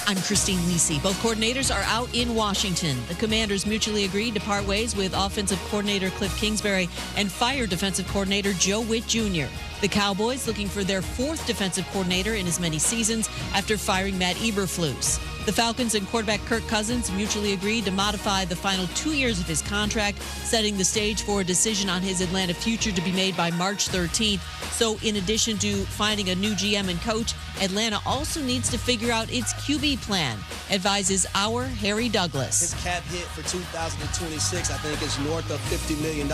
I'm Christine Lisi. Both coordinators are out in Washington. The Commanders mutually agreed to part ways with offensive coordinator Cliff Kingsbury and fire defensive coordinator Joe Witt Jr. The Cowboys looking for their fourth defensive coordinator in as many seasons after firing Matt Eberflus. The Falcons and quarterback Kirk Cousins mutually agreed to modify the final 2 years of his contract, setting the stage for a decision on his Atlanta future to be made by March 13th. So in addition to finding a new GM and coach, Atlanta also needs to figure out its QB plan, advises our Harry Douglas. His cap hit for 2026, I think, is north of $50 million.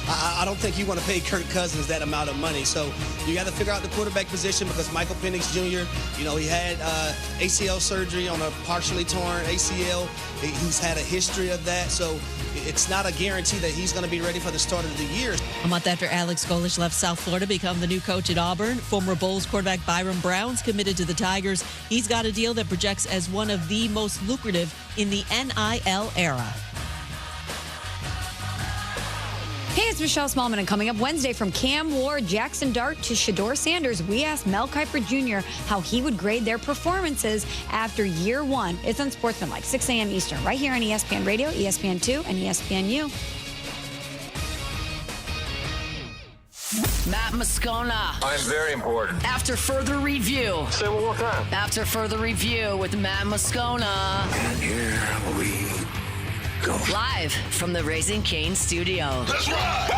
I don't think you want to pay Kirk Cousins that amount of money. So you got to figure out the quarterback position because Michael Penix Jr., he had ACL surgery on a partially torn ACL. He's had a history of that. So it's not a guarantee that he's going to be ready for the start of the year. A month after Alex Golesh left South Florida to become the new coach at Auburn, former Bulls quarterback Byron Brown's committed to the Tigers. He's got a deal that projects as one of the most lucrative in the NIL era. Hey, it's Michelle Smallman, and coming up Wednesday from Cam Ward, Jackson Dart to Shador Sanders, we asked Mel Kiper Jr. how he would grade their performances after year one. It's on Sportsman, 6 a.m. Eastern, right here on ESPN Radio, ESPN2, and ESPNU. Matt Moscona. I'm very important. After further review. Say it one more time. After further review with Matt Moscona. And here we go. Live from the Raising Cane studio. Let's ride!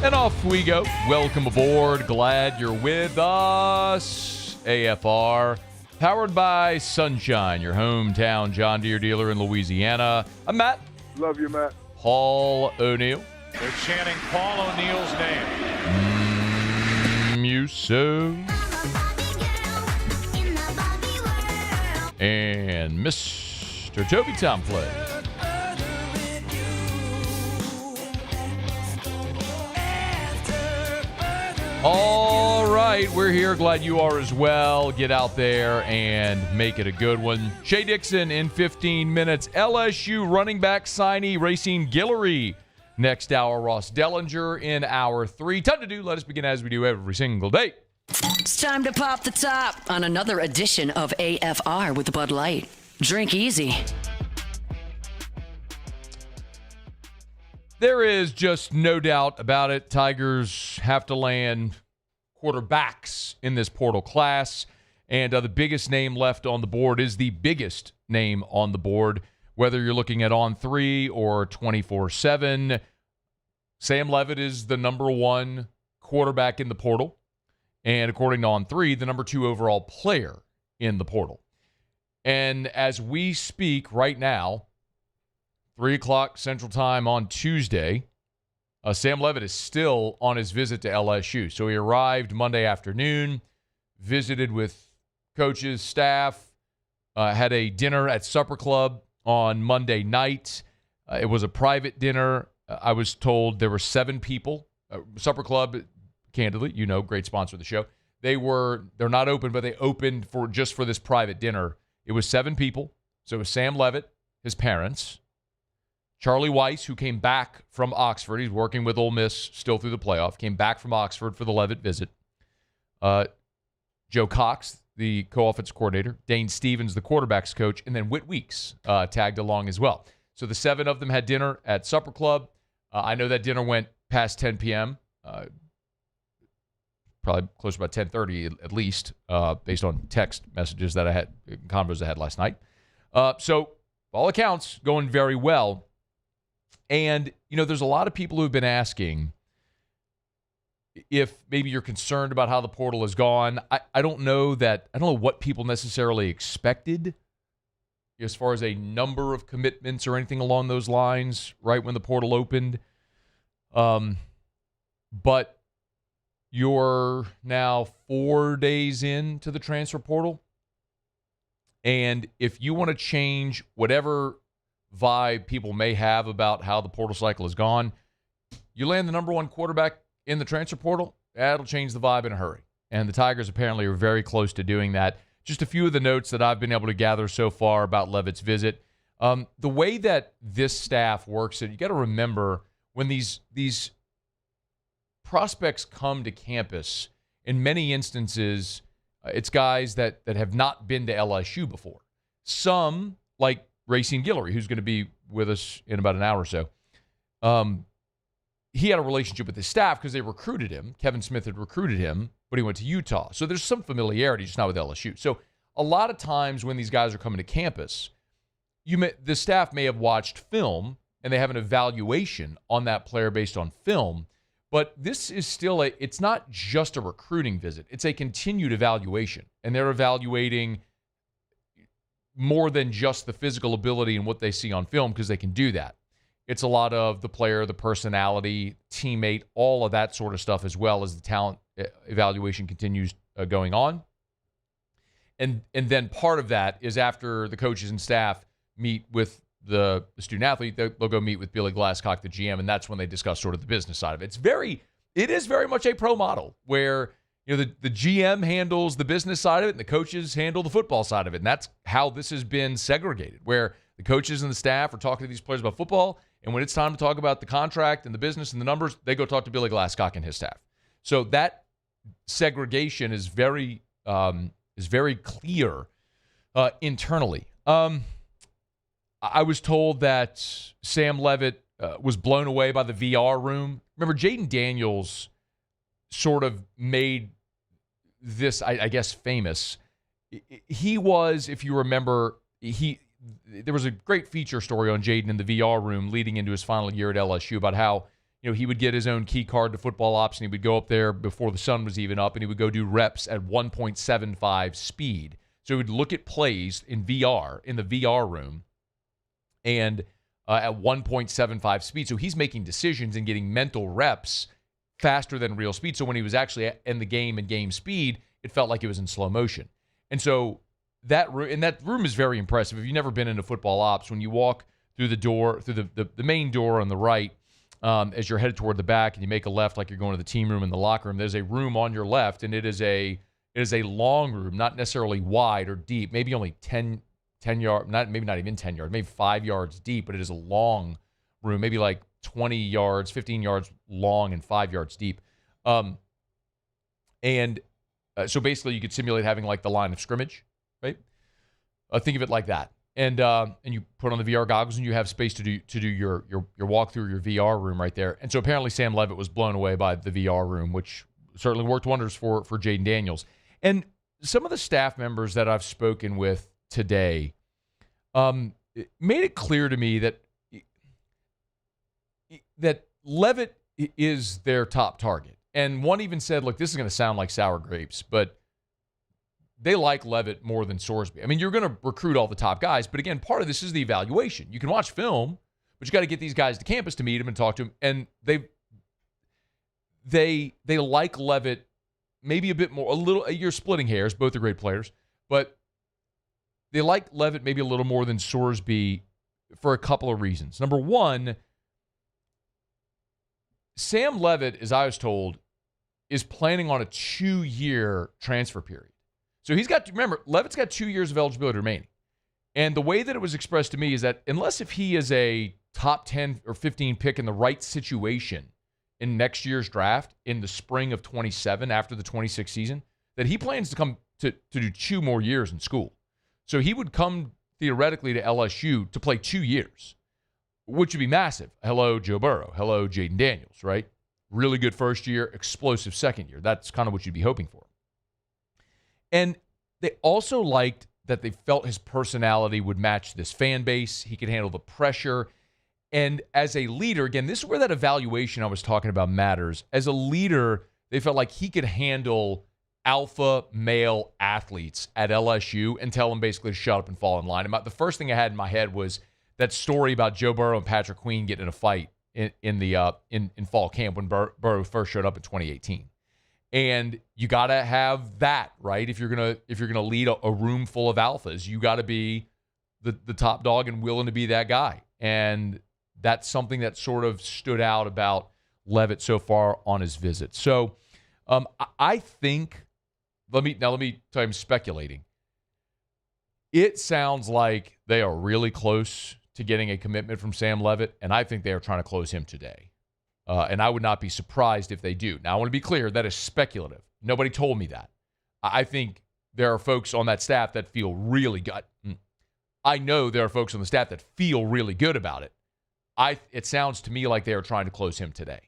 And off we go. Welcome aboard. Glad you're with us. AFR, powered by Sunshine, your hometown John Deere dealer in Louisiana. I'm Matt. Love you, Matt. Paul O'Neill. They're chanting Paul O'Neill's name. Musso. And Mr. Toby Tomflay. All right, we're here. Glad you are as well. Get out there and make it a good one. Shea Dixon in 15 minutes. LSU running back signee Racine Gillery. Next hour, Ross Delinger in hour 3. Time to do. Let us begin as we do every single day. It's time to pop the top on another edition of AFR with Bud Light. Drink easy. There is just no doubt about it. Tigers have to land quarterbacks in this portal class. And the biggest name left on the board is the biggest name on the board. Whether you're looking at On3 or 24/7, Sam Leavitt is the number one quarterback in the portal. And according to On3, the number 2 overall player in the portal. And as we speak right now, 3 o'clock Central Time on Tuesday, Sam Leavitt is still on his visit to LSU. So he arrived Monday afternoon, visited with coaches, staff, had a dinner at Supper Club on Monday night. It was a private dinner. I was told there were 7 people. Supper Club, candidly, great sponsor of the show. They're not open, but they opened just for this private dinner. It was 7 people. So it was Sam Leavitt, his parents, Charlie Weiss, who came back from Oxford. He's working with Ole Miss still through the playoff. Came back from Oxford for the Leavitt visit. Joe Cox, the co-offense coordinator. Dane Stevens, the quarterback's coach. And then Whit Weeks tagged along as well. So the 7 of them had dinner at Supper Club. I know that dinner went past 10 p.m., probably close to about 10:30 at least, based on text messages that I had, convos I had last night. So, all accounts, going very well. And, there's a lot of people who've been asking if maybe you're concerned about how the portal has gone. I don't know what people necessarily expected as far as a number of commitments or anything along those lines right when the portal opened. But you're now 4 days into the transfer portal. And if you want to change whatever vibe people may have about how the portal cycle has gone, you land the number 1 quarterback in the transfer portal, that'll change the vibe in a hurry. And the Tigers apparently are very close to doing that. Just a few of the notes that I've been able to gather so far about Leavitt's visit. The way that this staff works, and you got to remember when these prospects come to campus, in many instances, it's guys that have not been to LSU before. Some, like Racine Guillory, who's going to be with us in about an hour or so, he had a relationship with his staff because they recruited him. Kevin Smith had recruited him, but he went to Utah. So there's some familiarity, just not with LSU. So a lot of times when these guys are coming to campus, the staff may have watched film and they have an evaluation on that player based on film. But this is still it's not just a recruiting visit. It's a continued evaluation. And they're evaluating more than just the physical ability and what they see on film because they can do that. It's a lot of the player, the personality, teammate, all of that sort of stuff, as well as the talent evaluation continues going on. And then part of that is after the coaches and staff meet with the student athlete, they'll go meet with Billy Glasscock, the GM, and that's when they discuss sort of the business side of it. It is very much a pro model where the GM handles the business side of it and the coaches handle the football side of it. And that's how this has been segregated, where the coaches and the staff are talking to these players about football, and when it's time to talk about the contract and the business and the numbers, they go talk to Billy Glasscock and his staff. So that segregation is very clear internally. I was told that Sam Levitt was blown away by the VR room. Remember, Jaden Daniels sort of made this, I guess, famous. He was, if you remember, there was a great feature story on Jaden in the VR room leading into his final year at LSU about how he would get his own key card to football ops and he would go up there before the sun was even up and he would go do reps at 1.75 speed. So he would look at plays in VR, in the VR room, and at 1.75 speed. So he's making decisions and getting mental reps faster than real speed. So when he was actually in the game and game speed, it felt like it was in slow motion. And so that room is very impressive. If you've never been into football ops, when you walk through the door, through the main door on the right, as you're headed toward the back and you make a left like you're going to the team room and the locker room, there's a room on your left, and it is a long room, not necessarily wide or deep, maybe only 10 yards, maybe not even 10 yards, maybe 5 yards deep, but it is a long room, maybe like 20 yards, 15 yards long and 5 yards deep. So basically you could simulate having like the line of scrimmage, right? Think of it like that. And you put on the VR goggles and you have space to do your walk through your VR room right there. And so apparently Sam Levitt was blown away by the VR room, which certainly worked wonders for Jaden Daniels. And some of the staff members that I've spoken with today it made it clear to me that Levitt is their top target. And one even said, look, this is going to sound like sour grapes, but they like Levitt more than Sorsby. I mean, you're going to recruit all the top guys, but again, part of this is the evaluation. You can watch film, but you got to get these guys to campus to meet them and talk to them. And they like Levitt maybe a bit more, you're splitting hairs, both are great players, but they like Levitt maybe a little more than Sorsby for a couple of reasons. Number one, Sam Levitt, as I was told, is planning on a 2-year transfer period. So Levitt's got 2 years of eligibility remaining. And the way that it was expressed to me is that unless if he is a top 10 or 15 pick in the right situation in next year's draft in the spring of 27 after the 26 season, that he plans to come to do 2 more years in school. So he would come theoretically to LSU to play 2 years, which would be massive. Hello, Joe Burrow. Hello, Jaden Daniels, right? Really good first year, explosive second year. That's kind of what you'd be hoping for. And they also liked that they felt his personality would match this fan base. He could handle the pressure. And as a leader, again, this is where that evaluation I was talking about matters. As a leader, they felt like he could handle alpha male athletes at LSU and tell them basically to shut up and fall in line. The first thing I had in my head was that story about Joe Burrow and Patrick Queen getting in a fight in fall camp when Burrow first showed up in 2018. And you got to have that, right? If you're gonna lead a room full of alphas, you got to be the top dog and willing to be that guy. And that's something that sort of stood out about Levitt so far on his visit. So I think, let me tell you, I'm speculating. It sounds like they are really close to getting a commitment from Sam Leavitt, and I think they are trying to close him today. And I would not be surprised if they do. Now, I want to be clear, that is speculative. Nobody told me that. I think there are folks on that staff that feel really good. I know there are folks on the staff that feel really good about it. It sounds to me like they are trying to close him today.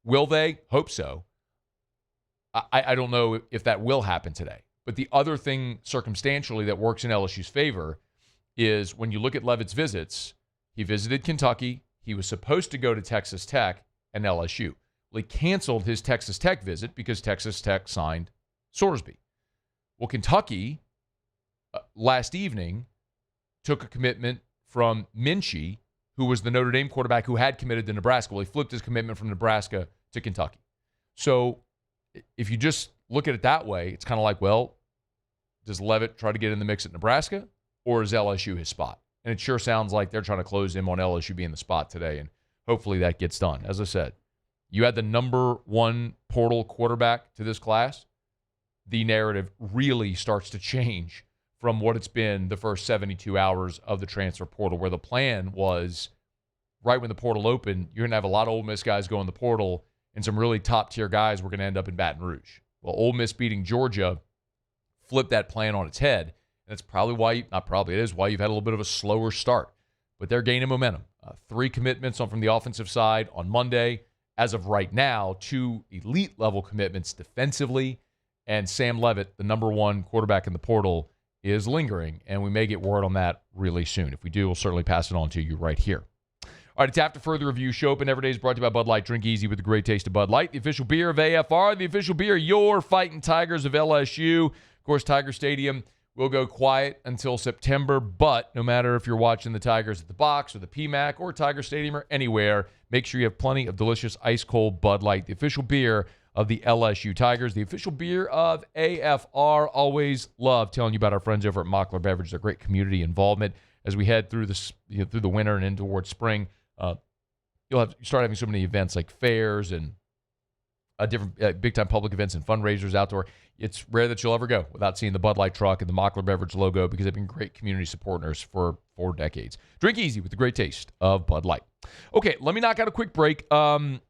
Will they? Hope so. I don't know if that will happen today. But the other thing circumstantially that works in LSU's favor is when you look at Levitt's visits, he visited Kentucky. He was supposed to go to Texas Tech and LSU. Well, he canceled his Texas Tech visit because Texas Tech signed Sorsby. Well, Kentucky last evening took a commitment from Minchie, who was the Notre Dame quarterback who had committed to Nebraska. Well, he flipped his commitment from Nebraska to Kentucky. So if you just look at it that way, it's kind of like, well, does Leavitt try to get in the mix at Nebraska, or is LSU his spot? And it sure sounds like they're trying to close him on LSU being the spot today, and hopefully that gets done. As I said, you had the number one portal quarterback to this class. The narrative really starts to change from what it's been the first 72 hours of the transfer portal, where the plan was right when the portal opened, you're going to have a lot of Ole Miss guys go in the portal, and some really top-tier guys were going to end up in Baton Rouge. Well, Ole Miss beating Georgia flipped that plan on its head, and that's probably why, it is why you've had a little bit of a slower start. But they're gaining momentum. 3 commitments from the offensive side on Monday. As of right now, 2 elite-level commitments defensively, and Sam Leavitt, the number one quarterback in the portal, is lingering, and we may get word on that really soon. If we do, we'll certainly pass it on to you right here. All right, it's After Further Review. Show Open every day is brought to you by Bud Light. Drink easy with the great taste of Bud Light, the official beer of AFR, the official beer of your Fighting Tigers of LSU. Of course, Tiger Stadium will go quiet until September, but no matter if you're watching the Tigers at the box or the PMAC or Tiger Stadium or anywhere, make sure you have plenty of delicious ice-cold Bud Light, the official beer of the LSU Tigers, the official beer of AFR. Always love telling you about our friends over at Mockler Beverage, their great community involvement as we head through this, through the winter and in towards spring. You start having so many events like fairs and different big-time public events and fundraisers outdoor. It's rare that you'll ever go without seeing the Bud Light truck and the Mockler Beverage logo, because they've been great community supporters for 4 decades. Drink easy with the great taste of Bud Light. Okay, let me knock out a quick break. We've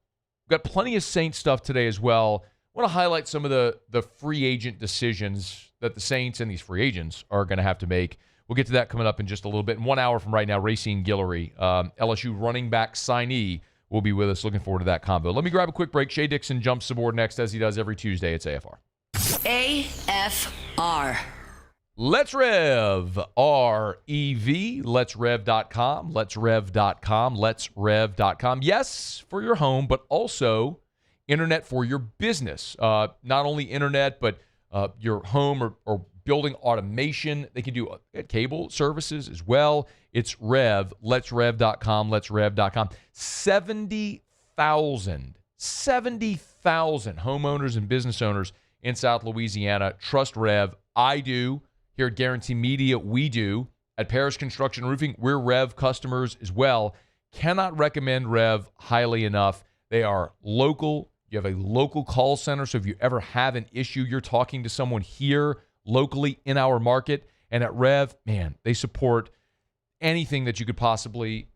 got plenty of Saints stuff today as well. I want to highlight some of the free agent decisions that the Saints and these free agents are going to have to make. We'll get to that coming up in just a little bit. In 1 hour from right now, Racine Guillory, LSU running back signee, will be with us. Looking forward to that combo. Let me grab a quick break. Shea Dixon jumps aboard next, as he does every Tuesday. It's AFR. AFR. Let's Rev, R-E-V, letsrev.com, letsrev.com, letsrev.com. Yes, for your home, but also internet for your business. Not only internet, but your home or building automation. They can do cable services as well. It's Rev, letsrev.com, letsrev.com. 70,000 homeowners and business owners in South Louisiana trust Rev. I do. Here at Guarantee Media, we do. At Paris Construction Roofing, we're Rev customers as well. Cannot recommend Rev highly enough. They are local. You have a local call center, so if you ever have an issue, you're talking to someone here locally in our market. And at Rev, man, they support anything that you could possibly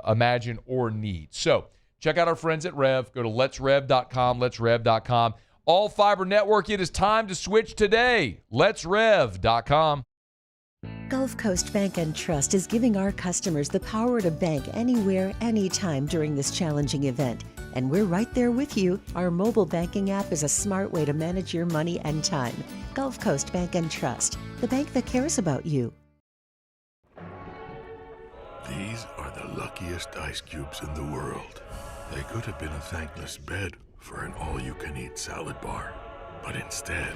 imagine or need. So check out our friends at Rev. Go to letsrev.com, letsrev.com. All Fiber Network, it is time to switch today. LetsRev.com. Gulf Coast Bank and Trust is giving our customers the power to bank anywhere, anytime during this challenging event. And we're right there with you. Our mobile banking app is a smart way to manage your money and time. Gulf Coast Bank and Trust, the bank that cares about you. These are the luckiest ice cubes in the world. They could have been a thankless bed for an all-you-can-eat salad bar. But instead,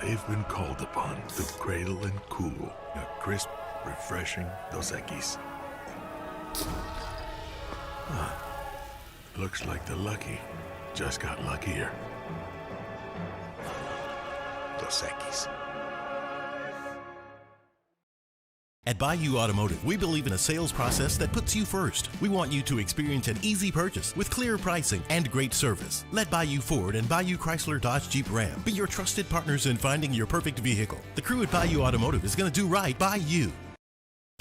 they've been called upon to cradle and cool a crisp, refreshing Dos Equis. Looks like the lucky just got luckier. Dos Equis. At Bayou Automotive, we believe in a sales process that puts you first. We want you to experience an easy purchase with clear pricing and great service. Let Bayou Ford and Bayou Chrysler Dodge Jeep Ram be your trusted partners in finding your perfect vehicle. The crew at Bayou Automotive is going to do right by you.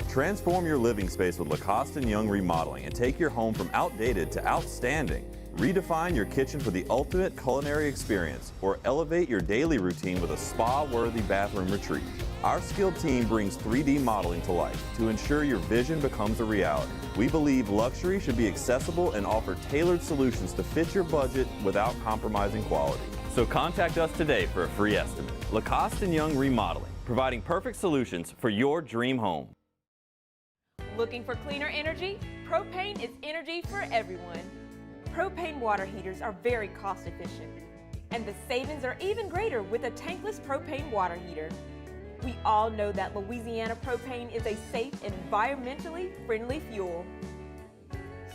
Transform your living space with Lacoste & Young Remodeling and take your home from outdated to outstanding. Redefine your kitchen for the ultimate culinary experience, or elevate your daily routine with a spa-worthy bathroom retreat. Our skilled team brings 3D modeling to life to ensure your vision becomes a reality. We believe luxury should be accessible and offer tailored solutions to fit your budget without compromising quality. So contact us today for a free estimate. Lacoste & Young Remodeling, providing perfect solutions for your dream home. Looking for cleaner energy? Propane is energy for everyone. Propane water heaters are very cost efficient, and the savings are even greater with a tankless propane water heater. We all know that Louisiana propane is a safe and environmentally friendly fuel.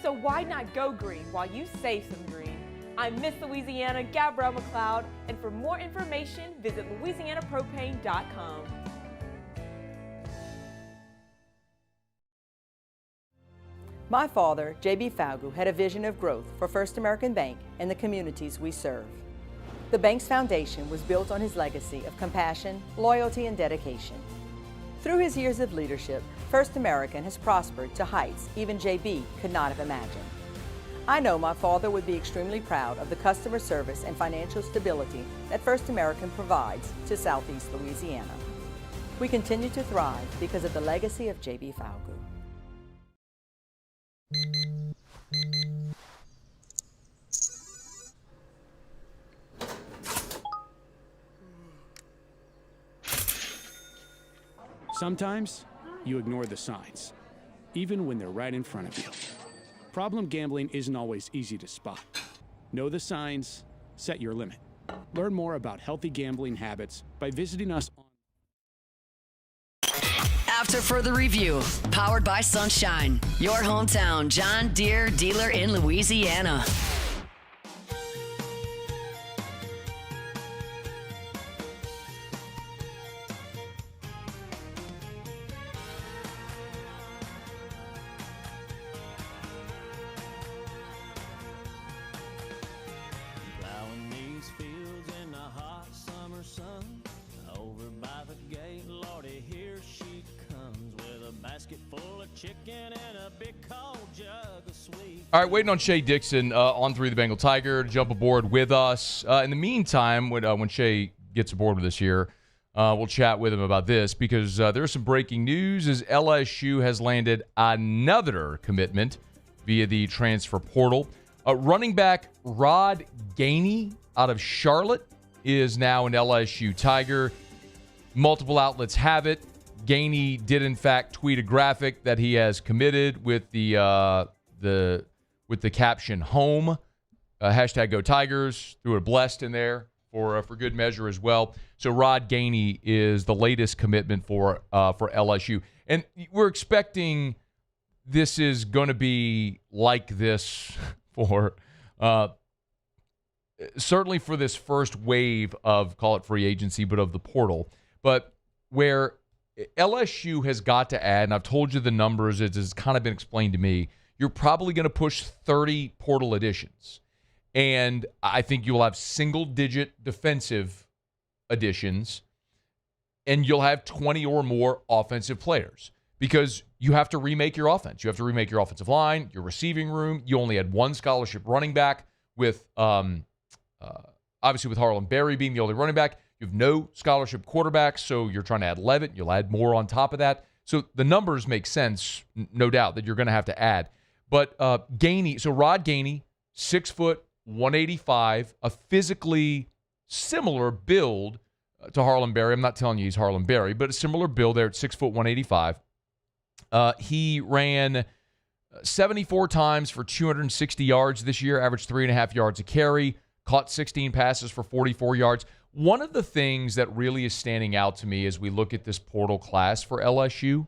So why not go green while you save some green? I'm Miss Louisiana, Gabrielle McLeod, and for more information, visit louisianapropane.com. My father, J.B. Falgu, had a vision of growth for First American Bank and the communities we serve. The bank's foundation was built on his legacy of compassion, loyalty, and dedication. Through his years of leadership, First American has prospered to heights even J.B. could not have imagined. I know my father would be extremely proud of the customer service and financial stability that First American provides to Southeast Louisiana. We continue to thrive because of the legacy of J.B. Falgu. Sometimes you ignore the signs, even when they're right in front of you. Problem gambling isn't always easy to spot. Know the signs, set your limit. Learn more about healthy gambling habits by visiting us on After Further Review, powered by Sunshine, your hometown John Deere dealer in Louisiana. Plowing these fields in the hot summer sun, over by the gate, Lordy, here she comes with a basket full of chicken and a big cold jug of sweet. All right, waiting on Shea Dixon on 3 the Bengal Tiger to jump aboard with us. In the meantime, when Shea gets aboard with us here, we'll chat with him about this because there's some breaking news as LSU has landed another commitment via the transfer portal. Running back Rod Gainey out of Charlotte is now an LSU Tiger. Multiple outlets have it. Gainey did in fact tweet a graphic that he has committed with the caption "Home," hashtag Go Tigers. Threw a blessed in there for good measure as well. So Rod Gainey is the latest commitment for LSU, and we're expecting this is going to be like this for certainly for this first wave of, call it free agency, but of the portal. But where LSU has got to add, and I've told you the numbers, it has kind of been explained to me, you're probably going to push 30 portal additions. And I think you'll have single-digit defensive additions, and you'll have 20 or more offensive players because you have to remake your offense. You have to remake your offensive line, your receiving room. You only had one scholarship running back with, obviously with Harlan Berry being the only running back. You have no scholarship quarterbacks, so you're trying to add Levitt. You'll add more on top of that. So the numbers make sense, no doubt, that you're going to have to add. But Gainey, so Rod Gainey, 6 foot, 185, a physically similar build to Harlan Berry. I'm not telling you he's Harlan Berry, but a similar build there at 6 foot, 185. He ran 74 times for 260 yards this year, averaged 3.5 yards a carry, caught 16 passes for 44 yards. One of the things that really is standing out to me as we look at this portal class for LSU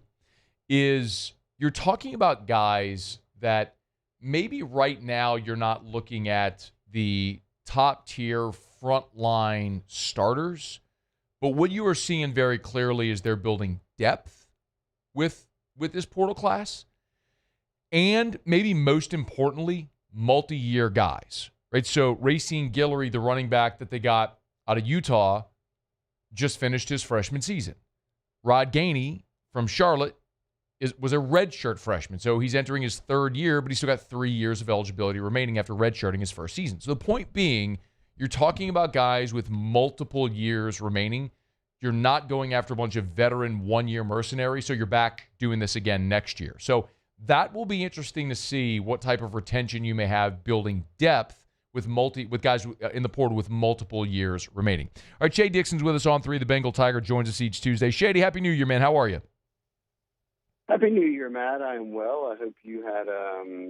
is you're talking about guys that maybe right now you're not looking at the top tier frontline starters, but what you are seeing very clearly is they're building depth with this portal class, and maybe most importantly, multi-year guys, right? So Racine Guillory, the running back that they got out of Utah, just finished his freshman season. Rod Gainey from Charlotte was a redshirt freshman, so he's entering his third year, but he's still got 3 years of eligibility remaining after redshirting his first season. So the point being, you're talking about guys with multiple years remaining. You're not going after a bunch of veteran one-year mercenaries, so you're back doing this again next year. So that will be interesting to see what type of retention you may have building depth with guys in the portal with multiple years remaining. All right, Shea Dixon's with us on 3. The Bengal Tiger joins us each Tuesday. Shady, Happy New Year, man. How are you? Happy New Year, Matt. I am well. I hope you had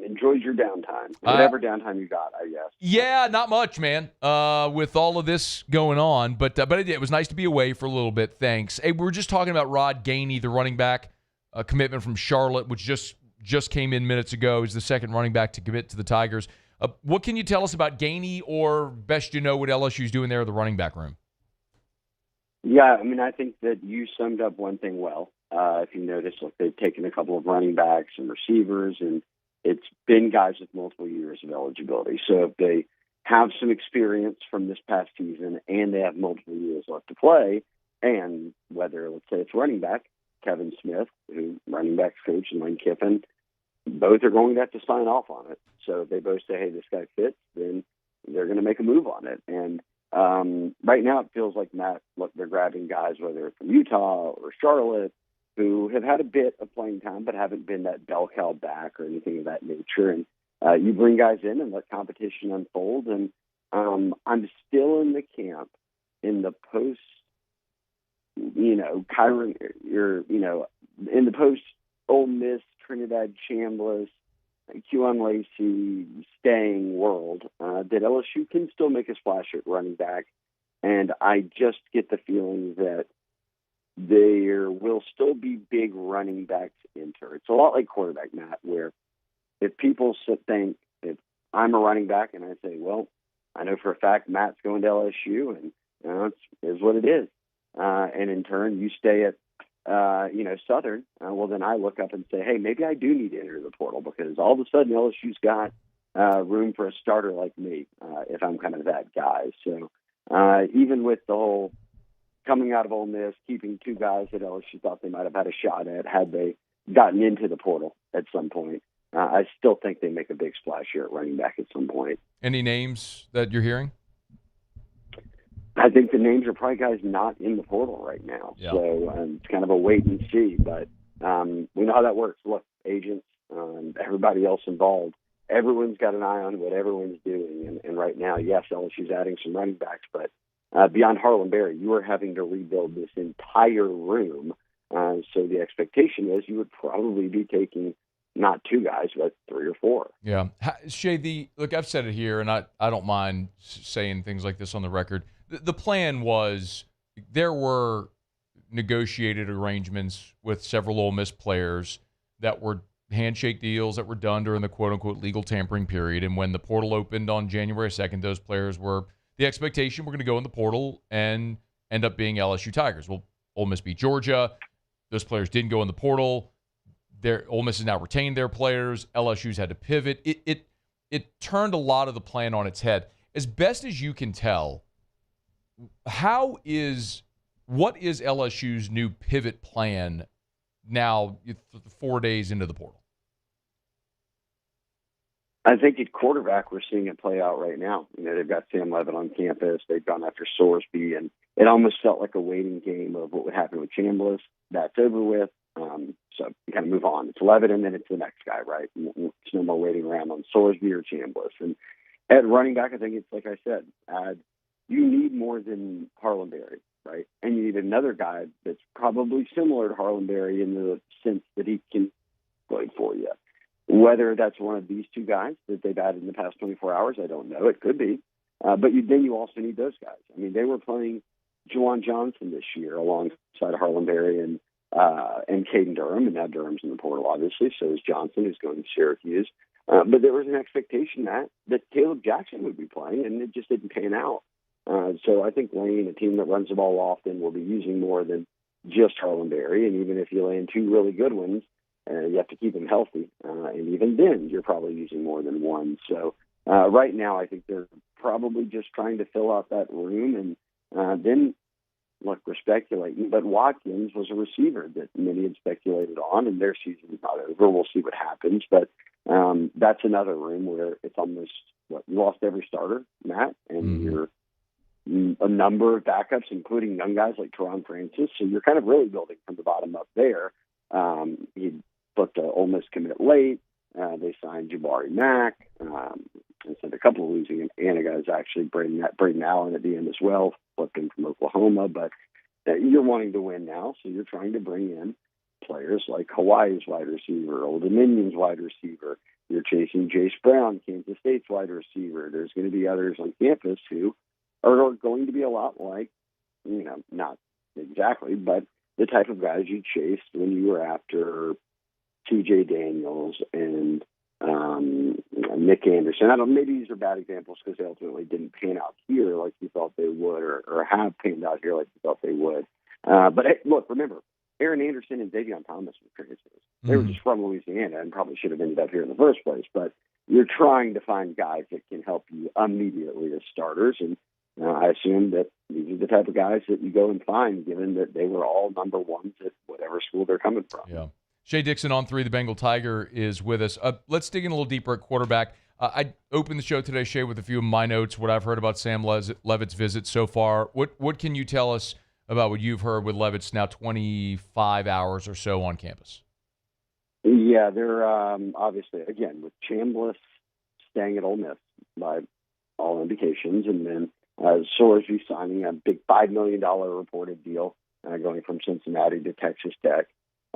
enjoyed your downtime. Whatever downtime you got, I guess. Yeah, not much, man, with all of this going on. But it was nice to be away for a little bit. Thanks. Hey, we were just talking about Rod Gainey, the running back, a commitment from Charlotte, which just came in minutes ago. He's the second running back to commit to the Tigers. What can you tell us about Gainey, or best you know what LSU's doing there in the running back room? Yeah, I mean, I think that you summed up one thing well. If you notice, look, they've taken a couple of running backs and receivers, and it's been guys with multiple years of eligibility. So if they have some experience from this past season and they have multiple years left to play, and whether, let's say it's running back, Kevin Smith, who running backs coach, and Lane Kiffin, both are going to have to sign off on it. So if they both say, hey, this guy fits, then they're going to make a move on it. And right now it feels like, Matt, look, they're grabbing guys, whether it's from Utah or Charlotte, who have had a bit of playing time but haven't been that bell cow back or anything of that nature. And you bring guys in and let competition unfold. And I'm still in the camp in the post, Kyron, in the post Ole Miss, Trinidad Chambliss, QM Lacey staying world, that LSU can still make a splash at running back. And I just get the feeling that there will still be big running backs enter. It's a lot like quarterback, Matt, where if people think, if I'm a running back and I say, well, I know for a fact Matt's going to LSU, and it is what it is. And in turn, you stay at Southern, well, then I look up and say, hey, maybe I do need to enter the portal, because all of a sudden LSU's got room for a starter like me, if I'm kind of that guy. So even with the whole coming out of Ole Miss, keeping 2 guys that LSU thought they might have had a shot at had they gotten into the portal at some point, I still think they make a big splash here at running back at some point. Any names that you're hearing? I think the names are probably guys not in the portal right now. Yeah. So it's kind of a wait and see. But we know how that works. Look, agents, everybody else involved, everyone's got an eye on what everyone's doing. And right now, yes, LSU's adding some running backs. But beyond Harlan Berry, you are having to rebuild this entire room. So the expectation is you would probably be taking not 2 guys, but 3 or 4. Yeah. Shea, look, I've said it here, and I don't mind saying things like this on the record. The plan was there were negotiated arrangements with several Ole Miss players that were handshake deals that were done during the quote-unquote legal tampering period. And when the portal opened on January 2nd, those players were the expectation we're going to go in the portal and end up being LSU Tigers. Well, Ole Miss beat Georgia. Those players didn't go in the portal. Ole Miss has now retained their players. LSU's had to pivot. It turned a lot of the plan on its head. As best as you can tell, what is LSU's new pivot plan now 4 days into the portal? I think at quarterback, we're seeing it play out right now. They've got Sam Leavitt on campus. They've gone after Sorsby, and it almost felt like a waiting game of what would happen with Chambliss. That's over with. So you kind of move on. It's Leavitt, and then it's the next guy, right? There's no more waiting around on Sorsby or Chambliss. And at running back, I think it's like I said, you need more than Harlan Berry, right? And you need another guy that's probably similar to Harlan Berry in the sense that he can play for you. Whether that's one of these 2 guys that they've added in the past 24 hours, I don't know. It could be. But then you also need those guys. I mean, they were playing Juwan Johnson this year alongside Harlan Berry and Caden Durham, and now Durham's in the portal, obviously. So is Johnson, who's going to Syracuse. But there was an expectation that Caleb Jackson would be playing, and it just didn't pan out. So I think Lane, a team that runs the ball often, will be using more than just Harlan Berry. And even if you land two really good ones, you have to keep them healthy. And even then, you're probably using more than one. So right now, I think they're probably just trying to fill out that room. And then, look, we're speculating, but Watkins was a receiver that many had speculated on, and their season is not over. We'll see what happens. But that's another room where it's almost, you lost every starter, Matt, and you're a number of backups, including young guys like Teron Francis. So you're kind of really building from the bottom up there. He booked an Ole Miss commit late. They signed Jabari Mack. And sent a couple of losing Anna guys, actually, Braden Allen at the end as well, flipped him from Oklahoma. But you're wanting to win now, so you're trying to bring in players like Hawaii's wide receiver, Old Dominion's wide receiver. You're chasing Jace Brown, Kansas State's wide receiver. There's going to be others on campus who are going to be a lot like, not exactly, but the type of guys you chased when you were after TJ Daniels and Nick Anderson. Maybe these are bad examples because they ultimately didn't pan out here like you thought they would, or have panned out here like you thought they would. But hey, look, remember, Aaron Anderson and Davion Thomas were transfers. They were just from Louisiana and probably should have ended up here in the first place. But you're trying to find guys that can help you immediately as starters. And I assume that these are the type of guys that you go and find, given that they were all number ones at whatever school they're coming from. Yeah. Shea Dixon on 3, the Bengal Tiger, is with us. Let's dig in a little deeper at quarterback. I opened the show today, Shea, with a few of my notes, what I've heard about Sam Levitt's visit so far. What can you tell us about what you've heard with Levitt's now 25 hours or so on campus? Yeah, they're obviously, again, with Chambliss staying at Ole Miss by all indications, and then Sorsby signing a big $5 million reported deal going from Cincinnati to Texas Tech.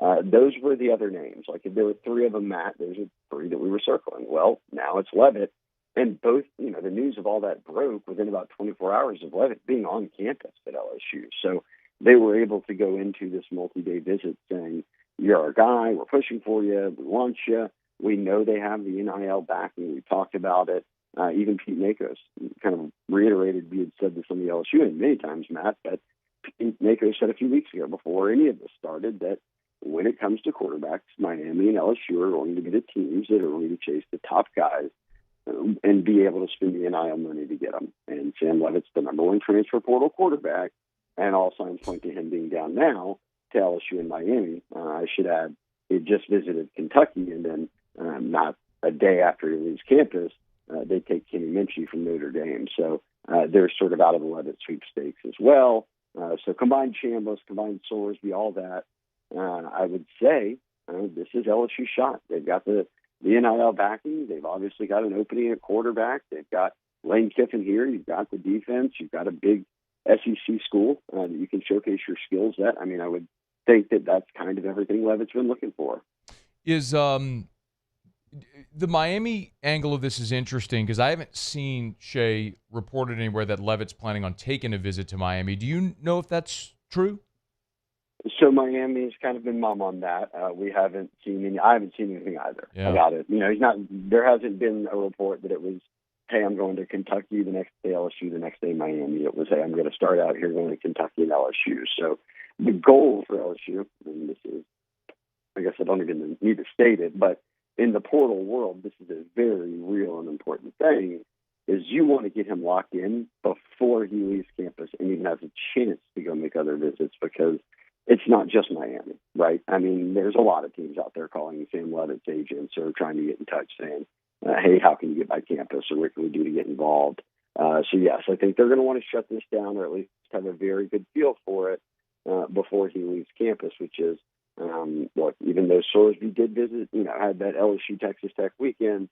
Those were the other names. Like, if there were three of them, Matt, those are three that we were circling. Well, now it's Levitt. And both, the news of all that broke within about 24 hours of Levitt being on campus at LSU. So they were able to go into this multi-day visit saying, you're our guy, we're pushing for you, we want you. We know they have the NIL backing. We talked about it. Even Pete Nakos kind of reiterated, we had said this on the LSU and many times, Matt, but Pete Nakos said a few weeks ago before any of this started that when it comes to quarterbacks, Miami and LSU are going to be the teams that are going to chase the top guys and be able to spend the NIL money to get them. And Sam Levitt's the number one transfer portal quarterback, and all signs point to him being down now to LSU and Miami. I should add, he just visited Kentucky, and then not a day after he leaves campus, they take Kenny Minchie from Notre Dame. So they're sort of out of the Levitt sweepstakes as well. So combined Chambliss, combined Sorsby, all that, I would say this is LSU's shot. They've got the NIL backing. They've obviously got an opening at quarterback. They've got Lane Kiffin here. You've got the defense. You've got a big SEC school that you can showcase your skills at. I mean, I would think that that's kind of everything Levitt's been looking for. Is the Miami angle of this is interesting because I haven't seen Shea reported anywhere that Levitt's planning on taking a visit to Miami. Do you know if that's true? So Miami's kind of been mum on that. We haven't seen any. I haven't seen anything either about it. He's not. There hasn't been a report that it was, hey, I'm going to Kentucky the next day, LSU the next day, Miami. It was, hey, I'm going to start out here going to Kentucky and LSU. So the goal for LSU, and this is, I guess I don't even need to state it, but in the portal world, this is a very real and important thing, is you want to get him locked in before he leaves campus and even has a chance to go make other visits, because it's not just Miami, right? I mean, there's a lot of teams out there calling Sam Levitt's agents or trying to get in touch saying, hey, how can you get by campus, or what can we do to get involved? So, yes, I think they're going to want to shut this down, or at least have a very good feel for it before he leaves campus, which is, look, even though Sorsby did visit, had that LSU Texas Tech weekend,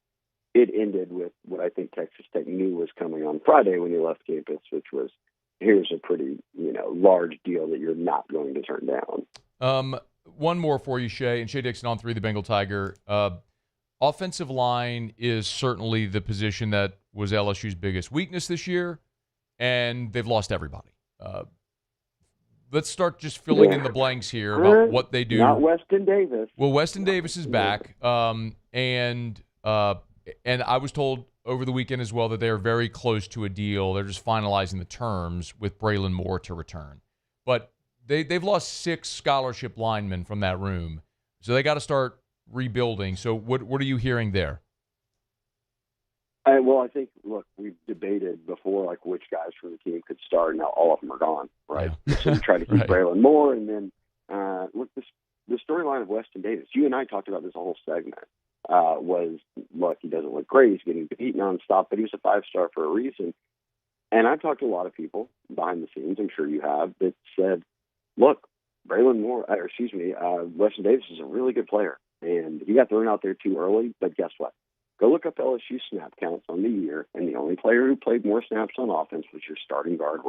it ended with what I think Texas Tech knew was coming on Friday when he left campus, which was, here's a pretty, large deal that you're not going to turn down. One more for you, Shea, and Shea Dixon on 3, the Bengal Tiger. Offensive line is certainly the position that was LSU's biggest weakness this year, and they've lost everybody. Let's start just filling in the blanks here about what they do. Not Weston Davis. Well, Weston Davis is back, and I was told over the weekend as well that they are very close to a deal. They're just finalizing the terms with Braylon Moore to return. But they've lost 6 scholarship linemen from that room, so they got to start rebuilding. So what are you hearing there? Well, I think, look, we've debated before, like, which guys from the team could start, and now all of them are gone, right? Yeah. So we try to keep Right. Braylon Moore, and then, look, the storyline of Weston Davis, you and I talked about this whole segment, was, look, he doesn't look great, he's getting beat nonstop, but he was a 5-star for a reason. And I've talked to a lot of people behind the scenes, I'm sure you have, that said, look, Weston Davis is a really good player, and he got thrown out there too early, but guess what? Go look up LSU snap counts on the year, and the only player who played more snaps on offense was your starting guard,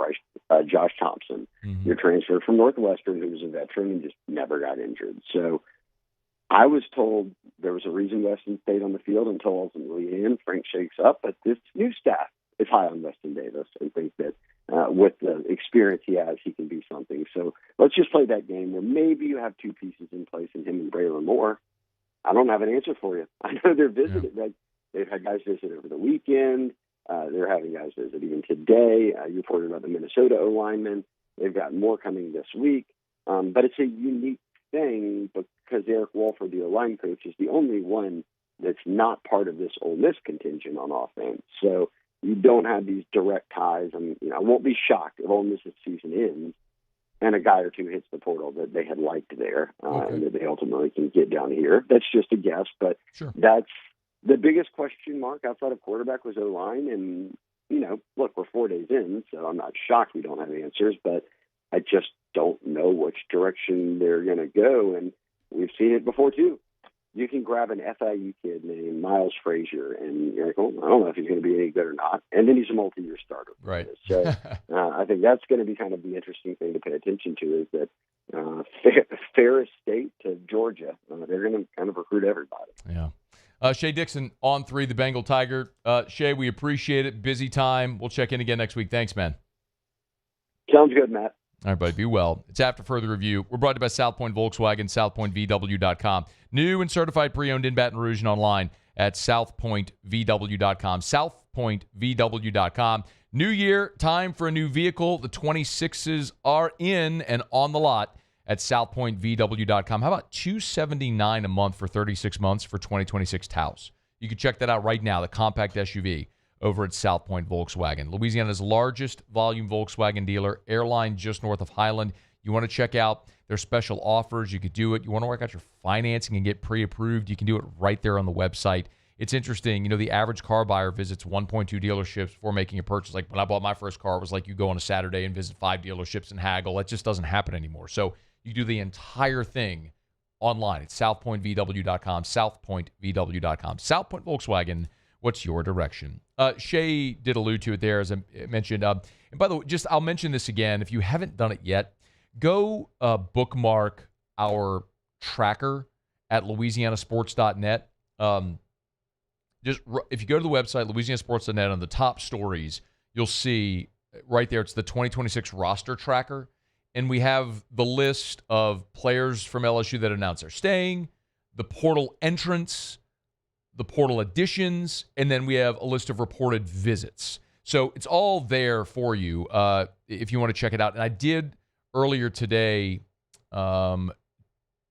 Josh Thompson. Mm-hmm. Your transfer from Northwestern, who was a veteran and just never got injured. So I was told there was a reason Weston stayed on the field until ultimately Frank shakes up, but this new staff is high on Weston Davis and think that with the experience he has, he can be something. So let's just play that game where maybe you have 2 pieces in place in him and Braylon Moore. I don't have an answer for you. I know they're visiting. Yeah. They've had guys visit over the weekend. They're having guys visit even today. You reported about the Minnesota O-lineman. They've got more coming this week. But it's a unique thing because Eric Walford, the O-line coach, is the only one that's not part of this Ole Miss contingent on offense. So you don't have these direct ties. I won't be shocked if Ole Miss's season ends and a guy or two hits the portal that they had liked there, and that they ultimately can get down here. That's just a guess, but sure. That's the biggest question mark outside of quarterback was O-line. And, look, we're 4 days in, so I'm not shocked we don't have answers, but I just don't know which direction they're going to go. And we've seen it before, too. You can grab an FIU kid named Miles Frazier, and you're like, I don't know if he's going to be any good or not. And then he's a multi-year starter. Right. So I think that's going to be kind of the interesting thing to pay attention to is that Ferris State to Georgia, they're going to kind of recruit everybody. Yeah. Shea Dixon on 3, the Bengal Tiger. Shea, we appreciate it. Busy time. We'll check in again next week. Thanks, man. Sounds good, Matt. All right, buddy. Be well. It's After Further Review. We're brought to you by South Point Volkswagen, southpointvw.com. New and certified pre-owned in Baton Rouge and online at southpointvw.com. Southpointvw.com. New year, time for a new vehicle. The 26s are in and on the lot at southpointvw.com. How about $279 a month for 36 months for 2026 Taos? You can check that out right now, the compact SUV over at South Point Volkswagen. Louisiana's largest volume Volkswagen dealer, airline just north of Highland. You want to check out their special offers, you could do it. You want to work out your financing and get pre-approved, you can do it right there on the website. It's interesting. The average car buyer visits 1.2 dealerships before making a purchase. Like when I bought my first car, it was like you go on a Saturday and visit 5 dealerships and haggle. That just doesn't happen anymore. So you do the entire thing online at southpointvw.com, southpointvw.com. South Point Volkswagen, what's your direction? Shea did allude to it there, as I mentioned. And by the way, I'll mention this again. If you haven't done it yet, go bookmark our tracker at louisianasports.net. If you go to the website, louisianasports.net, on the top stories, you'll see right there, it's the 2026 roster tracker. And we have the list of players from LSU that announced they're staying, the portal entrants, the portal additions, and then we have a list of reported visits. So it's all there for you if you want to check it out. And I did earlier today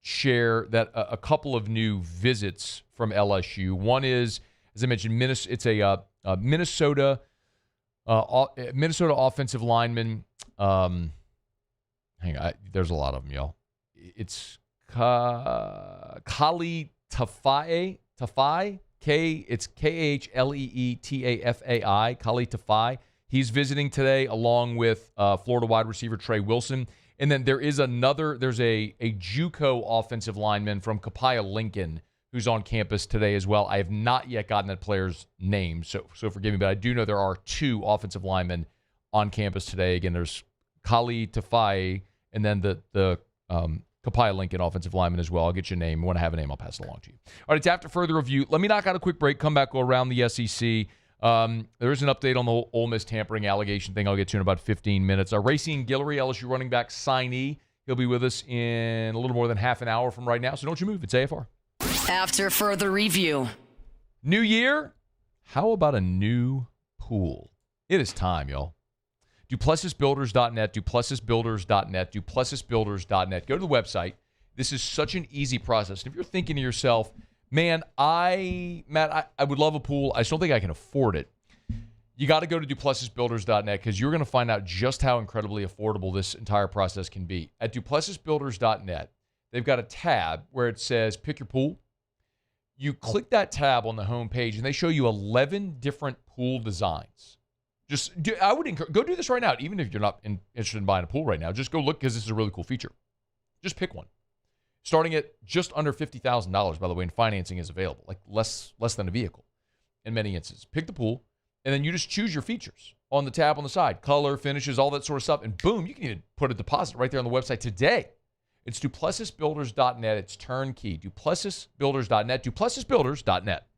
share that a couple of new visits from LSU. One is, as I mentioned, it's a Minnesota offensive lineman. Hang on, there's a lot of them, y'all. It's Khalid Tafai. It's Khleetafai. Khalid Tafai. He's visiting today along with Florida wide receiver Trey Wilson. And then there's a JUCO offensive lineman from Copiah Lincoln who's on campus today as well. I have not yet gotten that player's name, so forgive me, but I do know there are 2 offensive linemen on campus today. Again, there's Khalid Tafai and then the Copiah Lincoln offensive lineman as well. I'll get you a name. When I have a name, I'll pass it along to you. All right, it's After Further Review. Let me knock out a quick break, come back, go around the SEC. There is an update on the whole Ole Miss tampering allegation thing I'll get to in about 15 minutes. Racine Guillory, LSU running back signee. He'll be with us in a little more than half an hour from right now, so don't you move. It's AFR. After Further Review. New year? How about a new pool? It is time, y'all. DuplessisBuilders.net, DuplessisBuilders.net, DuplessisBuilders.net. Go to the website. This is such an easy process. And if you're thinking to yourself, man, I would love a pool. I just don't think I can afford it. You got to go to DuplessisBuilders.net because you're going to find out just how incredibly affordable this entire process can be. At DuplessisBuilders.net, they've got a tab where it says pick your pool. You click that tab on the home page, and they show you 11 different pool designs. I would encourage, go do this right now, even if you're not interested in buying a pool right now. Just go look because this is a really cool feature. Just pick one. Starting at just under $50,000, by the way, and financing is available, like less than a vehicle in many instances. Pick the pool, and then you just choose your features on the tab on the side, color, finishes, all that sort of stuff, and boom, you can even put a deposit right there on the website today. It's DuplessisBuilders.net. It's turnkey. DuplessisBuilders.net. DuplessisBuilders.net.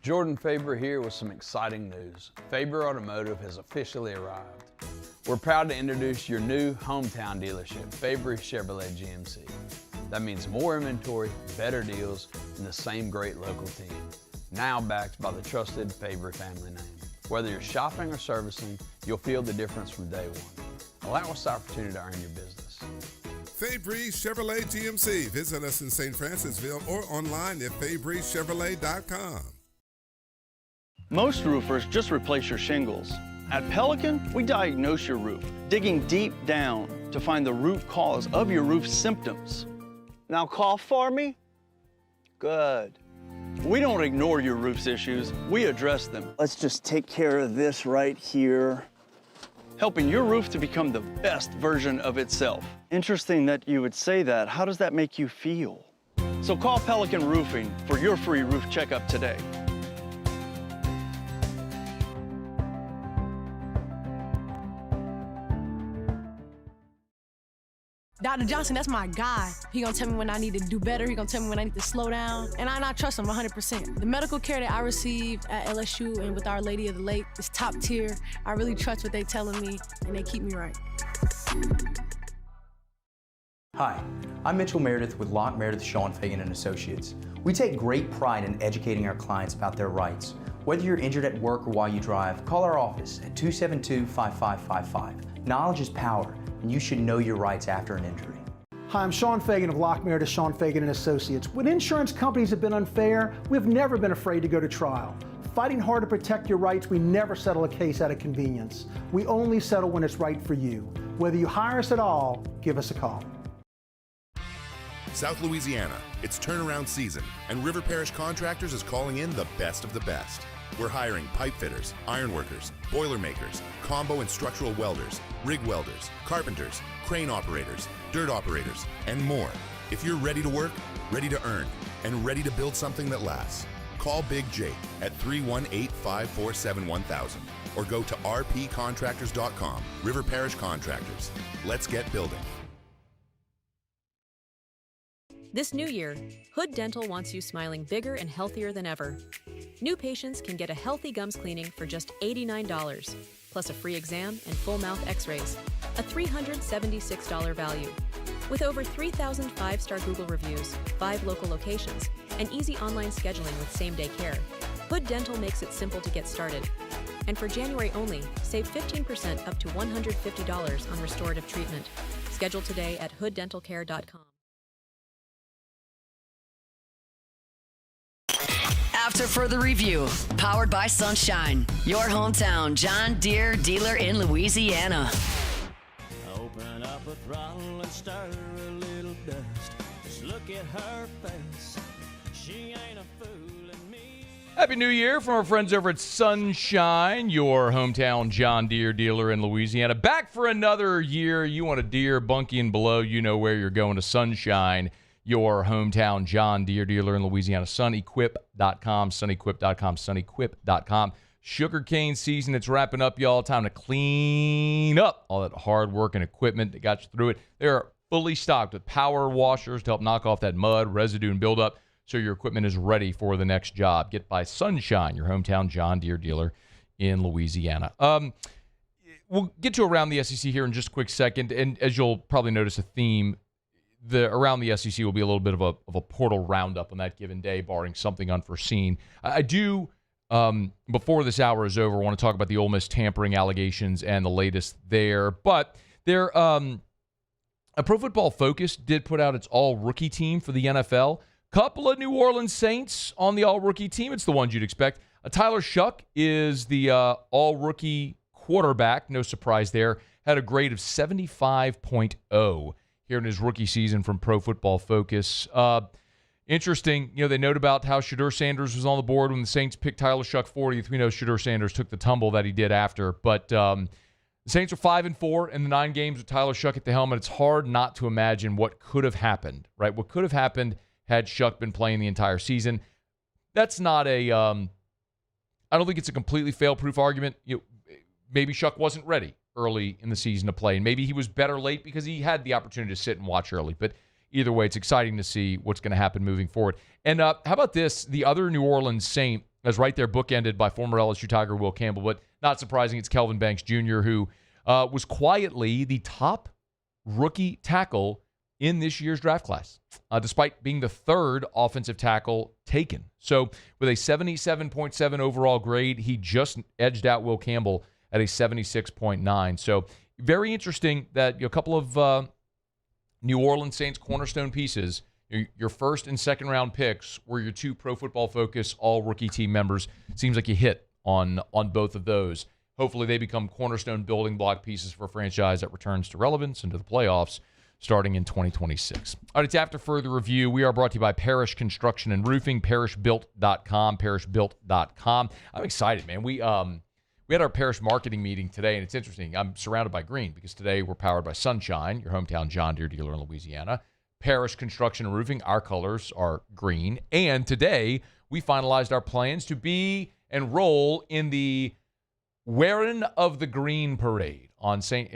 Jordan Faber here with some exciting news. Faber Automotive has officially arrived. We're proud to introduce your new hometown dealership, Faber Chevrolet GMC. That means more inventory, better deals, and the same great local team. Now backed by the trusted Faber family name. Whether you're shopping or servicing, you'll feel the difference from day one. Allow us the opportunity to earn your business. Fabry Chevrolet GMC. Visit us in St. Francisville or online at FabryChevrolet.com. Most roofers just replace your shingles. At Pelican, we diagnose your roof, digging deep down to find the root cause of your roof symptoms. Now cough for me? Good. We don't ignore your roof's issues, we address them. Let's just take care of this right here. Helping your roof to become the best version of itself. Interesting that you would say that. How does that make you feel? So call Pelican Roofing for your free roof checkup today. Dr. Johnson, that's my guy. He gonna tell me when I need to do better. He gonna tell me when I need to slow down. And I trust him 100%. The medical care that I receive at LSU and with Our Lady of the Lake is top tier. I really trust what they telling me, and they keep me right. Hi, I'm Mitchell Meredith with Locke Meredith Sean Fagan & Associates. We take great pride in educating our clients about their rights. Whether you're injured at work or while you drive, call our office at 272-5555. Knowledge is power, and you should know your rights after an injury. Hi, I'm Sean Fagan of Locke Meredith Sean Fagan & Associates. When insurance companies have been unfair, we've never been afraid to go to trial. Fighting hard to protect your rights, we never settle a case out of convenience. We only settle when it's right for you. Whether you hire us at all, give us a call. South Louisiana, it's turnaround season, and River Parish Contractors is calling in the best of the best. We're hiring pipe fitters, iron workers, boiler makers, combo and structural welders, rig welders, carpenters, crane operators, dirt operators, and more. If you're ready to work, ready to earn, and ready to build something that lasts, call Big Jake at 318-547-1000 or go to rpcontractors.com. River Parish Contractors. Let's get building. This new year, Hood Dental wants you smiling bigger and healthier than ever. New patients can get a healthy gums cleaning for just $89, plus a free exam and full mouth x-rays, a $376 value. With over 3,000 five-star Google reviews, 5 local locations, and easy online scheduling with same-day care, Hood Dental makes it simple to get started. And for January only, save 15% up to $150 on restorative treatment. Schedule today at hooddentalcare.com. After further review, powered by Sunshine, your hometown John Deere dealer in Louisiana. Open up a throttle and stir a little dust. Just look at her face. She ain't a fooling me. Happy New Year from our friends over at Sunshine, your hometown John Deere dealer in Louisiana. Back for another year. You want a Deere, Bunkie, and below, you know where you're going to Sunshine, your hometown John Deere dealer in Louisiana. SunEquip.com, SunEquip.com, SunEquip.com. Sugarcane season, it's wrapping up, y'all. Time to clean up all that hard work and equipment that got you through it. They're fully stocked with power washers to help knock off that mud, residue, and buildup so your equipment is ready for the next job. Get by Sunshine, your hometown John Deere dealer in Louisiana. We'll get to Around the SEC here in just a quick second, and as you'll probably notice a theme, Around the SEC will be a little bit of a portal roundup on that given day, barring something unforeseen. I do before this hour is over, I want to talk about the Ole Miss tampering allegations and the latest there. But there, a Pro Football Focus did put out its all-rookie team for the NFL. Couple of New Orleans Saints on the all-rookie team. It's the ones you'd expect. Tyler Shuck is the all-rookie quarterback. No surprise there. Had a grade of 75.0 here in his rookie season from Pro Football Focus. Interesting, they note about how Shedeur Sanders was on the board when the Saints picked Tyler Shuck 40th. We know Shedeur Sanders took the tumble that he did after. But the Saints are 5-4 in the 9 games with Tyler Shuck at the helmet. It's hard not to imagine what could have happened, right? What could have happened had Shuck been playing the entire season. That's not a I don't think it's a completely fail-proof argument. Maybe Shuck wasn't ready early in the season to play, and maybe he was better late because he had the opportunity to sit and watch early. But either way, it's exciting to see what's going to happen moving forward. And how about this? The other New Orleans Saint is right there bookended by former LSU Tiger Will Campbell, but not surprising, it's Kelvin Banks Jr., who was quietly the top rookie tackle in this year's draft class, despite being the 3rd offensive tackle taken. So with a 77.7 overall grade, he just edged out Will Campbell at a 76.9. So very interesting that a couple of New Orleans Saints cornerstone pieces, your first and second round picks, were your 2 Pro Football Focus all-rookie team members. Seems like you hit on both of those. Hopefully they become cornerstone building block pieces for a franchise that returns to relevance into the playoffs starting in 2026. All right, it's After Further Review. We are brought to you by Parish Construction and Roofing, parishbuilt.com, parishbuilt.com. I'm excited, man. We had our parish marketing meeting today, and it's interesting. I'm surrounded by green because today we're powered by Sunshine, your hometown John Deere dealer in Louisiana. Parish Construction and Roofing, our colors are green. And today we finalized our plans to be and roll in the Wearing of the Green Parade on St.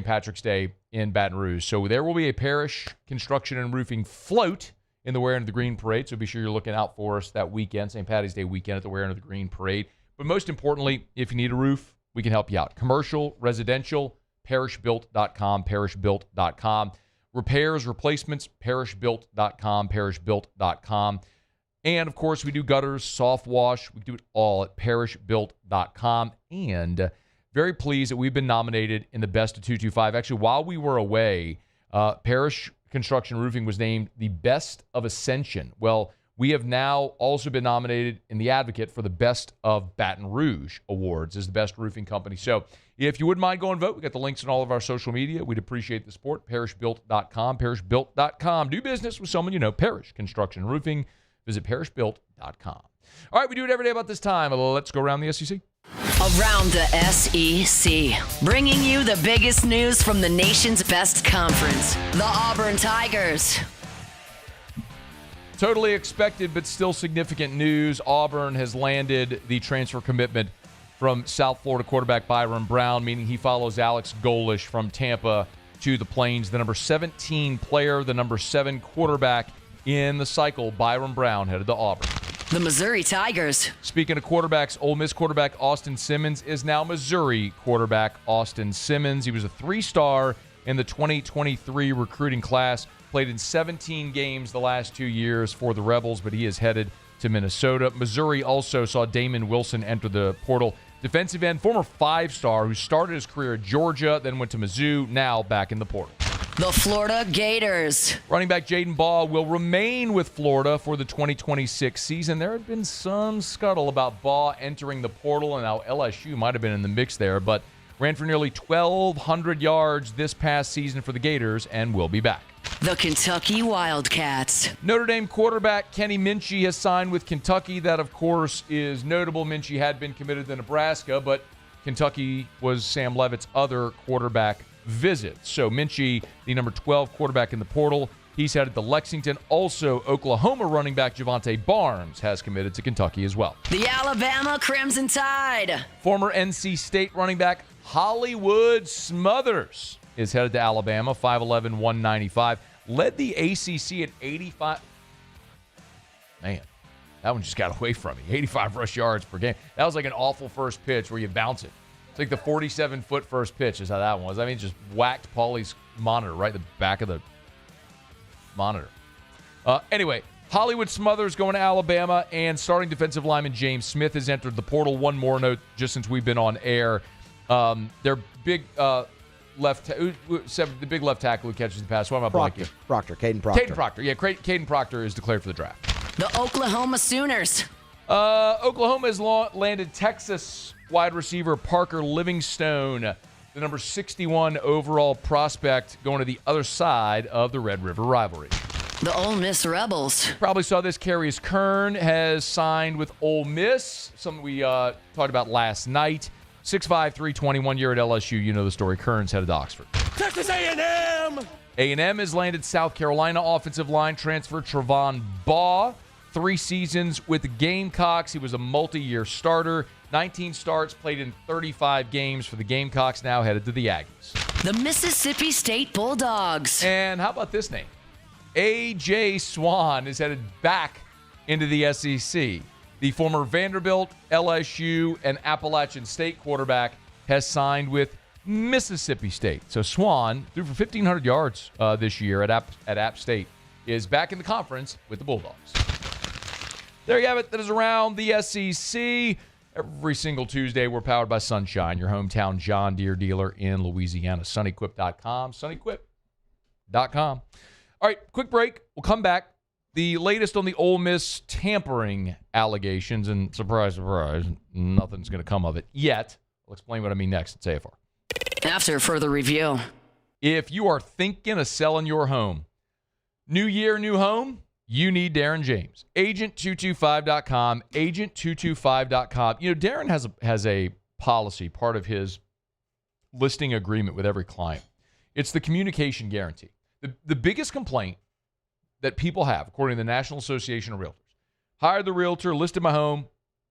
Patrick's Day in Baton Rouge. So there will be a Parish Construction and Roofing float in the Wearing of the Green Parade. So be sure you're looking out for us that weekend, St. Patty's Day weekend at the Wearing of the Green Parade. But most importantly, if you need a roof, we can help you out. Commercial, residential, parishbuilt.com, parishbuilt.com. Repairs, replacements, parishbuilt.com, parishbuilt.com. And, of course, we do gutters, soft wash. We do it all at parishbuilt.com. And very pleased that we've been nominated in the Best of 225. Actually, while we were away, Parish Construction Roofing was named the Best of Ascension. Well, we have now also been nominated in the Advocate for the Best of Baton Rouge Awards as the best roofing company. So if you wouldn't mind going vote, we got the links on all of our social media. We'd appreciate the support. Parishbuilt.com, parishbuilt.com. Do business with someone you know. Parish Construction Roofing. Visit parishbuilt.com. All right, we do it every day about this time. Let's go around the SEC. Around the SEC, bringing you the biggest news from the nation's best conference, the Auburn Tigers. Totally expected, but still significant news. Auburn has landed the transfer commitment from South Florida quarterback Byron Brown, meaning he follows Alex Golish from Tampa to the Plains. The number 17 player, the number 7 quarterback in the cycle, Byron Brown, headed to Auburn. The Missouri Tigers. Speaking of quarterbacks, Ole Miss quarterback Austin Simmons is now Missouri quarterback Austin Simmons. He was a 3-star in the 2023 recruiting class, played in 17 games the last 2 years for the Rebels, but he is headed to Minnesota. Missouri also saw Damon Wilson enter the portal. Defensive end, former 5-star who started his career at Georgia, then went to Mizzou, now back in the portal. The Florida Gators. Running back Jaden Baugh will remain with Florida for the 2026 season. There had been some scuttle about Baugh entering the portal, and now LSU might have been in the mix there, but ran for nearly 1,200 yards this past season for the Gators and will be back. The Kentucky Wildcats. Notre Dame quarterback Kenny Minchey has signed with Kentucky. That, of course, is notable. Minchey had been committed to Nebraska, but Kentucky was Sam Levitt's other quarterback visit. So Minchey, the number 12 quarterback in the portal, he's headed to Lexington. Also, Oklahoma running back Javante Barnes has committed to Kentucky as well. The Alabama Crimson Tide. Former NC State running back Hollywood Smothers is headed to Alabama, 5'11", 195. Led the ACC at 85. Man, that one just got away from me. 85 rush yards per game. That was like an awful first pitch where you bounce it. It's like the 47-foot first pitch is how that one was. I mean, just whacked Paulie's monitor right in the back of the monitor. Anyway, Hollywood Smothers going to Alabama, and starting defensive lineman James Smith has entered the portal. One more note, just since we've been on air. Their big the big left tackle who catches the pass. What am I blanking? Caden Proctor. Caden Proctor. Yeah, Caden Proctor is declared for the draft. The Oklahoma Sooners. Oklahoma has landed Texas wide receiver Parker Livingstone, the number 61 overall prospect, going to the other side of the Red River rivalry. The Ole Miss Rebels. Probably saw this. Carius Kern has signed with Ole Miss, something we talked about last night. 6'5", 320, 1 year at LSU. You know the story. Kern's headed to Oxford. Texas A&M! A&M has landed South Carolina offensive line transfer Trevon Baugh. 3 seasons with the Gamecocks. He was a multi-year starter. 19 starts, played in 35 games for the Gamecocks, now headed to the Aggies. The Mississippi State Bulldogs. And how about this name? A.J. Swan is headed back into the SEC. The former Vanderbilt, LSU, and Appalachian State quarterback has signed with Mississippi State. So Swan threw for 1,500 yards this year at App State, is back in the conference with the Bulldogs. There you have it. That is around the SEC. Every single Tuesday, we're powered by Sunshine, your hometown John Deere dealer in Louisiana. Sunnyquip.com. Sunnyquip.com. All right, quick break. We'll come back. The latest on the Ole Miss tampering allegations, and surprise, surprise, nothing's going to come of it yet. I'll explain what I mean next at AFR. After further review. If you are thinking of selling your home, new year, new home, you need Darren James. Agent225.com, agent225.com. You know, Darren has a policy, part of his listing agreement with every client. It's the communication guarantee. The biggest complaint that people have, according to the National Association of Realtors, hired the realtor, listed my home,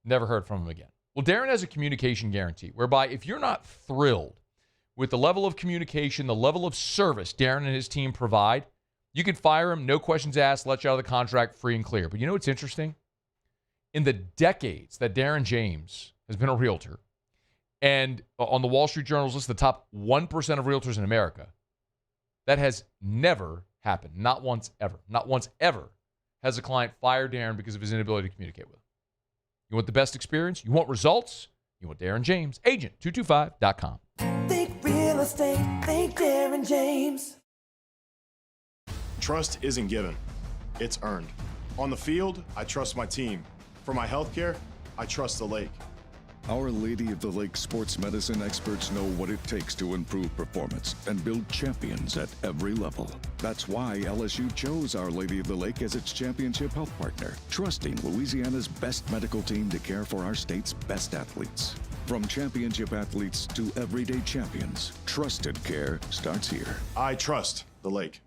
never heard from him again. Well, Darren has a communication guarantee, whereby if you're not thrilled with the level of communication, the level of service Darren and his team provide, you can fire him, no questions asked, let you out of the contract free and clear. But you know what's interesting? In the decades that Darren James has been a realtor, and on the Wall Street Journal's list, the top 1% of realtors in America, that has never happened. Not once ever. Not once ever has a client fired Darren because of his inability to communicate with him. You want the best experience? You want results? You want Darren James. Agent225.com. Think real estate. Think Darren James. Trust isn't given. It's earned. On the field, I trust my team. For my healthcare, I trust the lake. Our Lady of the Lake sports medicine experts know what it takes to improve performance and build champions at every level. That's why LSU chose Our Lady of the Lake as its championship health partner, trusting Louisiana's best medical team to care for our state's best athletes. From championship athletes to everyday champions, trusted care starts here. I trust the lake.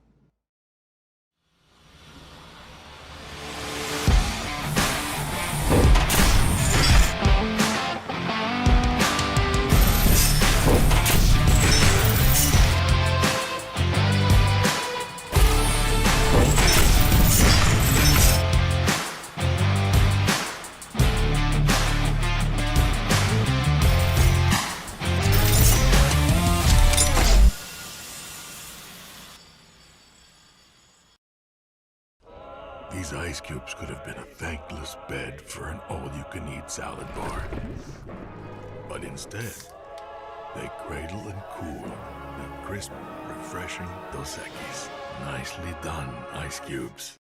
These ice cubes could have been a thankless bed for an all-you-can-eat salad bar. But instead, they cradle and cool the crisp, refreshing Dos Equis. Nicely done, ice cubes.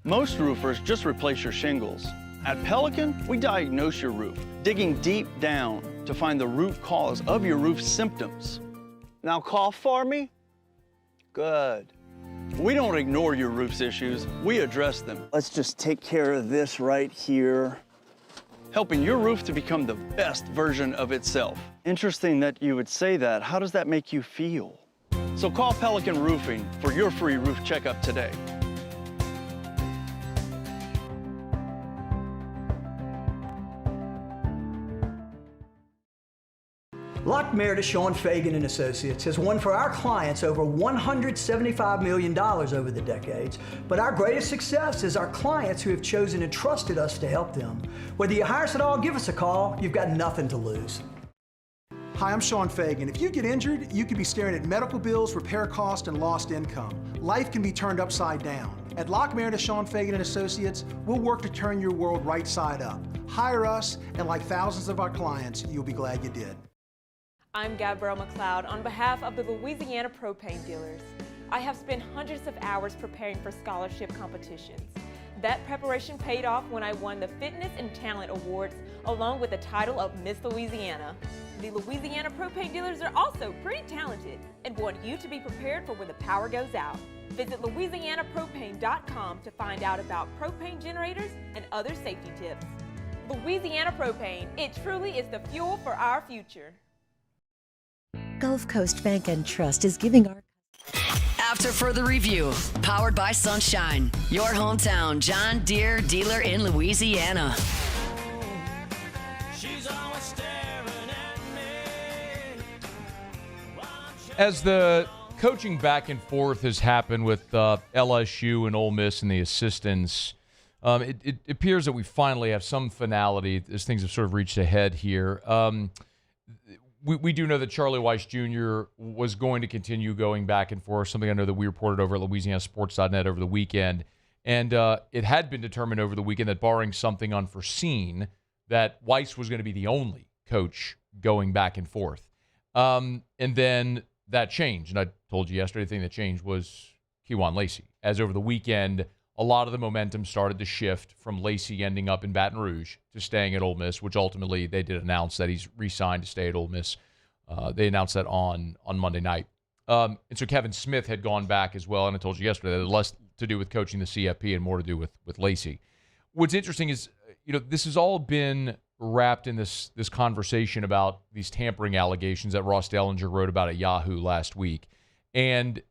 Most roofers just replace your shingles. At Pelican, we diagnose your roof, digging deep down to find the root cause of your roof symptoms. Now cough for me? Good. We don't ignore your roof's issues, we address them. Let's just take care of this right here. Helping your roof to become the best version of itself. Interesting that you would say that. How does that make you feel? So call Pelican Roofing for your free roof checkup today. Lock Meredith, Sean Fagan and Associates has won for our clients over $175 million over the decades. But our greatest success is our clients who have chosen and trusted us to help them. Whether you hire us at all, give us a call. You've got nothing to lose. Hi, I'm Sean Fagan. If you get injured, you could be staring at medical bills, repair costs, and lost income. life can be turned upside down. At Lock Meredith, Sean Fagan and Associates, we'll work to turn your world right side up. Hire us, and like thousands of our clients, you'll be glad you did. I'm Gabrielle McLeod on behalf of the Louisiana Propane Dealers. I have spent hundreds of hours preparing for scholarship competitions. That preparation paid off when I won the Fitness and Talent Awards along with the title of Miss Louisiana. The Louisiana Propane Dealers are also pretty talented and want you to be prepared for when the power goes out. Visit LouisianaPropane.com to find out about propane generators and other safety tips. Louisiana Propane, it truly is the fuel for our future. Gulf Coast Bank and Trust is giving our... After further review, powered by Sunshine, your hometown John Deere dealer in Louisiana. As the coaching back and forth has happened with LSU and Ole Miss and the assistants, it appears that we finally have some finality as things have sort of reached a head here. We do know that Charlie Weiss Jr. was going to continue going back and forth, something I know that we reported over at LouisianaSports.net over the weekend. And it had been determined over the weekend that barring something unforeseen, that Weiss was going to be the only coach going back and forth. And then that changed. And I told you yesterday the thing that changed was Kewan Lacey. As over the weekend, a lot of the momentum started to shift from Lacey ending up in Baton Rouge to staying at Ole Miss, which ultimately they did announce that he's re-signed to stay at Ole Miss. They announced that on Monday night. And so Kevin Smith had gone back as well, and I told you yesterday that it had less to do with coaching the CFP and more to do with Lacey. What's interesting is, this has all been wrapped in this conversation about these tampering allegations that Ross Delinger wrote about at Yahoo last week. And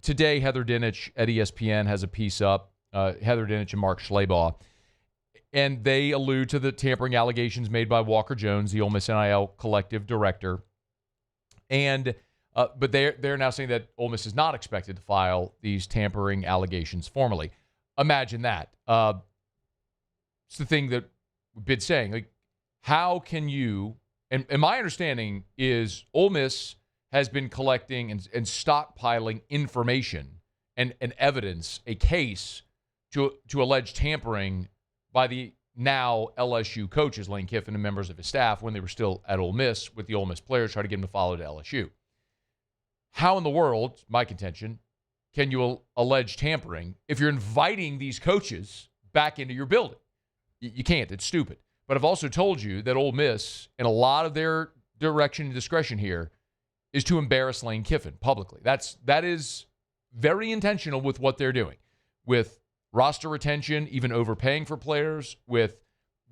today, Heather Dinich at ESPN has a piece up, Heather Dinich and Mark Schleybaugh, and they allude to the tampering allegations made by Walker Jones, the Ole Miss NIL collective director. And but they're now saying that Ole Miss is not expected to file these tampering allegations formally. Imagine that. It's the thing that we've been saying. Like, how can you? And my understanding is Ole Miss has been collecting and stockpiling information and evidence, a case to allege tampering by the now LSU coaches, Lane Kiffin and members of his staff, when they were still at Ole Miss with the Ole Miss players, trying to get them to follow to LSU. How in the world, my contention, can you allege tampering if you're inviting these coaches back into your building? You can't. It's stupid. But I've also told you that Ole Miss, and a lot of their direction and discretion here, is to embarrass Lane Kiffin publicly. That is very intentional with what they're doing, with roster retention, even overpaying for players, with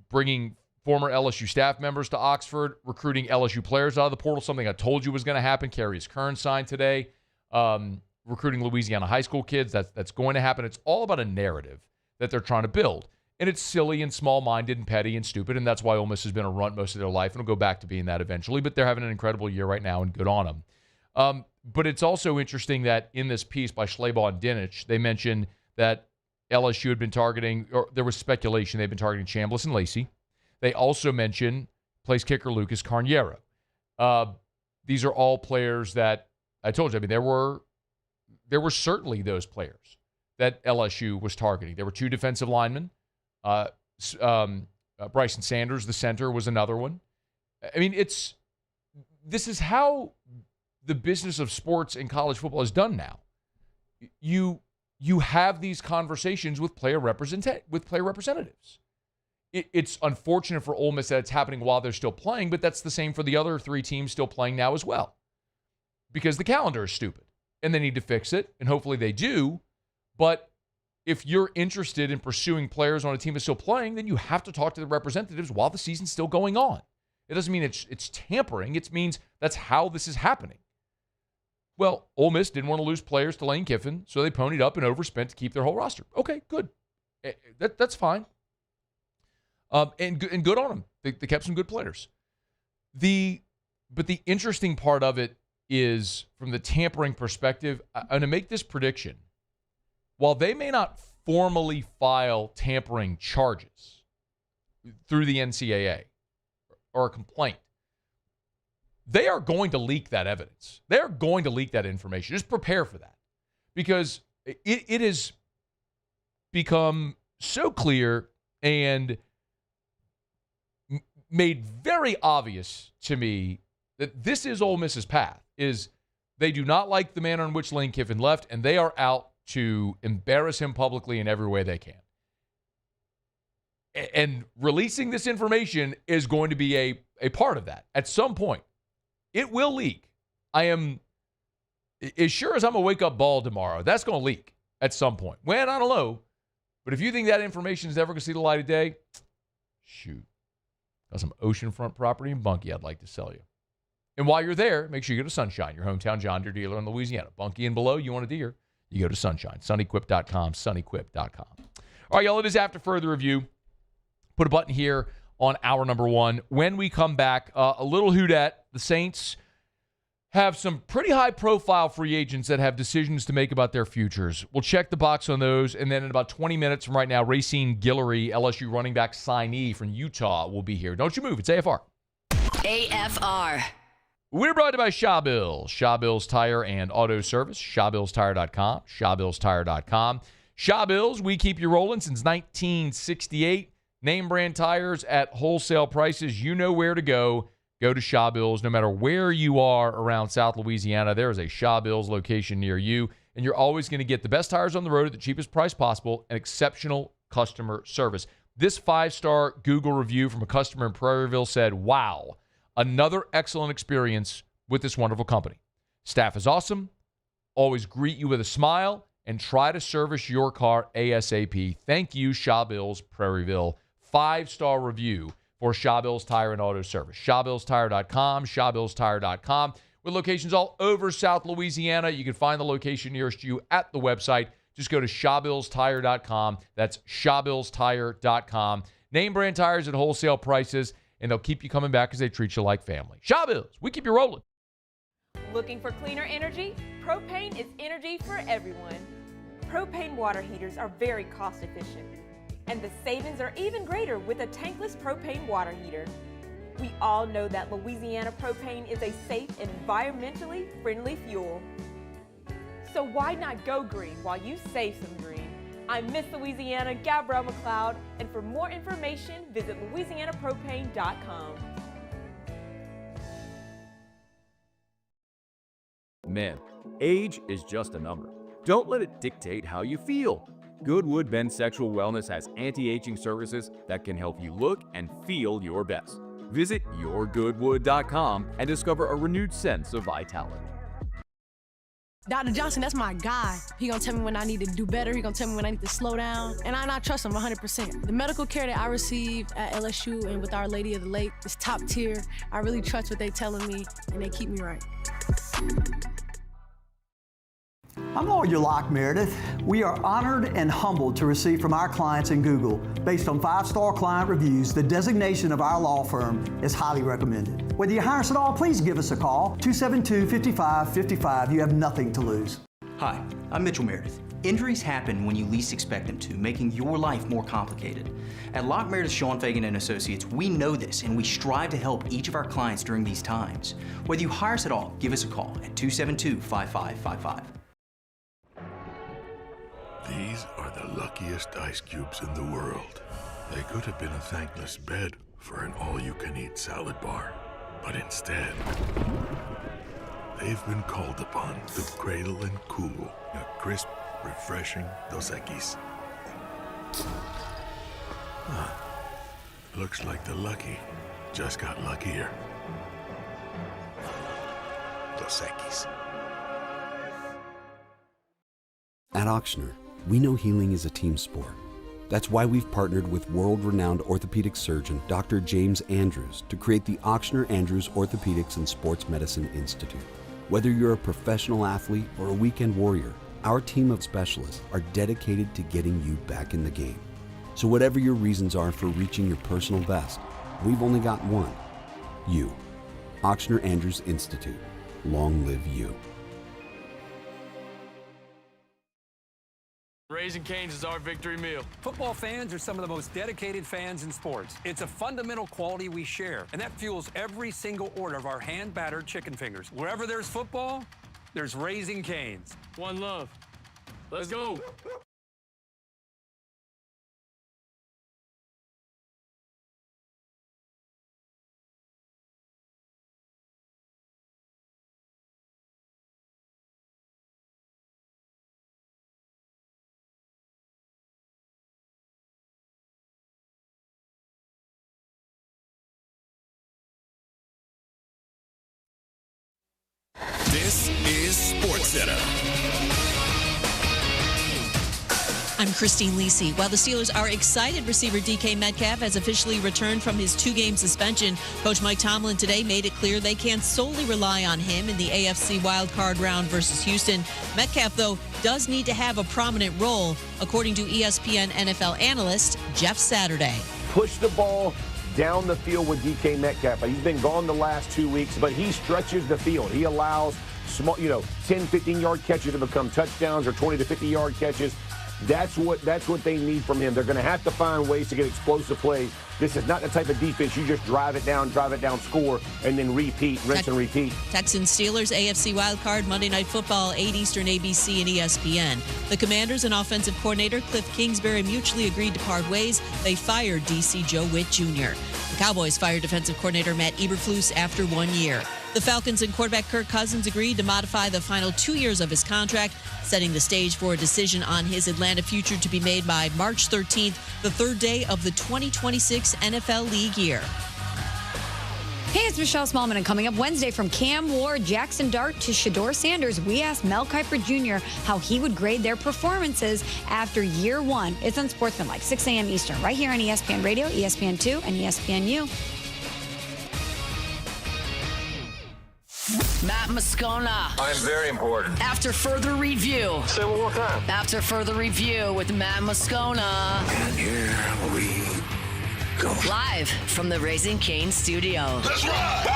bringing former LSU staff members to Oxford, recruiting LSU players out of the portal, something I told you was going to happen. Carius Kern signed today. Recruiting Louisiana high school kids, that's going to happen. It's all about a narrative that they're trying to build. And it's silly and small-minded and petty and stupid, and that's why Ole Miss has been a runt most of their life, and will go back to being that eventually. But they're having an incredible year right now, and good on them. But it's also interesting that in this piece by Schleybaugh and Dinich, they mentioned that LSU had been targeting, or there was speculation they'd been targeting Chambliss and Lacey. They also mentioned place kicker Lucas Carniero. These are all players that I told you. I mean, there were certainly those players that LSU was targeting. There were two defensive linemen. Bryson Sanders, the center, was another one. I mean, this is how the business of sports and college football is done now. You have these conversations with player representatives. It's unfortunate for Ole Miss that it's happening while they're still playing, but that's the same for the other three teams still playing now as well. Because the calendar is stupid, and they need to fix it, and hopefully they do. But if you're interested in pursuing players on a team that's still playing, then you have to talk to the representatives while the season's still going on. It doesn't mean it's tampering. It means that's how this is happening. Well, Ole Miss didn't want to lose players to Lane Kiffin, so they ponied up and overspent to keep their whole roster. Okay, good. That's fine. And good on them. They kept some good players. But the interesting part of it is, from the tampering perspective, I'm going to make this prediction. While they may not formally file tampering charges through the NCAA or a complaint, they are going to leak that evidence. They're going to leak that information. Just prepare for that. because it has become so clear and made very obvious to me that this is Ole Miss's path, is they do not like the manner in which Lane Kiffin left, and they are out to embarrass him publicly in every way they can. And releasing this information is going to be a part of that. At some point, it will leak. I am, as sure as I'm going to wake up bald tomorrow, that's going to leak at some point. When, I don't know. But if you think that information is ever going to see the light of day, shoot. Got some oceanfront property in Bunkie I'd like to sell you. And while you're there, make sure you go to Sunshine, your hometown John Deere dealer in Louisiana. Bunkie and below, you want a Deere, you go to Sunshine. Sunnyquip.com, sunnyquip.com. All right, y'all, it is after further review. Put a button here on hour number one. When we come back, a little hoot-at. The Saints have some pretty high-profile free agents that have decisions to make about their futures. We'll check the box on those, and then in about 20 minutes from right now, Racine Guillory, LSU running back signee from Utah, will be here. Don't you move. It's AFR. AFR. We're brought to you by Shaw Bills. Shaw Bills Tire and Auto Service. ShawBillsTire.com. ShawBillsTire.com. Shaw Bills, we keep you rolling since 1968. Name brand tires at wholesale prices. You know where to go. Go to Shaw Bills. No matter where you are around South Louisiana, there is a Shaw Bills location near you, and you're always going to get the best tires on the road at the cheapest price possible and exceptional customer service. This 5-star Google review from a customer in Prairieville said, wow, another excellent experience with this wonderful company. Staff is awesome, always greet you with a smile, and try to service your car ASAP. Thank you, Shaw Bills, Prairieville. 5-star review for Shaw Bills Tire and Auto Service. ShawBillsTire.com, ShawBillsTire.com. With locations all over South Louisiana, you can find the location nearest you at the website. Just go to ShawBillsTire.com. That's ShawBillsTire.com. Name brand tires at wholesale prices, and they'll keep you coming back because they treat you like family. Shaw Bills, we keep you rolling. Looking for cleaner energy? Propane is energy for everyone. Propane water heaters are very cost efficient, and the savings are even greater with a tankless propane water heater. We all know that Louisiana propane is a safe and environmentally friendly fuel. So why not go green while you save some green? I'm Miss Louisiana, Gabrielle McLeod, and for more information, visit louisianapropane.com. Men, age is just a number. Don't let it dictate how you feel. Goodwood Men's Sexual Wellness has anti-aging services that can help you look and feel your best. Visit yourgoodwood.com and discover a renewed sense of vitality. Dr. Johnson, that's my guy. He gonna tell me when I need to do better. He gonna tell me when I need to slow down. And I trust him 100%. The medical care that I receive at LSU and with Our Lady of the Lake is top tier. I really trust what they telling me, and they keep me right. I'm Lawyer Locke Meredith. We are honored and humbled to receive from our clients in Google, based on 5-star client reviews, the designation of our law firm is highly recommended. Whether you hire us at all, please give us a call, 272-5555. You have nothing to lose. Hi, I'm Mitchell Meredith. Injuries happen when you least expect them to, making your life more complicated. At Locke Meredith, Sean Fagan & Associates, we know this, and we strive to help each of our clients during these times. Whether you hire us at all, give us a call at 272-5555. These are the luckiest ice cubes in the world. They could have been a thankless bed for an all-you-can-eat salad bar. But instead, they've been called upon to cradle and cool a crisp, refreshing Dos Equis. Looks like the lucky just got luckier. Dos Equis. At Auctioner, we know healing is a team sport. That's why we've partnered with world-renowned orthopedic surgeon Dr. James Andrews to create the Auctioner Andrews Orthopedics and Sports Medicine Institute. Whether you're a professional athlete or a weekend warrior, our team of specialists are dedicated to getting you back in the game. So whatever your reasons are for reaching your personal best, we've only got one: you. Auctioner Andrews Institute. Long live you. Raising Cane's is our victory meal. Football fans are some of the most dedicated fans in sports. It's a fundamental quality we share, and that fuels every single order of our hand-battered chicken fingers. Wherever there's football, there's Raising Cane's. One love. Let's go. This is SportsCenter. I'm Christine Lisi. While the Steelers are excited receiver DK Metcalf has officially returned from his 2-game suspension, Coach Mike Tomlin today made it clear they can't solely rely on him in the AFC wildcard round versus Houston. Metcalf, though, does need to have a prominent role, according to ESPN NFL analyst Jeff Saturday. Push the ball down the field with DK Metcalf. He's been gone the last 2 weeks, but he stretches the field. He allows small, 10, 15-yard catches to become touchdowns or 20 to 50-yard catches. That's what they need from him. They're going to have to find ways to get explosive plays. This is not the type of defense you just drive it down, score, and then repeat, rinse and repeat. Texans Steelers AFC wildcard Monday Night Football, 8 Eastern, ABC and ESPN. The Commanders and offensive coordinator Cliff Kingsbury mutually agreed to part ways. They fired DC Joe Witt Jr. The Cowboys fired defensive coordinator Matt Eberflus after 1 year. The Falcons and quarterback Kirk Cousins agreed to modify the final 2 years of his contract, setting the stage for a decision on his Atlanta future to be made by March 13th, the third day of the 2026 NFL League year. Hey, it's Michelle Smallman, and coming up Wednesday, from Cam Ward, Jackson Dart to Shedeur Sanders, we asked Mel Kiper Jr. how he would grade their performances after year one. It's Unsportsmanlike, 6 a.m. Eastern, right here on ESPN Radio, ESPN2, and ESPNU. Matt Moscona. I'm very important. After further review. Say one more time. After further review with Matt Moscona. And here we go. Live from the Raising Cane studio. Let's ride!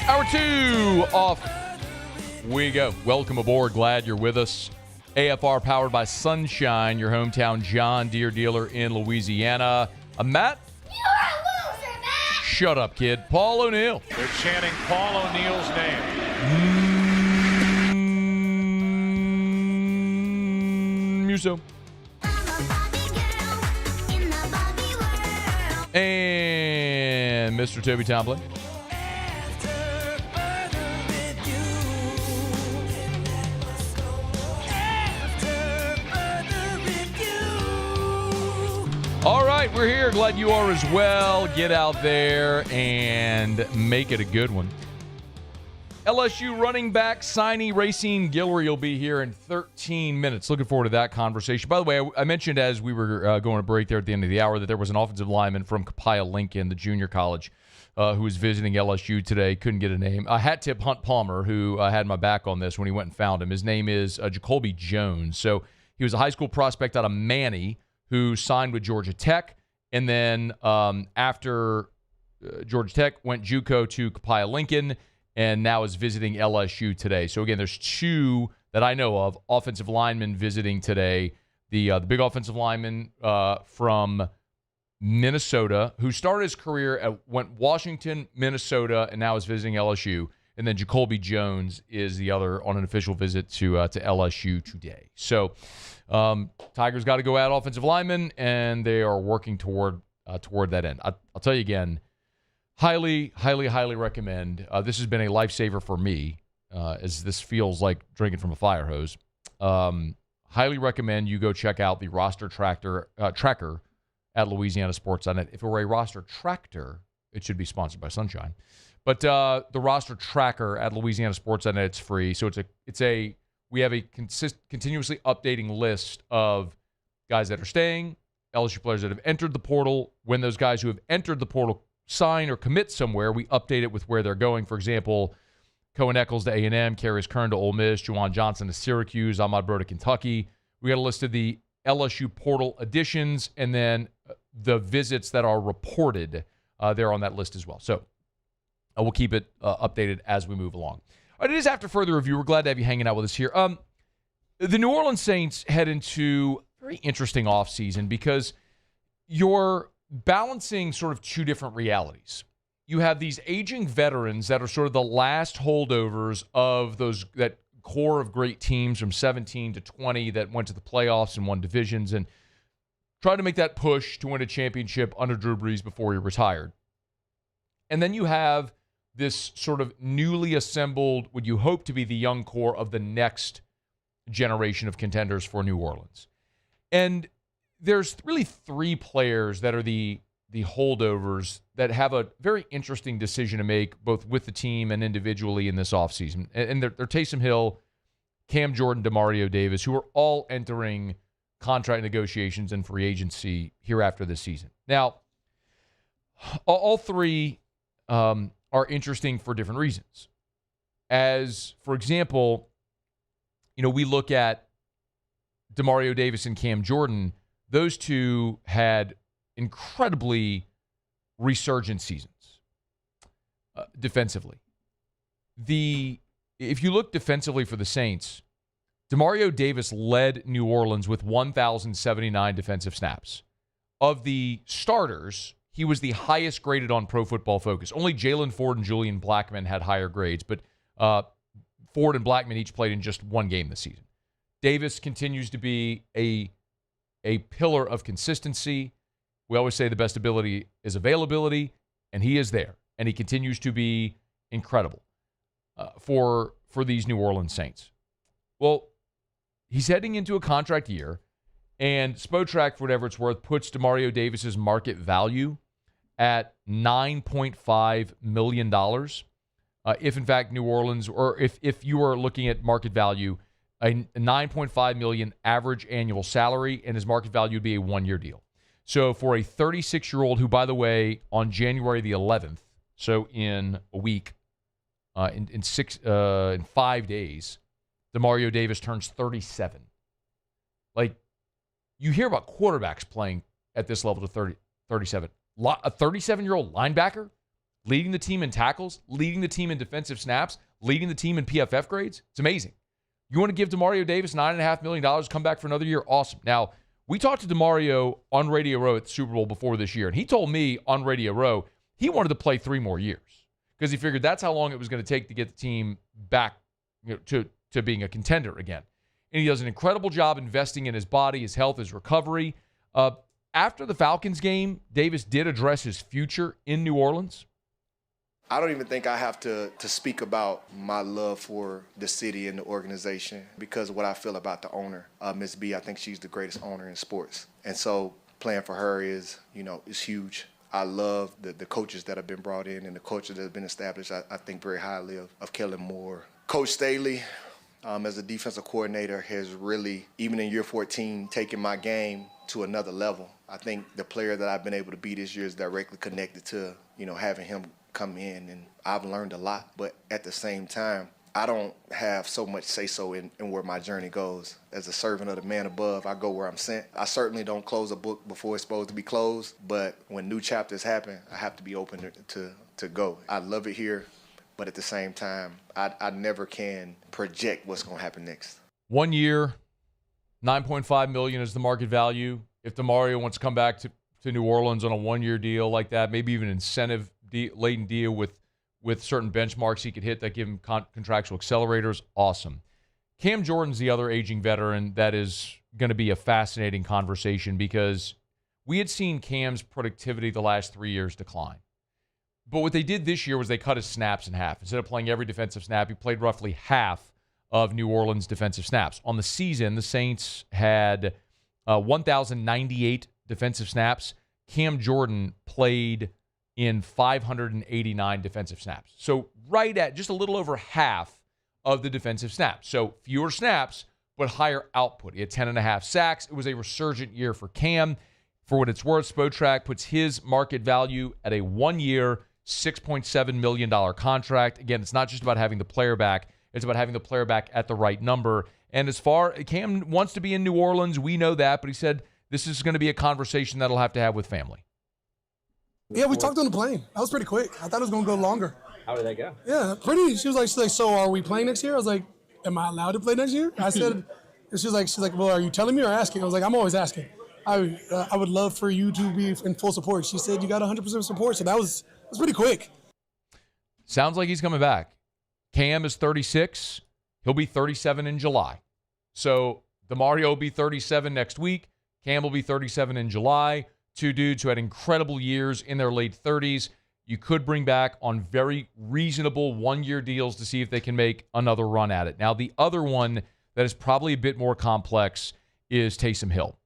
Hour 2 off we go. Welcome aboard. Glad you're with us. AFR powered by Sunshine, your hometown John Deere dealer in Louisiana. Matt? You're a loser, Matt! Shut up, kid. Paul O'Neill. They're chanting Paul O'Neill's name. Muso. And Mr. Toby Tomlin. All right, we're here. Glad you are as well. Get out there and make it a good one. LSU running back signee Racine Gillery will be here in 13 minutes. Looking forward to that conversation. By the way, I mentioned as we were going to break there at the end of the hour that there was an offensive lineman from Copiah Lincoln, the junior college, who was visiting LSU today. Couldn't get a name. Hat tip Hunt Palmer, who had my back on this when he went and found him. His name is Jacoby Jones. So he was a high school prospect out of Manny who signed with Georgia Tech. And then after Georgia Tech, went JUCO to Copiah Lincoln, and now is visiting LSU today. So, again, there's two that I know of, offensive linemen visiting today. The big offensive lineman from Minnesota, who started his career went Washington, Minnesota, and now is visiting LSU. And then Jacoby Jones is the other on an official visit to LSU today. So, Tigers got to go out offensive linemen, and they are working toward that end. I'll tell you again, highly, highly, highly recommend. This has been a lifesaver for me, as this feels like drinking from a fire hose. Highly recommend you go check out the roster tracker at Louisiana Sports.net. If it were a roster tractor, it should be sponsored by Sunshine. But the roster tracker at Louisiana Sports.net, it's free. So we have a continuously updating list of guys that are staying, LSU players that have entered the portal. When those guys who have entered the portal sign or commit somewhere, we update it with where they're going. For example, Cohen Eccles to A&M, Karius Kern to Ole Miss, Juwan Johnson to Syracuse, Ahmad Breaux to Kentucky. We got a list of the LSU portal additions and then the visits that are reported. They're on that list as well. So we'll keep it updated as we move along. All right, it is after further review. We're glad to have you hanging out with us here. The New Orleans Saints head into very interesting offseason because you're balancing sort of two different realities. You have these aging veterans that are sort of the last holdovers of that core of great teams from 17 to 20 that went to the playoffs and won divisions and tried to make that push to win a championship under Drew Brees before he retired. And then you have this sort of newly assembled, what you hope to be the young core of the next generation of contenders for New Orleans. And there's really three players that are the holdovers that have a very interesting decision to make, both with the team and individually in this offseason. And they're Taysom Hill, Cam Jordan, Demario Davis, who are all entering contract negotiations and free agency here after this season. Now, all three are interesting for different reasons. As, for example, we look at Demario Davis and Cam Jordan. Those two had incredibly resurgent seasons defensively. If you look defensively for the Saints, Demario Davis led New Orleans with 1,079 defensive snaps. Of the starters, he was the highest graded on Pro Football Focus. Only Jalen Ford and Julian Blackmon had higher grades, but Ford and Blackmon each played in just one game this season. Davis continues to be a pillar of consistency. We always say the best ability is availability, and he is there. And he continues to be incredible for these New Orleans Saints. Well, he's heading into a contract year, and Spotrac, for whatever it's worth, puts Demario Davis's market value at $9.5 million. If, in fact, New Orleans, or if you are looking at market value, a $9.5 million average annual salary, and his market value would be a one-year deal. So for a 36-year-old who, by the way, on January the 11th, so in a week, in 5 days, Demario Davis turns 37. Like, you hear about quarterbacks playing at this level to 37. A 37-year-old linebacker leading the team in tackles, leading the team in defensive snaps, leading the team in PFF grades. It's amazing. You want to give Demario Davis $9.5 million, come back for another year? Awesome. Now, we talked to Demario on Radio Row at the Super Bowl before this year, and he told me on Radio Row he wanted to play 3 more years because he figured that's how long it was going to take to get the team back to being a contender again. And he does an incredible job investing in his body, his health, his recovery. After the Falcons game, Davis did address his future in New Orleans. I don't even think I have to speak about my love for the city and the organization because of what I feel about the owner, Ms. B. I think she's the greatest owner in sports. And so playing for her is huge. I love the coaches that have been brought in and the culture that has been established. I think very highly of Kellen Moore. Coach Staley, as a defensive coordinator, has really, even in year 14, taken my game to another level. I think the player that I've been able to be this year is directly connected to, having him come in, and I've learned a lot. But at the same time, I don't have so much say-so in where my journey goes. As a servant of the man above, I go where I'm sent. I certainly don't close a book before it's supposed to be closed, but when new chapters happen, I have to be open to go. I love it here, but at the same time, I never can project what's going to happen next. 1 year, $9.5 million is the market value. If Demario wants to come back to New Orleans on a 1-year deal like that, maybe even incentive-laden deal with certain benchmarks he could hit that give him contractual accelerators, awesome. Cam Jordan's the other aging veteran that is going to be a fascinating conversation because we had seen Cam's productivity the last 3 years decline. But what they did this year was they cut his snaps in half. Instead of playing every defensive snap, he played roughly half of New Orleans' defensive snaps. On the season, the Saints had 1,098 defensive snaps. Cam Jordan played in 589 defensive snaps. So right at just a little over half of the defensive snaps. So fewer snaps, but higher output. He had 10.5 sacks. It was a resurgent year for Cam. For what it's worth, Spotrac puts his market value at a 1-year, $6.7 million contract. Again, it's not just about having the player back. It's about having the player back at the right number. And as far Cam wants to be in New Orleans, we know that, but he said this is going to be a conversation that he'll have to have with family. Yeah, we talked on the plane. That was pretty quick. I thought it was going to go longer. How did that go? Yeah, pretty. She was like, so are we playing next year? I was like, am I allowed to play next year? I said, And she's like, well, are you telling me or asking? I was like, I'm always asking. I would love for you to be in full support. She said you got 100% support, so that was pretty quick. Sounds like he's coming back. Cam is 36. He'll be 37 in July. So DeMario will be 37 next week. Cam will be 37 in July. Two dudes who had incredible years in their late 30s. You could bring back on very reasonable one-year deals to see if they can make another run at it. Now, the other one that is probably a bit more complex is Taysom Hill,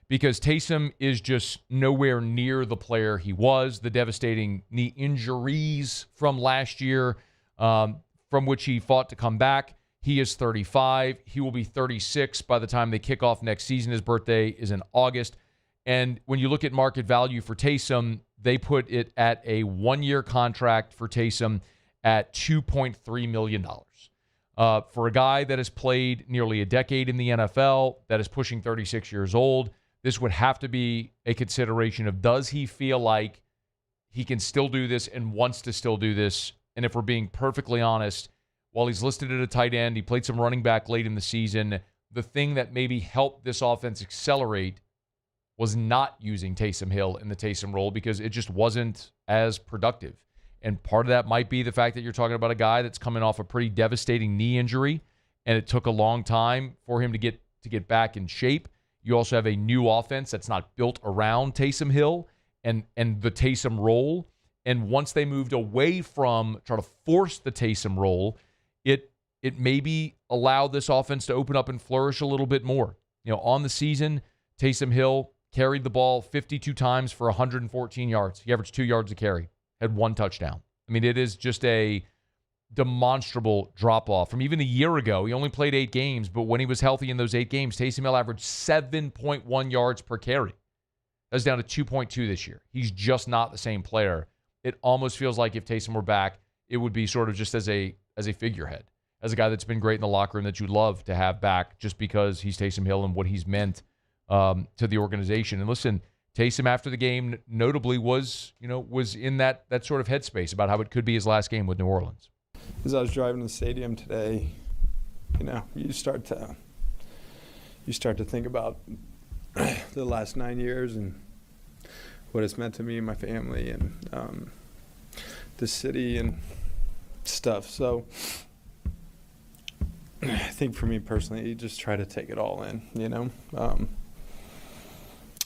because Taysom is just nowhere near the player he was. The devastating knee injuries from last year, from which he fought to come back. He is 35. He will be 36 by the time they kick off next season. His birthday is in August. And when you look at market value for Taysom, they put it at a one-year contract for Taysom at $2.3 million. For a guy that has played nearly a decade in the NFL, that is pushing 36 years old, this would have to be a consideration of, does he feel like he can still do this and wants to still do this? And if we're being perfectly honest, while he's listed at a tight end, he played some running back late in the season, the thing that maybe helped this offense accelerate was not using Taysom Hill in the Taysom role, because it just wasn't as productive. And part of that might be the fact that you're talking about a guy that's coming off a pretty devastating knee injury, and it took a long time for him to get back in shape. You also have a new offense that's not built around Taysom Hill and the Taysom role. And once they moved away from trying to force the Taysom role, it maybe allowed this offense to open up and flourish a little bit more. On the season, Taysom Hill carried the ball 52 times for 114 yards. He averaged 2 yards a carry, had 1 touchdown. I mean, it is just a demonstrable drop-off from even a year ago. He only played 8 games, but when he was healthy in those 8 games, Taysom Hill averaged 7.1 yards per carry. That's down to 2.2 this year. He's just not the same player. It almost feels like if Taysom were back, it would be sort of just as a figurehead, as a guy that's been great in the locker room that you'd love to have back just because he's Taysom Hill and what he's meant to the organization. And listen, Taysom after the game notably was in that sort of headspace about how it could be his last game with New Orleans. As I was driving to the stadium today, you start to think about the last 9 years and what it's meant to me and my family and the city and stuff. So I think for me personally, you just try to take it all in,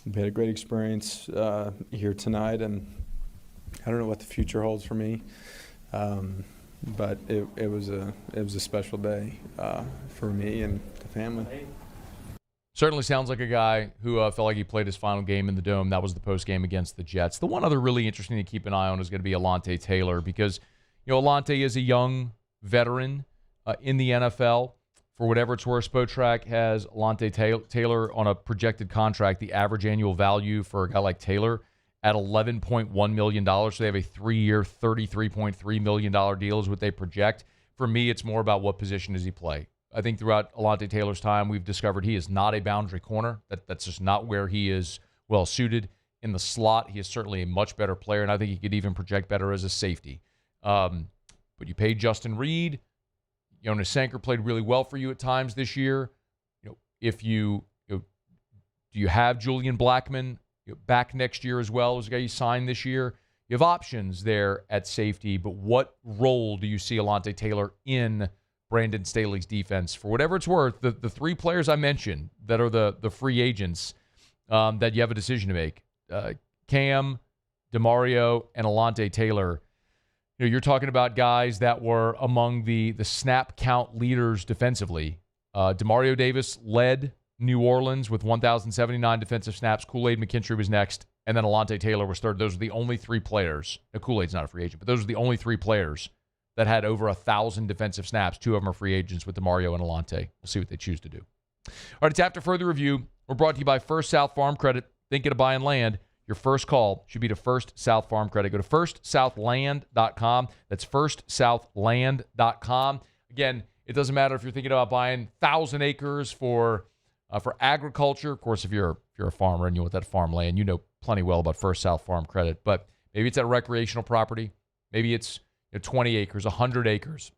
we had a great experience here tonight, and I don't know what the future holds for me, but it was a special day for me and the family. Certainly sounds like a guy who felt like he played his final game in the Dome. That was the post game against the Jets. The one other really interesting to keep an eye on is going to be Alontae Taylor, because Alontae is a young veteran in the NFL. For whatever it's worth, Spotrac has Alontae Taylor on a projected contract, the average annual value for a guy like Taylor at $11.1 million. So they have a 3-year, $33.3 million deal is what they project. For me, it's more about what position does he play. I think throughout Alontae Taylor's time, we've discovered he is not a boundary corner. That's just not where he is well suited. In the slot, he is certainly a much better player, and I think he could even project better as a safety. But you paid Justin Reed. Jonas Sanker played really well for you at times this year. If do you have Julian Blackmon back next year as well as a guy you signed this year? You have options there at safety, but what role do you see Alontae Taylor in Brandon Staley's defense? For whatever it's worth, the 3 players I mentioned that are the free agents that you have a decision to make, Cam, DeMario, and Alontae Taylor. You're talking about guys that were among the snap count leaders defensively. DeMario Davis led New Orleans with 1,079 defensive snaps. Kool-Aid McKinstry was next, and then Alontae Taylor was third. Those are the only 3 players. Now, Kool-Aid's not a free agent, but those are the only 3 players that had over 1,000 defensive snaps. 2 of them are free agents with DeMario and Alontae. We'll see what they choose to do. All right, it's After Further Review. We're brought to you by First South Farm Credit. Thinking of buying land? Your first call should be to First South Farm Credit. Go to firstsouthland.com. That's firstsouthland.com. Again, it doesn't matter if you're thinking about buying 1,000 acres for agriculture. Of course, if you're a farmer and you want that farmland, you know plenty well about First South Farm Credit. But maybe it's a recreational property. Maybe it's 20 acres, 100 acres.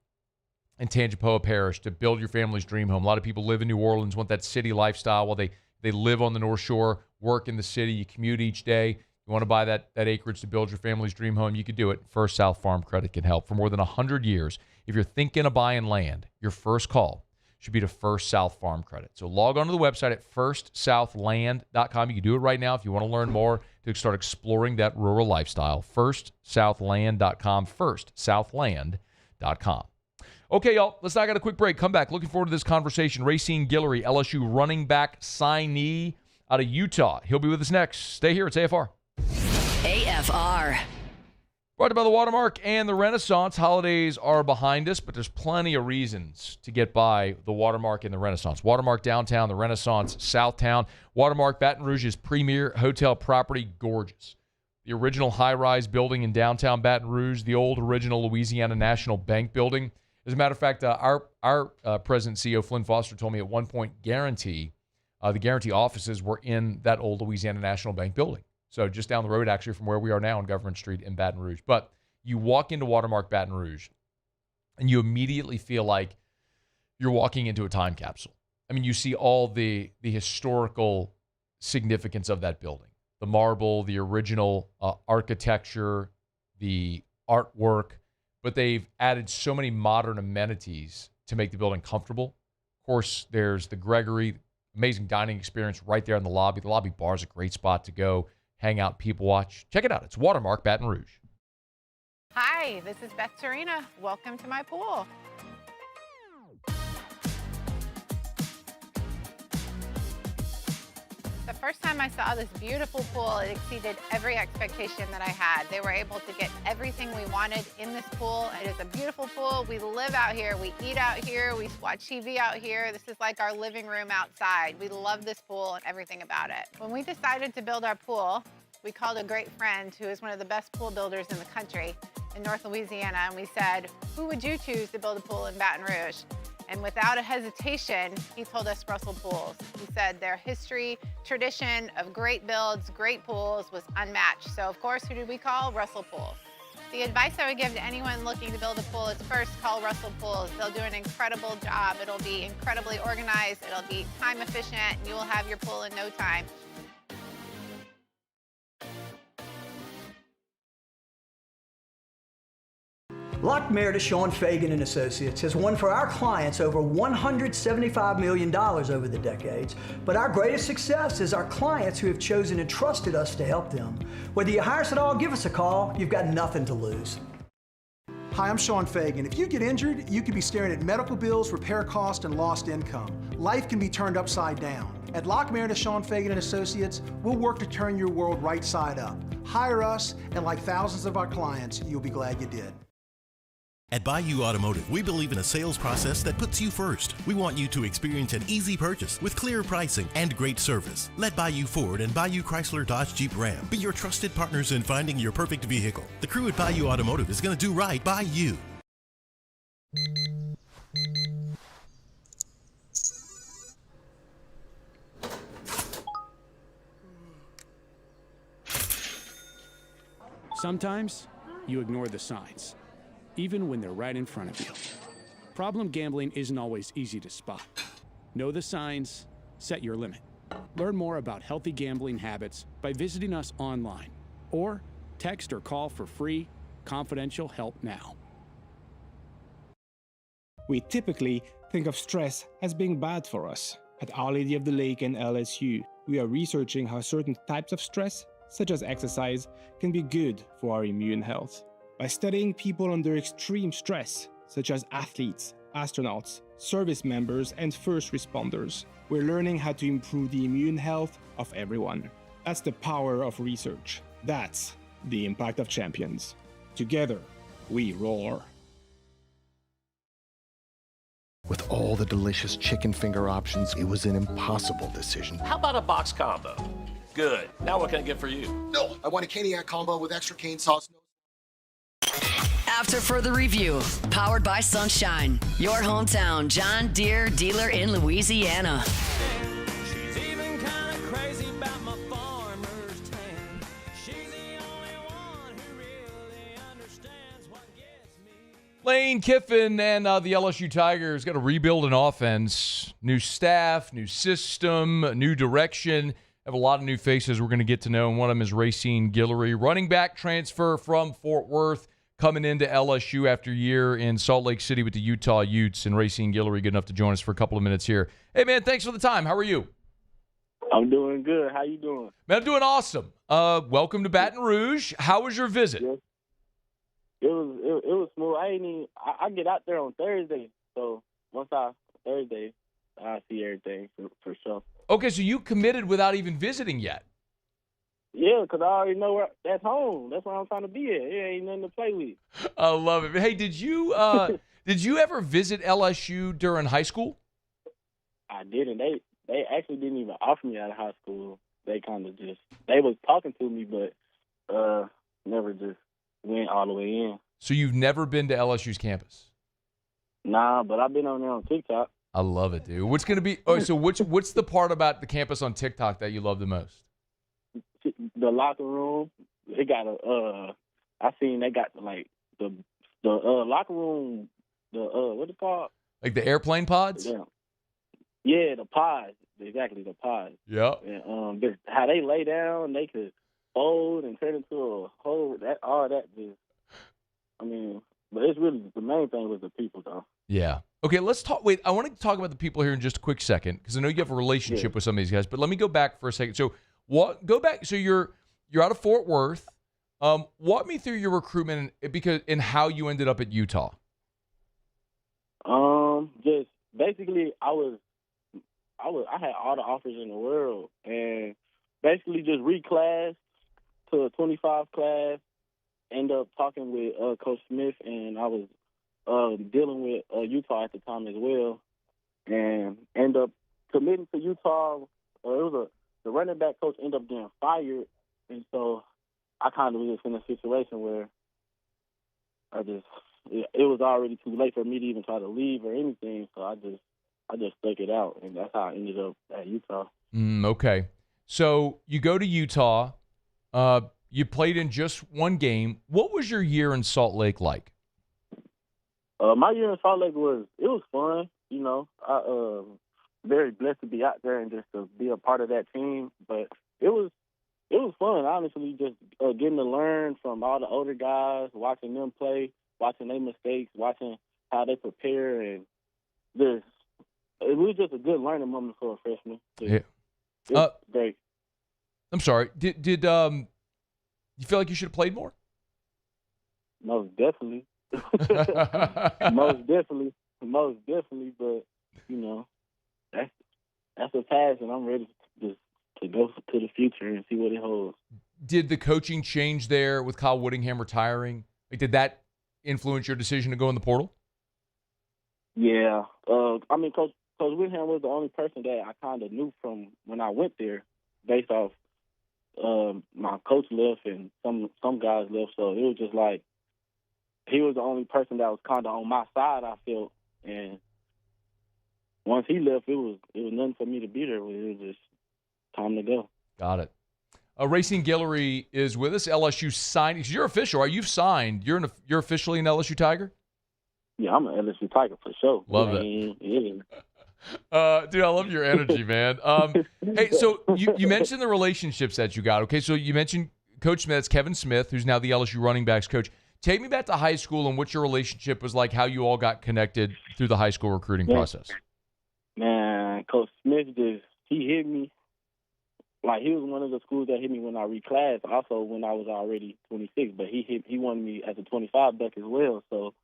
in Tangipahoa Parish to build your family's dream home. A lot of people live in New Orleans, want that city lifestyle while they live on the North Shore, work in the city, you commute each day. You want to buy that acreage to build your family's dream home, you could do it. First South Farm Credit can help. For more than 100 years, if you're thinking of buying land, your first call should be to First South Farm Credit. So log on to the website at firstsouthland.com. You can do it right now if you want to learn more to start exploring that rural lifestyle. Firstsouthland.com, firstsouthland.com. Okay, y'all, let's not get a quick break. Come back. Looking forward to this conversation. Racine Guillory, LSU running back signee out of Utah. He'll be with us next. Stay here. It's AFR. AFR. Brought to you by the Watermark and the Renaissance. Holidays are behind us, but there's plenty of reasons to get by the Watermark and the Renaissance. Watermark downtown, the Renaissance Southtown. Watermark Baton Rouge's premier hotel property, gorgeous. The original high-rise building in downtown Baton Rouge, the old original Louisiana National Bank building. As a matter of fact, our president CEO, Flynn Foster, told me at one point the Guarantee offices were in that old Louisiana National Bank building. So just down the road, actually, from where we are now on Government Street in Baton Rouge. But you walk into Watermark Baton Rouge, and you immediately feel like you're walking into a time capsule. I mean, you see all the historical significance of that building. The marble, the original architecture, the artwork. But they've added so many modern amenities to make the building comfortable. Of course, there's the Gregory, amazing dining experience right there in the lobby. The lobby bar is a great spot to go hang out, people watch. Check it out. It's Watermark Baton Rouge. Hi, this is Beth Serena. Welcome to my pool. The first time I saw this beautiful pool, it exceeded every expectation that I had. They were able to get everything we wanted in this pool. It is a beautiful pool. We live out here. We eat out here. We watch TV out here. This is like our living room outside. We love this pool and everything about it. When we decided to build our pool, we called a great friend who is one of the best pool builders in the country in North Louisiana, and we said, who would you choose to build a pool in Baton Rouge? And without a hesitation, he told us Russell Pools. He said their history, tradition of great builds, great pools was unmatched. So of course, who did we call? Russell Pools. The advice I would give to anyone looking to build a pool is first call Russell Pools. They'll do an incredible job. It'll be incredibly organized. It'll be time efficient, and you will have your pool in no time. Lockmair to Sean Fagan and Associates has won for our clients over $175 million over the decades, but our greatest success is our clients who have chosen and trusted us to help them. Whether you hire us at all, give us a call. You've got nothing to lose. Hi, I'm Sean Fagan. If you get injured, you could be staring at medical bills, repair costs, and lost income. Life can be turned upside down. At Lockmair to Sean Fagan and Associates, we'll work to turn your world right side up. Hire us, and like thousands of our clients, you'll be glad you did. At Bayou Automotive, we believe in a sales process that puts you first. We want you to experience an easy purchase with clear pricing and great service. Let Bayou Ford and Bayou Chrysler Dodge Jeep Ram be your trusted partners in finding your perfect vehicle. The crew at Bayou Automotive is going to do right by you. Sometimes you ignore the signs, even when they're right in front of you. Problem gambling isn't always easy to spot. Know the signs, set your limit. Learn more about healthy gambling habits by visiting us online or text or call for free, confidential help now. We typically think of stress as being bad for us. At Our Lady of the Lake and LSU, we are researching how certain types of stress, such as exercise, can be good for our immune health. By studying people under extreme stress, such as athletes, astronauts, service members, and first responders, we're learning how to improve the immune health of everyone. That's the power of research. That's the impact of champions. Together, we roar. With all the delicious chicken finger options, it was an impossible decision. How about a box combo? Good. Now what can I get for you? No, I want a Caniac combo with extra cane sauce. After further review, powered by Sunshine, your hometown John Deere dealer in Louisiana. She's even kind of crazy about my farmer's tan. She's the only one who really understands what gets me. Lane Kiffin and the LSU Tigers got to rebuild an offense. New staff, new system, new direction. Have a lot of new faces we're going to get to know, and one of them is Racine Guillory, running back transfer from Fort Worth, coming into LSU after a year in Salt Lake City with the Utah Utes, and Racine Guillory good enough to join us for a couple of minutes here. Hey, man, thanks for the time. How are you? I'm doing good. How you doing? Man, I'm doing awesome. Welcome to Baton Rouge. How was your visit? Yes. It was smooth. I get out there on Thursday, so Thursday, I see everything for sure. Okay, so you committed without even visiting yet. Yeah, because I already know that's home. That's where I'm trying to be at. It ain't nothing to play with. I love it. Hey, did you ever visit LSU during high school? I didn't. They actually didn't even offer me out of high school. They kind of they was talking to me, but never just went all the way in. So you've never been to LSU's campus? Nah, but I've been on there on TikTok. I love it, dude. What's gonna be? Oh, so what's the part about the campus on TikTok that you love the most? The locker room. They got I seen they got like the locker room. What's it called? Like the airplane pods? Yeah, the pods. Exactly, the pods. Yeah. And just how they lay down, they could fold and turn into a whole. But it's really the main thing was the people, though. Yeah. Okay, let's talk. Wait, I want to talk about the people here in just a quick second because I know you have a relationship with some of these guys. But let me go back for a second. So go back. So you're out of Fort Worth. Walk me through your recruitment and how you ended up at Utah. Just basically, I had all the offers in the world, and basically just reclassed to a 25 class. End up talking with Coach Smith, and I was dealing with Utah at the time as well, and end up committing to Utah. The running back coach ended up getting fired, and so I kind of was just in a situation where it was already too late for me to even try to leave or anything. So I just stuck it out, and that's how I ended up at Utah. Okay, so you go to Utah. You played in just one game. What was your year in Salt Lake like? My year in Salt Lake was fun. You know, I very blessed to be out there and just to be a part of that team. But it was fun, honestly, just getting to learn from all the older guys, watching them play, watching their mistakes, watching how they prepare, and it was just a good learning moment for a freshman. Yeah. It's great. I'm sorry. Did you feel like you should have played more? Most definitely. Most definitely. But you know, that's a past, and I'm ready to go to the future and see what it holds. Did the coaching change there with Kyle Whittingham retiring? Like, did that influence your decision to go in the portal? Yeah. Coach Whittingham was the only person that I kind of knew from when I went there, based off my coach left and some guys left, so it was just like he was the only person that was kind of on my side, I felt. And once he left, it was nothing for me to be there. It was just time to go. Got it. Racine Gillery is with us. LSU signed. You're official, right? You've signed. You're officially an LSU Tiger? Yeah, I'm an LSU Tiger for sure. Love it. Yeah. Dude, I love your energy, man. Hey, so you mentioned the relationships that you got. Okay, so you mentioned Coach Smith, Kevin Smith, who's now the LSU running backs coach. Take me back to high school and what your relationship was like, how you all got connected through the high school recruiting process. Man, Coach Smith he hit me. Like, he was one of the schools that hit me when I reclassed, also when I was already 26, but he wanted me as a 25 back as well. So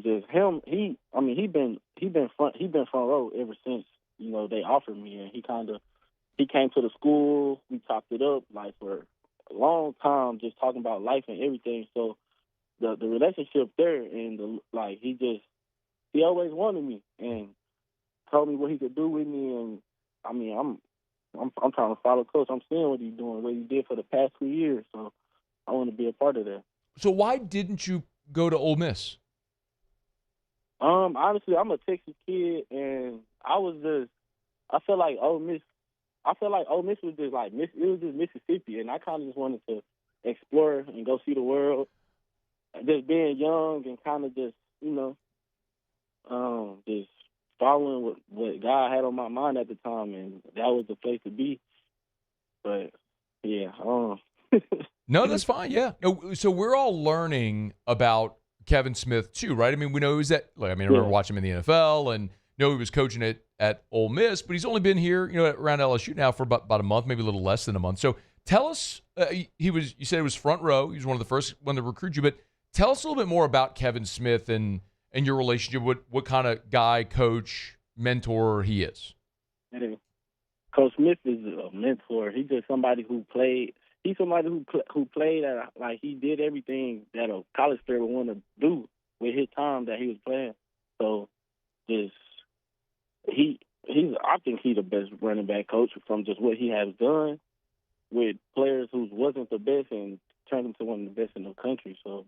just him, he been front row ever since, you know, they offered me, and he came to the school. We talked it up like for a long time, just talking about life and everything. So the relationship there, and he always wanted me and told me what he could do with me, and I'm trying to follow Coach. I'm seeing what he's doing, what he did for the past 2 years, so I want to be a part of that. So why didn't you go to Ole Miss? Honestly, I'm a Texas kid, and I feel like Ole Miss was just it was just Mississippi, and I kind of just wanted to explore and go see the world. just being young and kind of just, just following what God had on my mind at the time, and that was the place to be. But, yeah. No, that's fine, yeah. No, so we're all learning about Kevin Smith, too, right? I mean, we know he was I remember watching him in the NFL and know he was coaching at Ole Miss, but he's only been here, around LSU now for about a month, maybe a little less than a month. So tell us, you said it was front row. He was one of the first one to recruit you, but tell us a little bit more about Kevin Smith and your relationship, what kind of guy, coach, mentor he is. Coach Smith is a mentor. He's just somebody who played. He's somebody who played at, like, he did everything that a college player would want to do with his time that he was playing. So I think he's the best running back coach from just what he has done with players who wasn't the best and turned them to one of the best in the country. So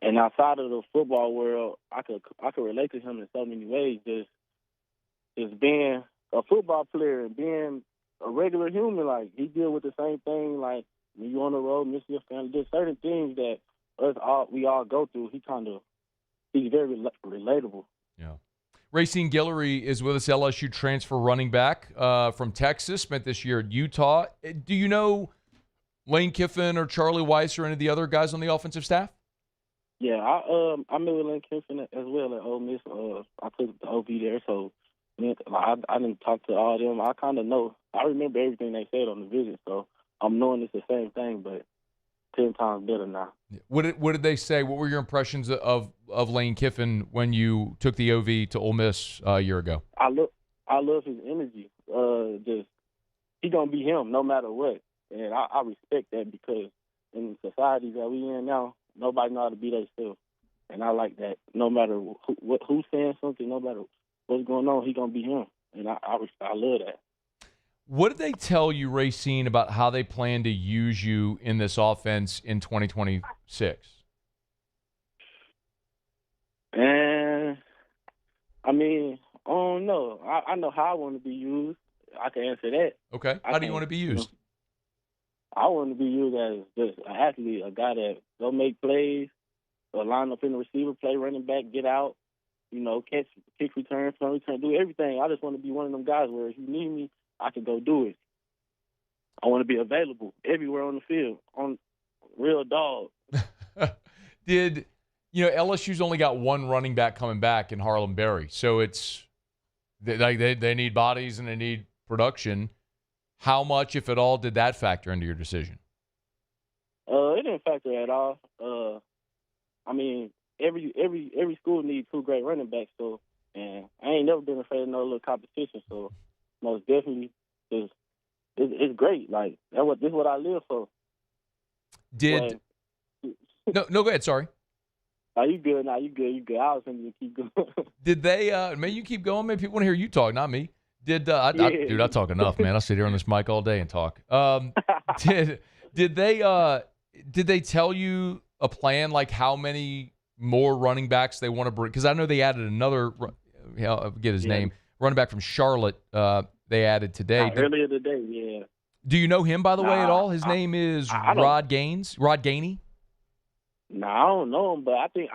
and outside of the football world, I could relate to him in so many ways. Just being a football player and being a regular human, like, he deal with the same thing, like, when you on the road, miss your family. There's certain things that we all go through. He's very relatable. Yeah. Racine Gillery is with us, LSU transfer running back from Texas, spent this year at Utah. Do you know Lane Kiffin or Charlie Weiss or any of the other guys on the offensive staff? Yeah, I met with Lane Kiffin as well at Ole Miss. I took the OB there, so I didn't talk to all of them. I kind of know. I remember everything they said on the visit, so I'm knowing it's the same thing, but 10 times better now. What did they say? What were your impressions of Lane Kiffin when you took the OV to Ole Miss a year ago? I love his energy. He gonna be him no matter what, and I respect that, because in the society that we in now, nobody know how to be themselves, and I like that. No matter who's saying something, no matter what's going on, he gonna be him, and I love that. What did they tell you, Racine, about how they plan to use you in this offense in 2026? And I mean, I don't know. I know how I want to be used. I can answer that. Okay. How do you want to be used? I want to be used as just an athlete, a guy that go make plays, line up in the receiver, play running back, get out, catch, kick return, punt return, do everything. I just want to be one of them guys where if you need me, I can go do it. I want to be available everywhere on the field, on real dog. LSU's only got one running back coming back in Harlem Berry, so it's they need bodies and they need production. How much, if at all, did that factor into your decision? It didn't factor at all. I mean, every school needs two great running backs, so, and I ain't never been afraid of no little competition, so most definitely it's great. Like, this is what I live for. No, go ahead. Sorry. You good now? You good. I was going to keep going. Did they? Man, you keep going. Maybe people want to hear you talk, not me. Dude, I talk enough, man. I sit here on this mic all day and talk. Did they tell you a plan, like how many more running backs they want to bring? Because I know they added another. I'll get his name. Running back from Charlotte. They added today. Earlier today, yeah. Do you know him, by the way, at all? His name is Rod Gaines. Rod Gainey. No, I don't know him, but I think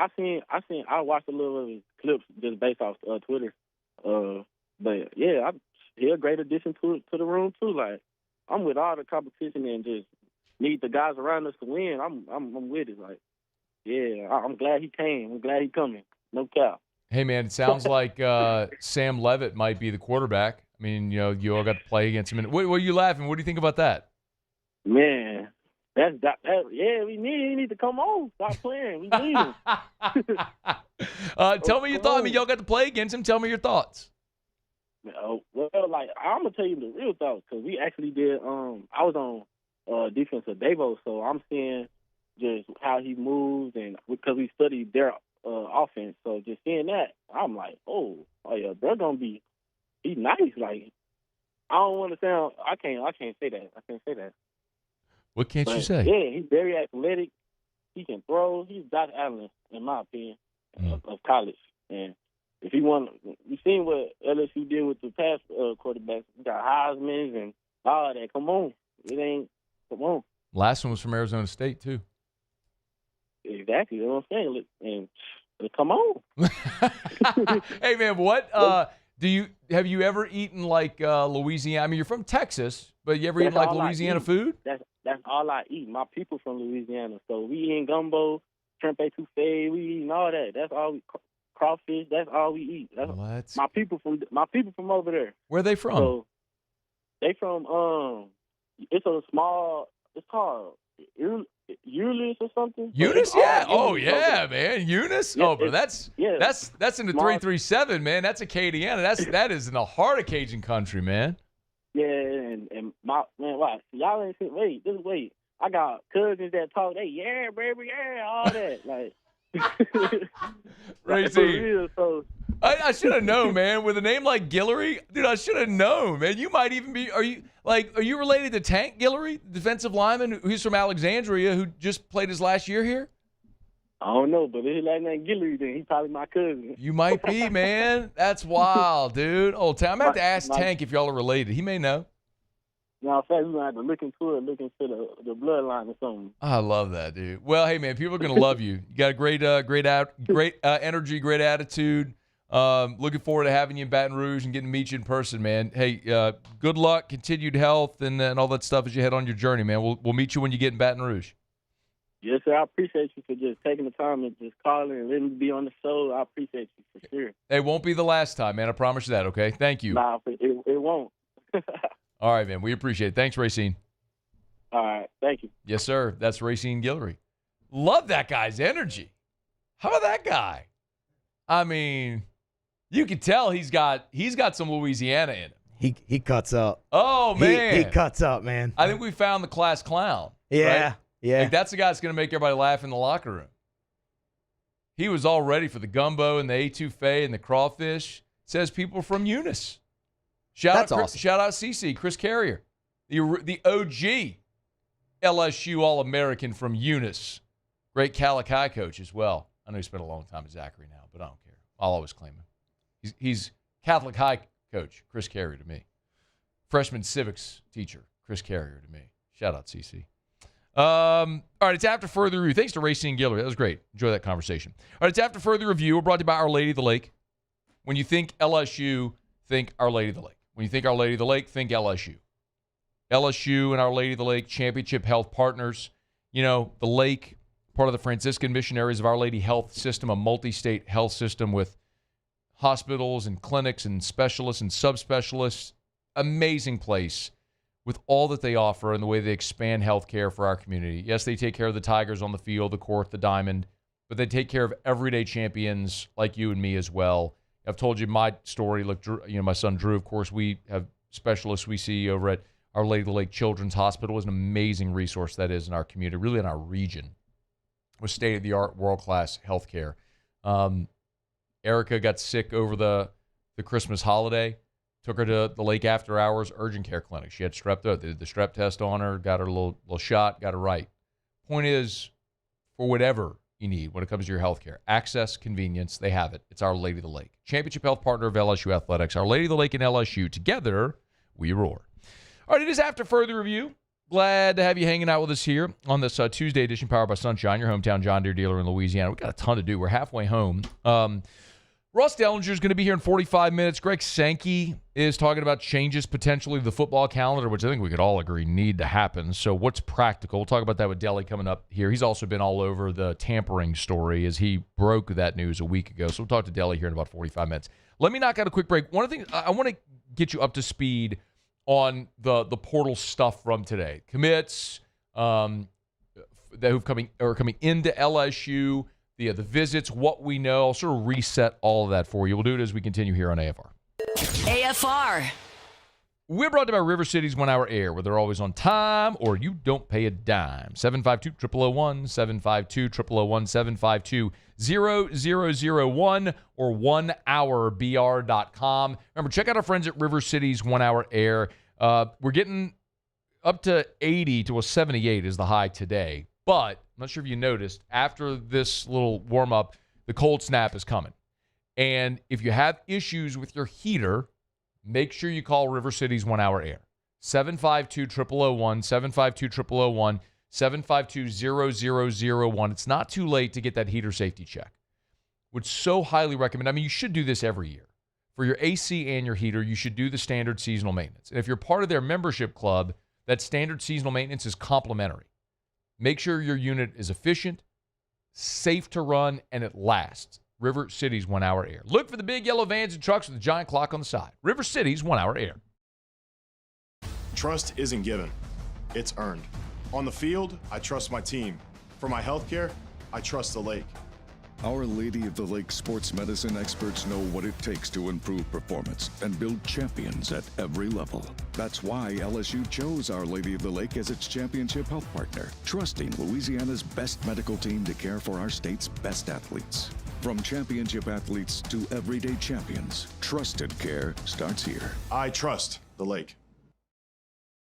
I watched a little of his clips just based off Twitter. But yeah, he's a great addition to the room too. Like, I'm with all the competition and just need the guys around us to win. I'm with it. Like, yeah, I'm glad he came. I'm glad he coming. No cap. Hey man, it sounds like Sam Leavitt might be the quarterback. I mean, you all got to play against him. What are you laughing? What do you think about that? Man, yeah, we need to come on. Stop playing. We need him. Tell me your thoughts. I mean, y'all got to play against him. Tell me your thoughts. Well, like, I'm gonna tell you the real thoughts, because we actually did. I was on defense of Davo, so I'm seeing just how he moves, and because we studied their offense, so just seeing that, I'm like, oh yeah, they're gonna be. He's nice. Like, I don't want to sound. I can't say that. I can't say that. What can't you say? Yeah, he's very athletic. He can throw. He's Josh Allen, in my opinion, of college. And if he won, you seen what LSU did with the past quarterbacks. We got Heisman and all that. Come on. Come on. Last one was from Arizona State, too. Exactly. You know what I'm saying? And come on. Hey, man, what have you ever eaten like Louisiana? I mean, you're from Texas, but you ever eaten like Louisiana food? That's all I eat. My people from Louisiana, so we eating gumbo, shrimp etouffee, we eating all that. That's all we crawfish. That's all we eat. That's my people from over there. Where are they from? So they from it's a small. It's called Eunice or something. Eunice, yeah. Oh, yeah, man. Eunice. Yeah, but that's in the 337, man. That's Acadiana. That is in the heart of Cajun country, man. Yeah, and my man, watch. Y'all ain't seen. Wait. I got cousins that talk. They baby, all that. Like, Racine. I should have known, man. With a name like Gillery, dude, I should have known, man. You might even be. Are you related to Tank Gillery, defensive lineman who's from Alexandria, who just played his last year here? I don't know, but if his last name Gillery, then he's probably my cousin. You might be, man. That's wild, dude. Old time. I'm gonna have to ask Tank if y'all are related. He may know. No, in fact, we're gonna have to look into the bloodline or something. I love that, dude. Well, hey, man, people are gonna love you. You got a great energy, great attitude. Looking forward to having you in Baton Rouge and getting to meet you in person, man. Hey, good luck, continued health, and all that stuff as you head on your journey, man. We'll meet you when you get in Baton Rouge. Yes, sir. I appreciate you for just taking the time and just calling and letting me be on the show. I appreciate you for sure. It won't be the last time, man. I promise you that, okay? Thank you. Nah, it won't. All right, man. We appreciate it. Thanks, Racine. All right. Thank you. Yes, sir. That's Racine Guillory. Love that guy's energy. How about that guy? I mean, you can tell he's got some Louisiana in him. He cuts up. Oh, man. He cuts up, man. I think we found the class clown. Yeah. Right? Yeah. Like, that's the guy that's going to make everybody laugh in the locker room. He was all ready for the gumbo and the etouffee and the crawfish. Says people from Eunice. Shout out CC, Chris Carrier, the OG LSU All-American from Eunice. Great Calicut coach as well. I know he spent a long time at Zachary now, but I don't care. I'll always claim him. He's Catholic high coach, Chris Carrier to me. Freshman civics teacher, Chris Carrier to me. Shout out, CC. All right, it's After Further Review. Thanks to Racine Gillery. That was great. Enjoy that conversation. All right, it's After Further Review. We're brought to you by Our Lady of the Lake. When you think LSU, think Our Lady of the Lake. When you think Our Lady of the Lake, think LSU. LSU and Our Lady of the Lake, championship health partners. You know, the lake, part of the Franciscan Missionaries of Our Lady Health System, a multi-state health system with hospitals and clinics and specialists and subspecialists. Amazing place with all that they offer and the way they expand healthcare for our community. Yes, they take care of the Tigers on the field, the court, the diamond, but they take care of everyday champions like you and me as well. I've told you my story. Look, my son Drew, of course, we have specialists we see over at Our Lady of the Lake Children's Hospital. Is an amazing resource that is in our community, really in our region, with state-of-the-art, world-class healthcare. Erica got sick over the Christmas holiday. Took her to the Lake After Hours Urgent Care Clinic. She had strep throat. They did the strep test on her, got her a little shot, got her right. Point is, for whatever you need when it comes to your health care, access, convenience, they have it. It's Our Lady of the Lake. Championship health partner of LSU Athletics. Our Lady of the Lake and LSU. Together, we roar. All right, it is After Further Review. Glad to have you hanging out with us here on this Tuesday edition, powered by Sunshine, your hometown John Deere dealer in Louisiana. We've got a ton to do. We're halfway home. Ross Delinger is going to be here in 45 minutes. Greg Sankey is talking about changes potentially to the football calendar, which I think we could all agree need to happen. So what's practical? We'll talk about that with Delly coming up here. He's also been all over the tampering story as he broke that news a week ago. So we'll talk to Delly here in about 45 minutes. Let me knock out a quick break. One of the things I want to get you up to speed on the portal stuff from today. Commits that are coming into LSU. The visits, what we know. I'll sort of reset all of that for you. We'll do it as we continue here on AFR. AFR. We're brought to you by River City's 1 Hour Air, where they're always on time or you don't pay a dime. 752-0001, 752-0001, 752-0001, or 1hourbr.com. Remember, check out our friends at River City's 1 Hour Air. We're getting up to 80 to a 78 is the high today. But I'm not sure if you noticed, after this little warm-up, the cold snap is coming. And if you have issues with your heater, make sure you call River City's 1 Hour Air. 752-0001, 752-0001. 752-0001. It's not too late to get that heater safety check. Would so highly recommend. I mean, you should do this every year. For your AC and your heater, you should do the standard seasonal maintenance. And if you're part of their membership club, that standard seasonal maintenance is complimentary. Make sure your unit is efficient, safe to run, and it lasts. River City's 1 Hour Air. Look for the big yellow vans and trucks with the giant clock on the side. River City's 1 Hour Air. Trust isn't given, it's earned. On the field, I trust my team. For my healthcare, I trust the lake. Our Lady of the Lake sports medicine experts know what it takes to improve performance and build champions at every level. That's why LSU chose Our Lady of the Lake as its championship health partner, trusting Louisiana's best medical team to care for our state's best athletes. From championship athletes to everyday champions, trusted care starts here. I trust the lake.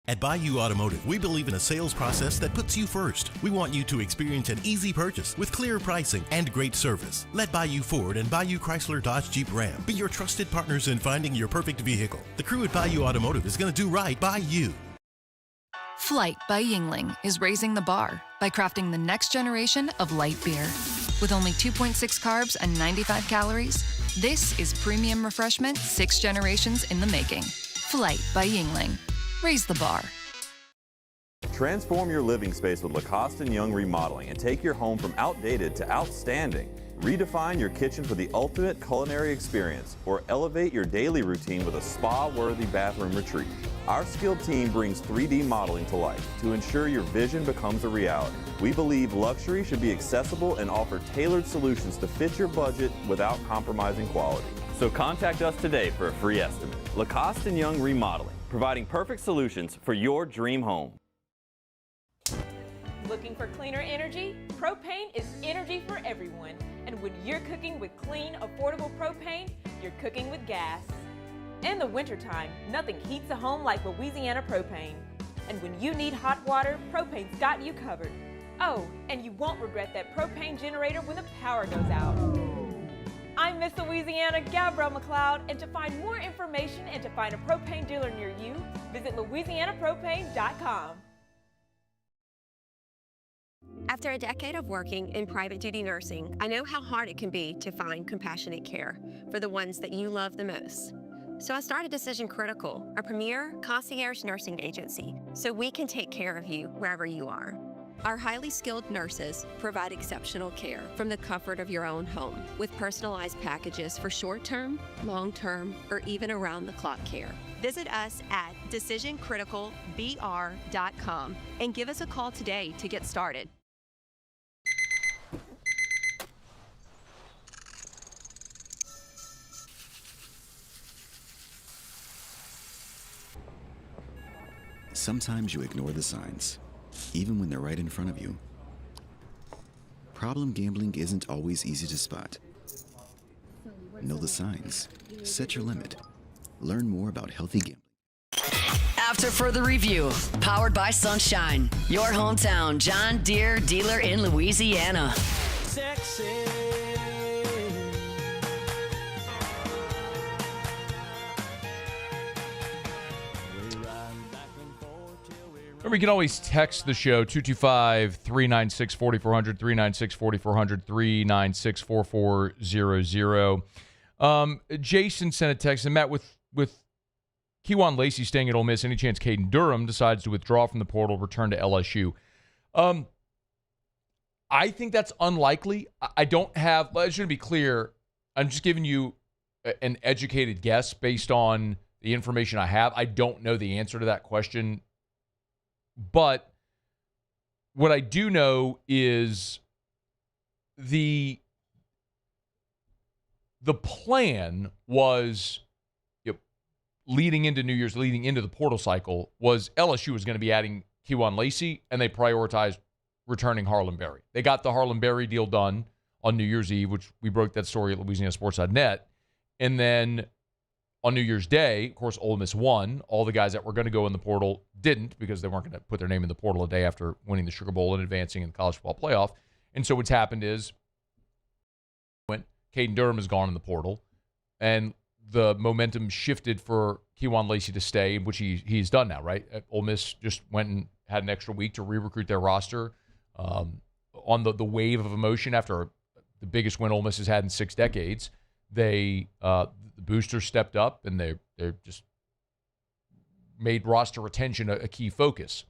At Bayou Automotive, we believe in a sales process that puts you first. We want you to experience an easy purchase with clear pricing and great service. Let Bayou Ford and Bayou Chrysler Dodge Jeep Ram be your trusted partners in finding your perfect vehicle. The crew at Bayou Automotive is going to do right by you. Flight by Yingling is raising the bar by crafting the next generation of light beer. With only 2.6 carbs and 95 calories, this is premium refreshment 6 generations in the making. Flight by Yingling. Raise the bar. Transform your living space with Lacoste & Young Remodeling and take your home from outdated to outstanding. Redefine your kitchen for the ultimate culinary experience or elevate your daily routine with a spa-worthy bathroom retreat. Our skilled team brings 3D modeling to life to ensure your vision becomes a reality. We believe luxury should be accessible and offer tailored solutions to fit your budget without compromising quality. So contact us today for a free estimate. Lacoste & Young Remodeling, providing perfect solutions for your dream home. Looking for cleaner energy? Propane is energy for everyone. And when you're cooking with clean, affordable propane, you're cooking with gas. In the wintertime, nothing heats a home like Louisiana propane. And when you need hot water, propane's got you covered. Oh, and you won't regret that propane generator when the power goes out. I'm Miss Louisiana, Gabrielle McLeod, and to find more information and to find a propane dealer near you, visit louisianapropane.com. After a decade of working in private duty nursing, I know how hard it can be to find compassionate care for the ones that you love the most. So I started Decision Critical, a premier concierge nursing agency, so we can take care of you wherever you are. Our highly skilled nurses provide exceptional care from the comfort of your own home with personalized packages for short-term, long-term, or even around-the-clock care. Visit us at decisioncriticalbr.com and give us a call today to get started. Sometimes you ignore the signs, even when they're right in front of you. Problem gambling isn't always easy to spot. Know the signs. Set your limit. Learn more about healthy gambling. After further review, powered by Sunshine, your hometown John Deere dealer in Louisiana. Sexy. Remember, you can always text the show, 225-396-4400, 396-4400, 396-4400. Jason sent a text and met with Kewan Lacey staying at Ole Miss. Any chance Caden Durham decides to withdraw from the portal, return to LSU? I think that's unlikely. I don't have, I should be clear, I'm just giving you an educated guess based on the information I have. I don't know the answer to that question. But what I do know is the plan was, leading into New Year's, leading into the portal cycle, was LSU was going to be adding Kewan Lacey, and they prioritized returning Harlan Berry. They got the Harlan Berry deal done on New Year's Eve, which we broke that story at LouisianaSports.net. And then on New Year's Day, of course, Ole Miss won. All the guys that were going to go in the portal didn't, because they weren't going to put their name in the portal a day after winning the Sugar Bowl and advancing in the college football playoff. And so what's happened is Caden Durham has gone in the portal, and the momentum shifted for Kejuan Lacey to stay, which he's done now, right? Ole Miss just went and had an extra week to re-recruit their roster on the wave of emotion after the biggest win Ole Miss has had in 6 decades. The boosters stepped up, and they just made roster retention a key focus.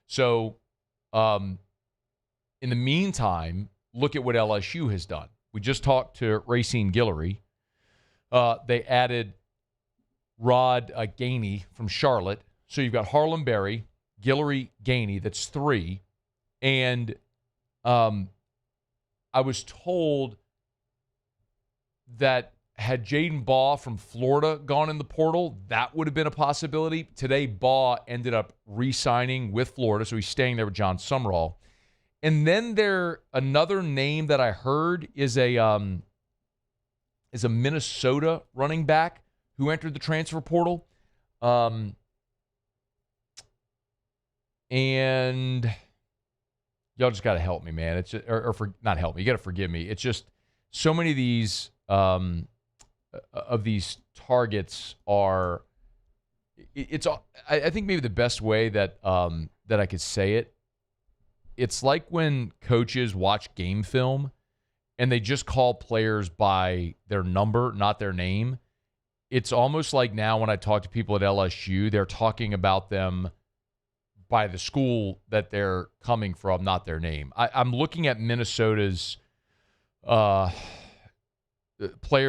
So in the meantime, look at what LSU has done. We just talked to Racine Gillery. They added Rod Gainey from Charlotte. So you've got Harlem Berry, Gillery, Gainey. That's 3. And I was told that had Jaden Baugh from Florida gone in the portal, that would have been a possibility. Today, Baugh ended up re-signing with Florida, so he's staying there with John Sumrall. And then another name that I heard is a Minnesota running back who entered the transfer portal. And y'all just got to help me, man. It's just, not help me. You got to forgive me. It's just so many of these targets are. I think maybe the best way that I could say it. It's like when coaches watch game film and they just call players by their number, not their name. It's almost like now when I talk to people at LSU, they're talking about them by the school that they're coming from, not their name. I'm looking at Minnesota's players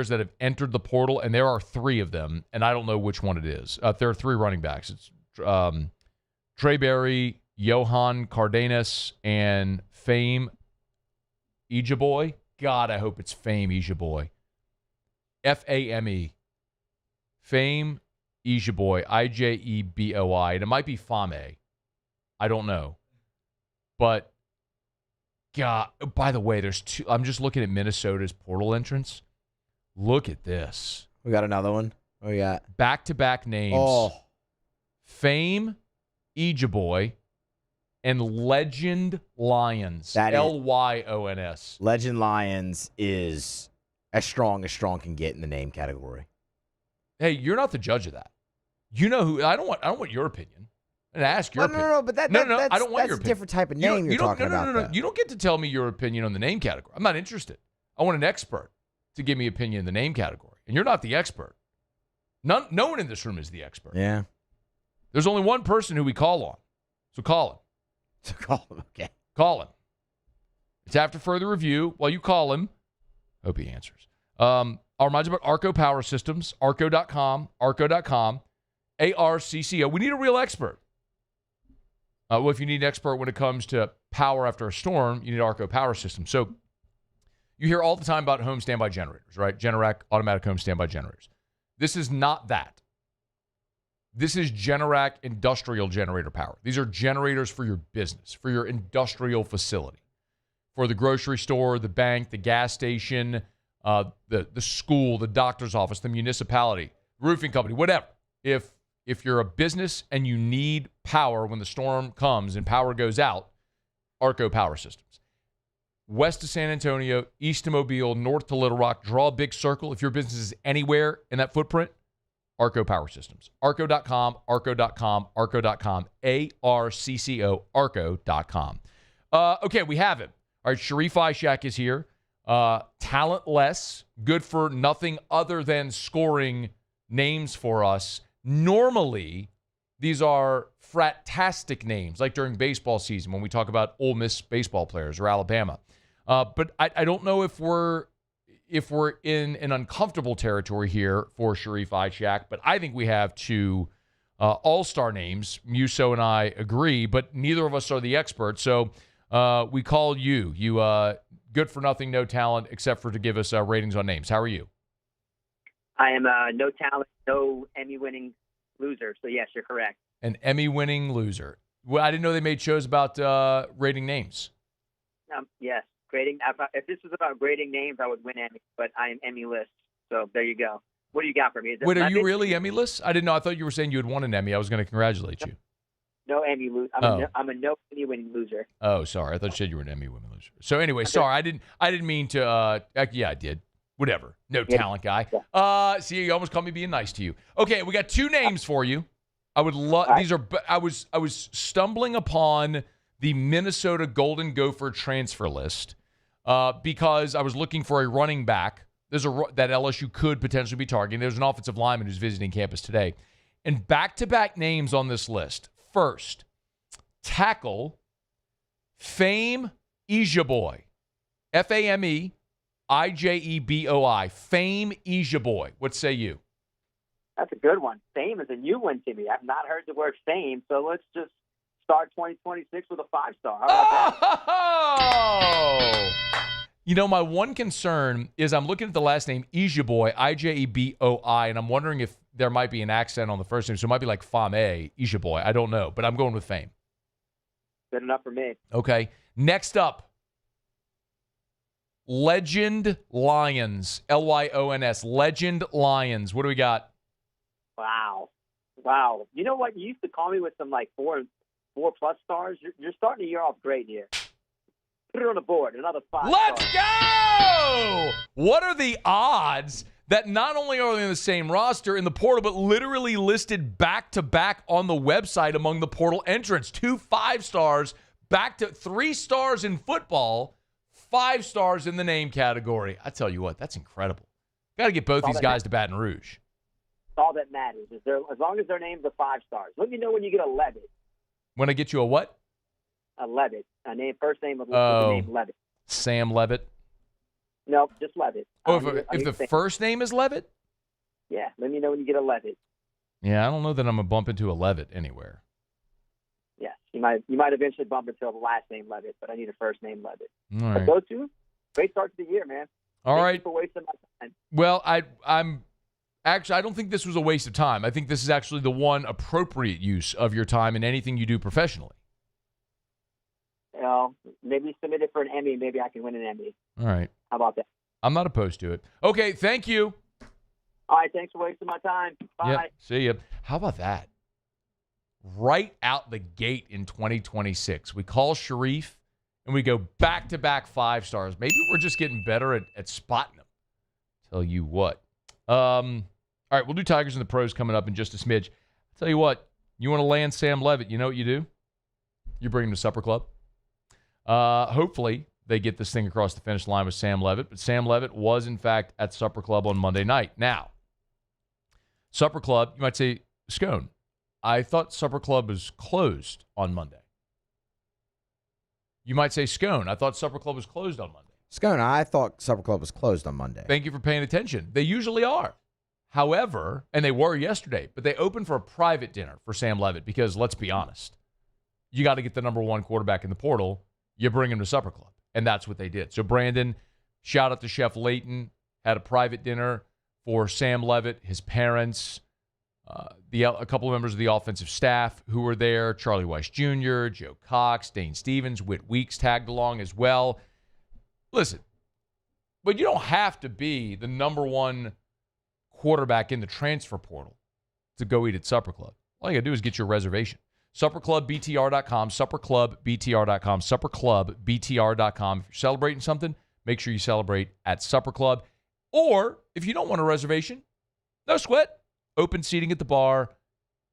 that have entered the portal, and there are 3 of them, and I don't know which one it is. There are 3 running backs. It's Trey Berry, Johan Cardenas, and Fame Ijaboy. God, I hope it's Fame Ijaboy. F-A-M-E. Fame Ijaboy. I-J-E-B-O-I. And it might be Fame. I don't know. But, God, by the way, there's 2. I'm just looking at Minnesota's portal entrance. Look at this. We got another one. What we got? Back-to-back names. Oh. Fame Ijaboy and Legend Lions. Lyons. Legend Lions is as strong can get in the name category. Hey, you're not the judge of that. You know who? I don't want your opinion. And ask your opinion. No, but I don't want your opinion. That's a different type of name you're talking about. No. You don't get to tell me your opinion on the name category. I'm not interested. I want an expert to give me opinion in the name category. And you're not the expert. No one in this room is the expert. Yeah. There's only one person who we call on. So call him. Okay. Call him. It's after further review. While you call him, hope he answers. I'll remind you about Arco Power Systems, arco.com, ARCCO. We need a real expert. Well, if you need an expert when it comes to power after a storm, you need Arco Power Systems. So you hear all the time about home standby generators, right? Generac automatic home standby generators. This is not that. This is Generac industrial generator power. These are generators for your business, for your industrial facility, for the grocery store, the bank, the gas station, the school, the doctor's office, the municipality, roofing company, whatever. If you're a business and you need power when the storm comes and power goes out, Arco Power Systems. West of San Antonio, east of Mobile, north to Little Rock, draw a big circle. If your business is anywhere in that footprint, Arco Power Systems. Arco.com, arco.com, arco.com, ARCCO, arco.com. Okay, we have him. All right, Sharif Ishak is here. Talentless, good for nothing other than scoring names for us. Normally, these are fratastic names, like during baseball season when we talk about Ole Miss baseball players or Alabama. But I don't know if we're in an uncomfortable territory here for Sharif Ishak, but I think we have 2 all-star names. Muso and I agree, but neither of us are the experts. So we call you. You good for nothing, no talent, except for to give us ratings on names. How are you? I am no talent, no Emmy-winning loser. So, yes, you're correct. An Emmy-winning loser. Well, I didn't know they made shows about rating names. Yes. Grading. If this was about grading names, I would win Emmy, but I am Emmy-less. So there you go. What do you got for me? Wait, are you really Emmy-less? I didn't know. I thought you were saying you had won an Emmy. I was going to congratulate you. No Emmy loser. I'm a no Emmy-winning loser. Oh, sorry. I thought you said you were an Emmy-winning loser. So anyway, sorry. I didn't mean to. Yeah, I did. whatever. No talent guy. See, you almost caught me being nice to you. Okay, we got two names for you. I would love. These are. I was stumbling upon the Minnesota Golden Gopher transfer list because I was looking for a running back. That LSU could potentially be targeting. There's an offensive lineman who's visiting campus today, and back-to-back names on this list. First, tackle Fame Ijeboi, FAME-IJEBOI, Fame Ijeboi. What say you? That's a good one. Fame is a new one to me. I've not heard the word fame, so let's just start 2026 with a 5-star. Oh! You know, my one concern is I'm looking at the last name, Ijeboi, IJEBOI, and I'm wondering if there might be an accent on the first name, so it might be like Fame Ijeboi. I don't know, but I'm going with Fame. Good enough for me. Okay. Next up, Legend Lions, Lyons, Legend Lions. What do we got? Wow. You know what? You used to call me with some like 4+ stars. You're starting the year off great here. Put it on the board. Another 5. Let's go! What are the odds that not only are they in the same roster in the portal, but literally listed back-to-back on the website among the portal entrants? 2 5-stars, back to 3 stars in football, 5 stars in the name category. I tell you what, that's incredible. Got to get both these guys to Baton Rouge. All that matters is as long as their names are 5 stars. Let me know when you get a Levitt. When I get you a what? A Levitt. A name, first name of the name Levitt. Sam Levitt. Nope, just Levitt. If the first name is Levitt? Yeah, let me know when you get a Levitt. Yeah, I don't know that I'm gonna bump into a Levitt anywhere. Yeah, you might eventually bump into a last name Levitt, but I need a first name Levitt. All right. But those two, great start to the year, man. Thank you for wasting my time. Well, I'm actually, I don't think this was a waste of time. I think this is actually the one appropriate use of your time in anything you do professionally. Maybe submit it for an Emmy. Maybe I can win an Emmy. All right. How about that? I'm not opposed to it. Okay, thank you. All right, thanks for wasting my time. Bye. Yep, see you. How about that? Right out the gate in 2026, we call Sharif and we go back-to-back 5 stars. Maybe we're just getting better at spotting them. Tell you what. All right, we'll do Tigers and the Pros coming up in just a smidge. Tell you what, you want to land Sam Levitt, you know what you do? You bring him to Supper Club. Hopefully they get this thing across the finish line with Sam Levitt, but Sam Levitt was, in fact, at Supper Club on Monday night. Now, Supper Club, you might say, Scone, I thought Supper Club was closed on Monday. You might say, Scone, I thought Supper Club was closed on Monday. Scone, I thought Supper Club was closed on Monday. Thank you for paying attention. They usually are. However, and they were yesterday, but they opened for a private dinner for Sam Levitt because, let's be honest, you got to get the number 1 quarterback in the portal. You bring him to Supper Club. And that's what they did. So Brandon, shout out to Chef Layton, had a private dinner for Sam Levitt, his parents, a couple of members of the offensive staff who were there, Charlie Weiss Jr., Joe Cox, Dane Stevens, Whit Weeks tagged along as well. Listen, but you don't have to be the number 1 quarterback in the transfer portal to go eat at Supper Club. All you got to do is get your reservation. SupperClubBTR.com, SupperClubBTR.com, SupperClubBTR.com. If you're celebrating something, make sure you celebrate at Supper Club. Or if you don't want a reservation, no sweat. Open seating at the bar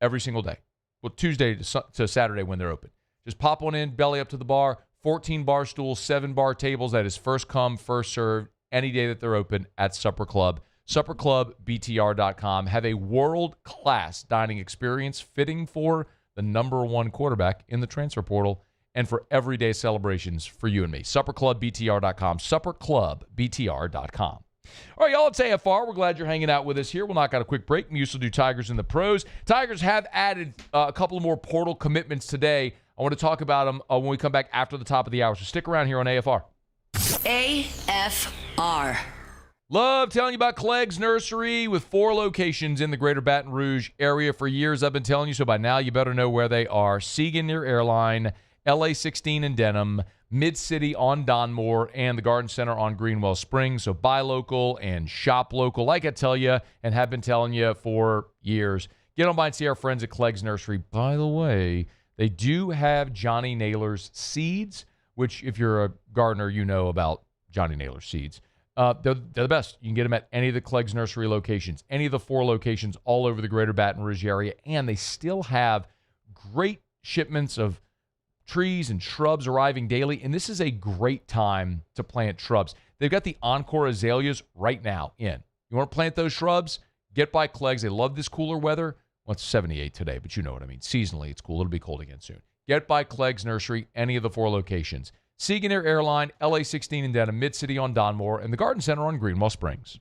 every single day. Well, Tuesday to Saturday when they're open. Just pop on in, belly up to the bar, 14 bar stools, 7 bar tables. That is first come, first served, any day that they're open at Supper Club. SupperClubBTR.com. Have a world-class dining experience fitting for the number 1 quarterback in the transfer portal, and for everyday celebrations for you and me. SupperClubBTR.com, SupperClubBTR.com. All right, y'all, it's AFR. We're glad you're hanging out with us here. We'll knock out a quick break. We used to do Tigers and the Pros. Tigers have added a couple of more portal commitments today. I want to talk about them when we come back after the top of the hour, so stick around here on AFR. AFR. Love telling you about Clegg's Nursery with 4 locations in the greater Baton Rouge area. For years, I've been telling you, so by now you better know where they are. Seagan near Airline, LA 16 in Denham, Mid-City on Donmore, and the Garden Center on Greenwell Springs. So buy local and shop local, like I tell you and have been telling you for years. Get on by and see our friends at Clegg's Nursery. By the way, they do have Johnny Naylor's seeds, which if you're a gardener, you know about Johnny Naylor's seeds. They're the best. You can get them at any of the Clegg's Nursery locations, any of the 4 locations all over the greater Baton Rouge area, and they still have great shipments of trees and shrubs arriving daily, and this is a great time to plant shrubs. They've got the Encore azaleas right now in. You want to plant those shrubs? Get by Clegg's. They love this cooler weather. Well, it's 78 today, but you know what I mean. Seasonally, it's cool. It'll be cold again soon. Get by Clegg's Nursery, any of the 4 locations. Segan Air Airline, LA 16 in Dedham, Mid-City on Donmore, and the Garden Center on Greenwell Springs.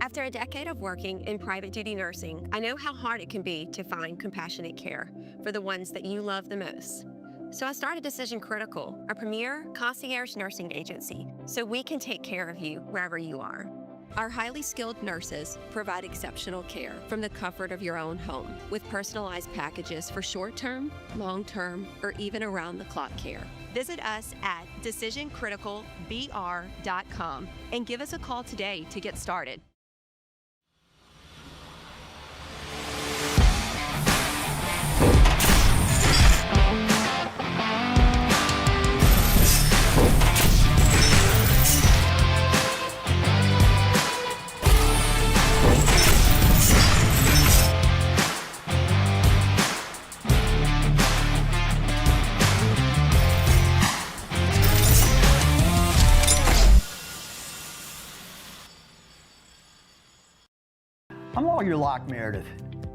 After a decade of working in private duty nursing, I know how hard it can be to find compassionate care for the ones that you love the most. So I started Decision Critical, a premier concierge nursing agency, so we can take care of you wherever you are. Our highly skilled nurses provide exceptional care from the comfort of your own home with personalized packages for short-term, long-term, or even around-the-clock care. Visit us at decisioncriticalbr.com and give us a call today to get started. I'm Lawyer Locke Meredith.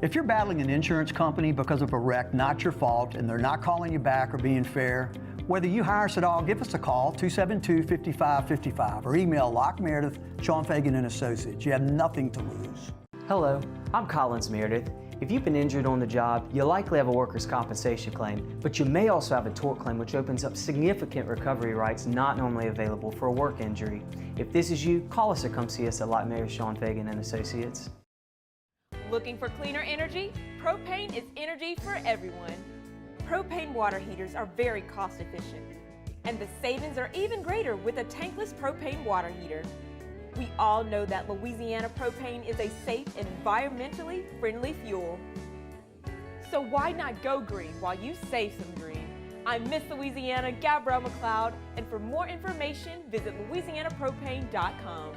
If you're battling an insurance company because of a wreck not your fault and they're not calling you back or being fair, whether you hire us at all, give us a call, 272-5555, or email Locke Meredith, Sean Fagan and Associates. You have nothing to lose. Hello, I'm Collins Meredith. If you've been injured on the job, you'll likely have a workers' compensation claim, but you may also have a tort claim, which opens up significant recovery rights not normally available for a work injury. If this is you, call us or come see us at Locke Meredith, Sean Fagan and Associates. Looking for cleaner energy? Propane is energy for everyone. Propane water heaters are very cost efficient, and the savings are even greater with a tankless propane water heater. We all know that Louisiana propane is a safe and environmentally friendly fuel. So why not go green while you save some green? I'm Miss Louisiana, Gabrielle McLeod, and for more information, visit louisianapropane.com.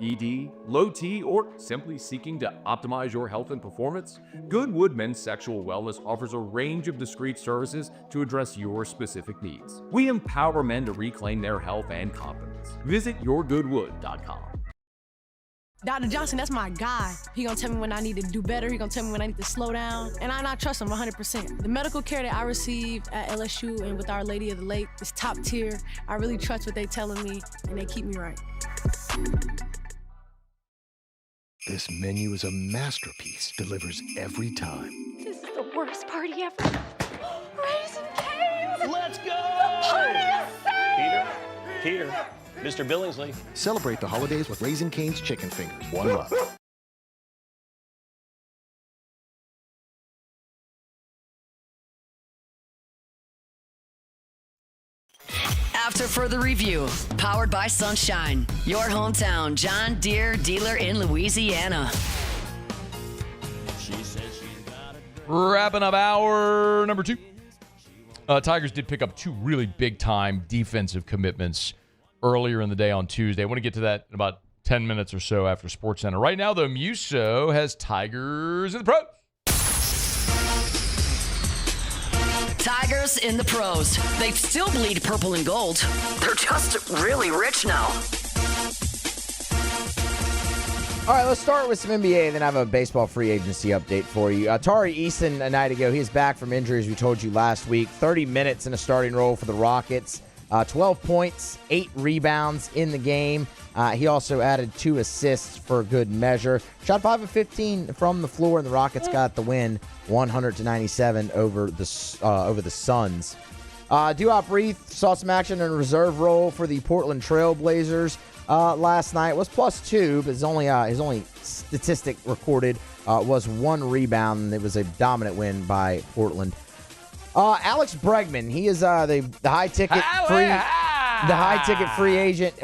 ED, low T, or simply seeking to optimize your health and performance? Goodwood Men's Sexual Wellness offers a range of discreet services to address your specific needs. We empower men to reclaim their health and confidence. Visit yourgoodwood.com. Dr. Johnson, that's my guy. He gonna tell me when I need to do better. He gonna tell me when I need to slow down. And I trust him 100%. The medical care that I receive at LSU and with Our Lady of the Lake is top tier. I really trust what they telling me, and they keep me right. This menu is a masterpiece, delivers every time. This is the worst party ever. Raisin Cane's! Let's go! The party is saved! Peter, Mr. Billingsley. Celebrate the holidays with Raisin Cane's Chicken Fingers. One love. After further review, powered by Sunshine, your hometown John Deere dealer in Louisiana. Wrapping up hour number 2. Tigers did pick up 2 really big-time defensive commitments earlier in the day on Tuesday. I want to get to that in about 10 minutes or so after SportsCenter. Right now, though, Musso has Tigers in the pros. Tigers in the pros. They still bleed purple and gold. They're just really rich now. All right, let's start with some NBA, and then I have a baseball free agency update for you. Tari Eason, a night ago, he's back from injury, as we told you last week. 30 minutes in a starting role for the Rockets. 12 points, 8 rebounds in the game. He also added 2 assists for good measure. Shot 5 of 15 from the floor, and the Rockets got the win, 100-97 over the Suns. Duop Reith saw some action in a reserve role for the Portland Trail Blazers last night. Was +2, but his only statistic recorded was 1 rebound, and it was a dominant win by Portland. Alex Bregman, he is the high ticket free. high-ticket free agent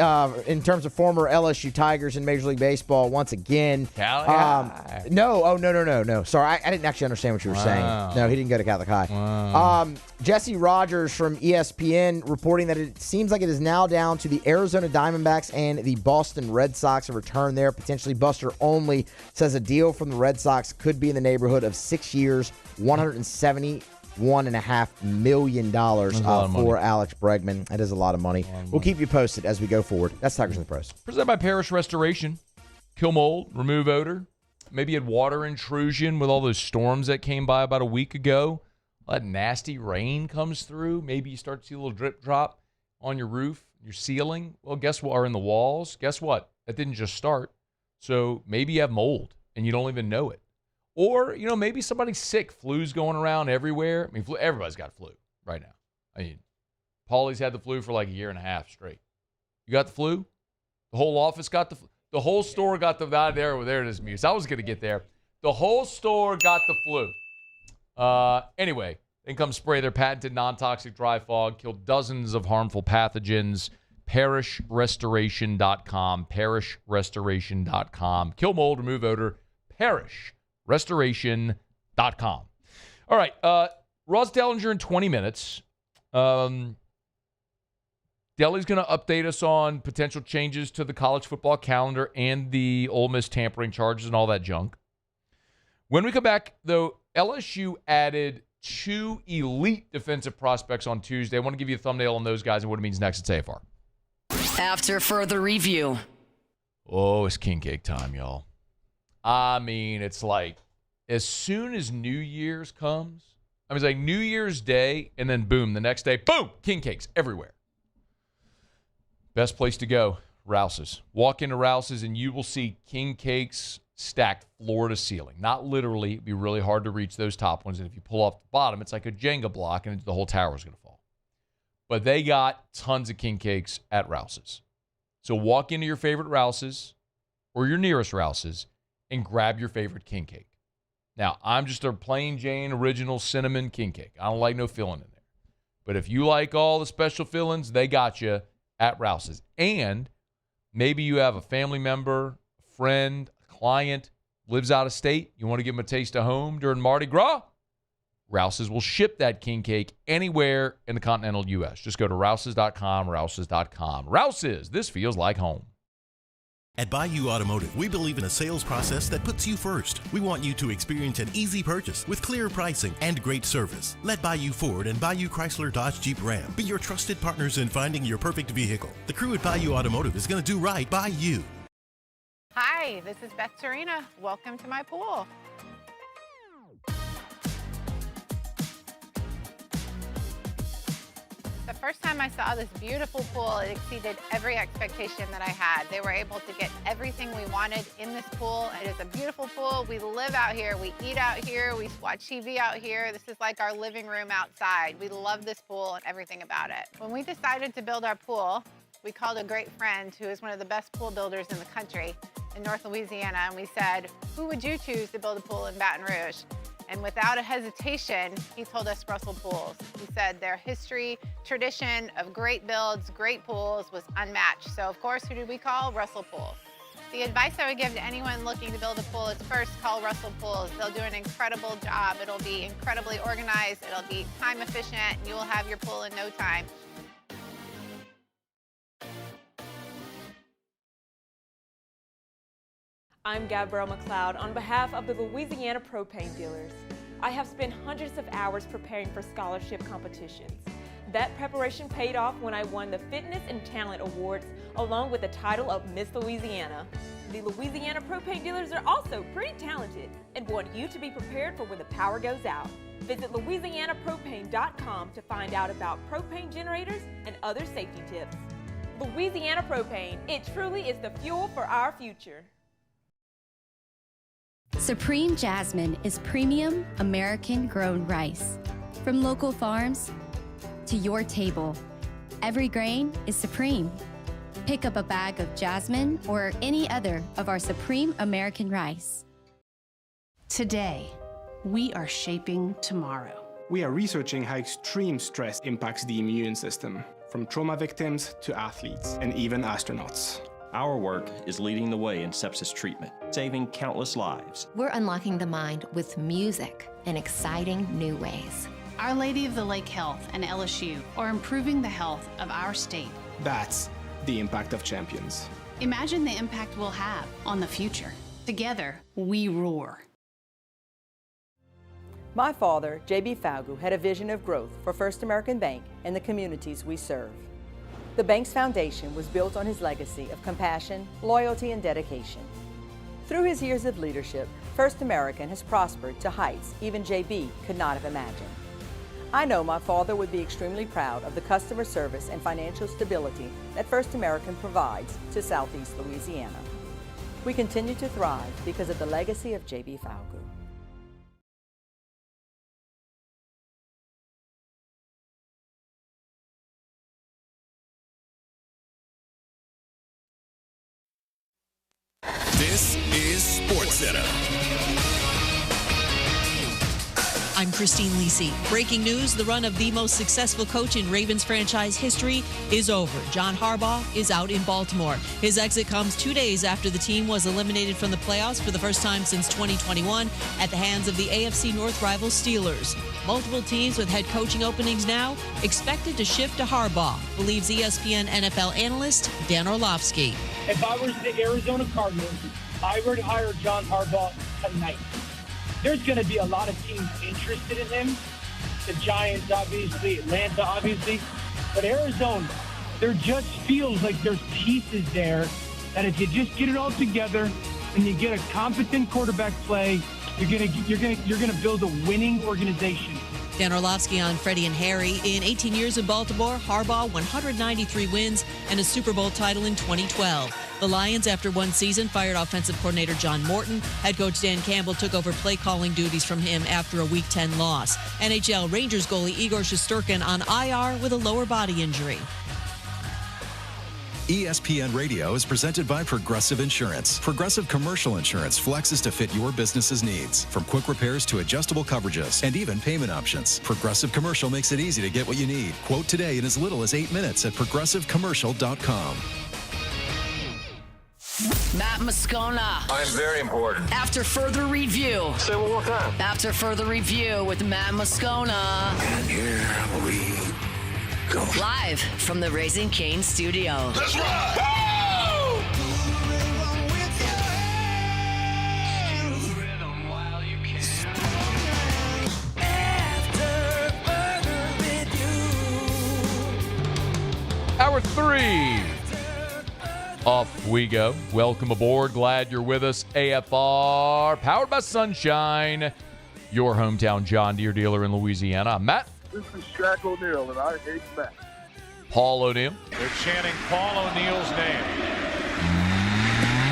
in terms of former LSU Tigers in Major League Baseball once again. Catholic No. Sorry, I didn't actually understand what you were saying. No, he didn't go to Catholic High. Wow. Jesse Rogers from ESPN reporting that it seems like it is now down to the Arizona Diamondbacks and the Boston Red Sox. A return there, potentially Buster Olney says a deal from the Red Sox could be in the neighborhood of 6 years, $171.5 million for Alex Bregman. That is a lot of money. We'll keep you posted as we go forward. That's Tigers in the Pros. Presented by Parish Restoration. Kill mold, remove odor. Maybe you had water intrusion with all those storms that came by about a week ago. That nasty rain comes through. Maybe you start to see a little drip drop on your roof, your ceiling. Well, guess what? Or in the walls. Guess what? That didn't just start. So maybe you have mold and you don't even know it. Or, maybe somebody's sick. Flu's going around everywhere. I mean, everybody's got flu right now. I mean, Paulie's had the flu for like a year and a half straight. You got the flu? The whole office got the flu. The whole store got the there it is, Muse. I was going to get there. The whole store got the flu. Anyway, then come spray their patented non-toxic dry fog, kill dozens of harmful pathogens. ParishRestoration.com. ParishRestoration.com. Kill mold, remove odor. ParishRestoration.com. All right. Ross Delinger in 20 minutes. Delly's going to update us on potential changes to the college football calendar and the Ole Miss tampering charges and all that junk. When we come back, though, LSU added 2 elite defensive prospects on Tuesday. I want to give you a thumbnail on those guys and what it means next at AFR. After further review. Oh, it's king cake time, y'all. I mean, it's like as soon as New Year's comes, it's like New Year's Day, and then boom, the next day, boom, king cakes everywhere. Best place to go, Rouse's. Walk into Rouse's and you will see king cakes stacked floor to ceiling. Not literally. It'd be really hard to reach those top ones. And if you pull off the bottom, it's like a Jenga block and the whole tower is going to fall. But they got tons of king cakes at Rouse's. So walk into your favorite Rouse's or your nearest Rouse's and grab your favorite king cake. Now, I'm just a plain Jane original cinnamon king cake. I don't like no filling in there. But if you like all the special fillings, they got you at Rouse's. And maybe you have a family member, a friend, a client, lives out of state. You want to give them a taste of home during Mardi Gras? Rouse's will ship that king cake anywhere in the continental U.S. Just go to Rouse's.com, Rouse's.com. Rouse's, this feels like home. At Bayou Automotive, we believe in a sales process that puts you first. We want you to experience an easy purchase with clear pricing and great service. Let Bayou Ford and Bayou Chrysler Dodge Jeep Ram be your trusted partners in finding your perfect vehicle. The crew at Bayou Automotive is going to do right by you. Hi, this is Beth Tarina. Welcome to my pool. The first time I saw this beautiful pool, it exceeded every expectation that I had. They were able to get everything we wanted in this pool. It is a beautiful pool. We live out here, we eat out here, we watch TV out here. This is like our living room outside. We love this pool and everything about it. When we decided to build our pool, we called a great friend who is one of the best pool builders in the country in North Louisiana, and we said, who would you choose to build a pool in Baton Rouge? And without a hesitation, he told us Russell Pools. He said their history, tradition of great builds, great pools was unmatched. So of course, who did we call? Russell Pools. The advice I would give to anyone looking to build a pool is first call Russell Pools. They'll do an incredible job. It'll be incredibly organized. It'll be time efficient, and you will have your pool in no time. I'm Gabrielle McLeod on behalf of the Louisiana Propane Dealers. I have spent hundreds of hours preparing for scholarship competitions. That preparation paid off when I won the Fitness and Talent Awards along with the title of Miss Louisiana. The Louisiana Propane Dealers are also pretty talented and want you to be prepared for when the power goes out. Visit LouisianaPropane.com to find out about propane generators and other safety tips. Louisiana Propane, it truly is the fuel for our future. Supreme Jasmine is premium American-grown rice. From local farms to your table, every grain is supreme. Pick up a bag of Jasmine or any other of our Supreme American rice. Today, we are shaping tomorrow. We are researching how extreme stress impacts the immune system. from trauma victims to athletes and even astronauts. Our work is leading the way in sepsis treatment, saving countless lives. We're unlocking the mind with music in exciting new ways. Our Lady of the Lake Health and LSU are improving the health of our state. That's the impact of champions. Imagine the impact we'll have on the future. Together, we roar. My father, J.B. Falgu, had a vision of growth for First American Bank and the communities we serve. The bank's foundation was built on his legacy of compassion, loyalty, and dedication. Through his years of leadership, First American has prospered to heights even J.B. could not have imagined. I know my father would be extremely proud of the customer service and financial stability that First American provides to Southeast Louisiana. We continue to thrive because of the legacy of J.B. Falgu. This is SportsCenter. I'm Christine Lisi. Breaking news, the run of the most successful coach in Ravens franchise history is over. John Harbaugh is out in Baltimore. His exit comes 2 days after the team was eliminated from the playoffs for the first time since 2021 at the hands of the AFC North rival Steelers. Multiple teams with head coaching openings now expected to shift to Harbaugh, believes ESPN NFL analyst Dan Orlovsky. If I was the Arizona Cardinals, I would hire John Harbaugh tonight. There's going to be a lot of teams interested in him. The Giants, obviously, Atlanta, obviously. But Arizona, there just feels like there's pieces there that if you just get it all together and you get a competent quarterback play, you're gonna build a winning organization. Dan Orlovsky on Freddie and Harry. In 18 years in Baltimore, Harbaugh 193 wins and a Super Bowl title in 2012. The Lions, after one season, fired offensive coordinator John Morton. Head coach Dan Campbell took over play-calling duties from him after a Week 10 loss. NHL Rangers goalie Igor Shesterkin on IR with a lower body injury. ESPN Radio is presented by Progressive Insurance. Progressive Commercial Insurance flexes to fit your business's needs. From quick repairs to adjustable coverages and even payment options. Progressive Commercial makes it easy to get what you need. Quote today in as little as 8 minutes at progressivecommercial.com. Matt Moscona. I'm very important. After further review. Say one more time. After further review with Matt Moscona. And here we go. Live from the Raising Cane studio. Let's ride! Hour 3. Off we go. Welcome aboard. Glad you're with us. AFR, powered by Sunshine, your hometown John Deere dealer in Louisiana. I'm Matt. This is Shaq O'Neal, and I hate Matt. Paul O'Neal. They're chanting Paul O'Neal's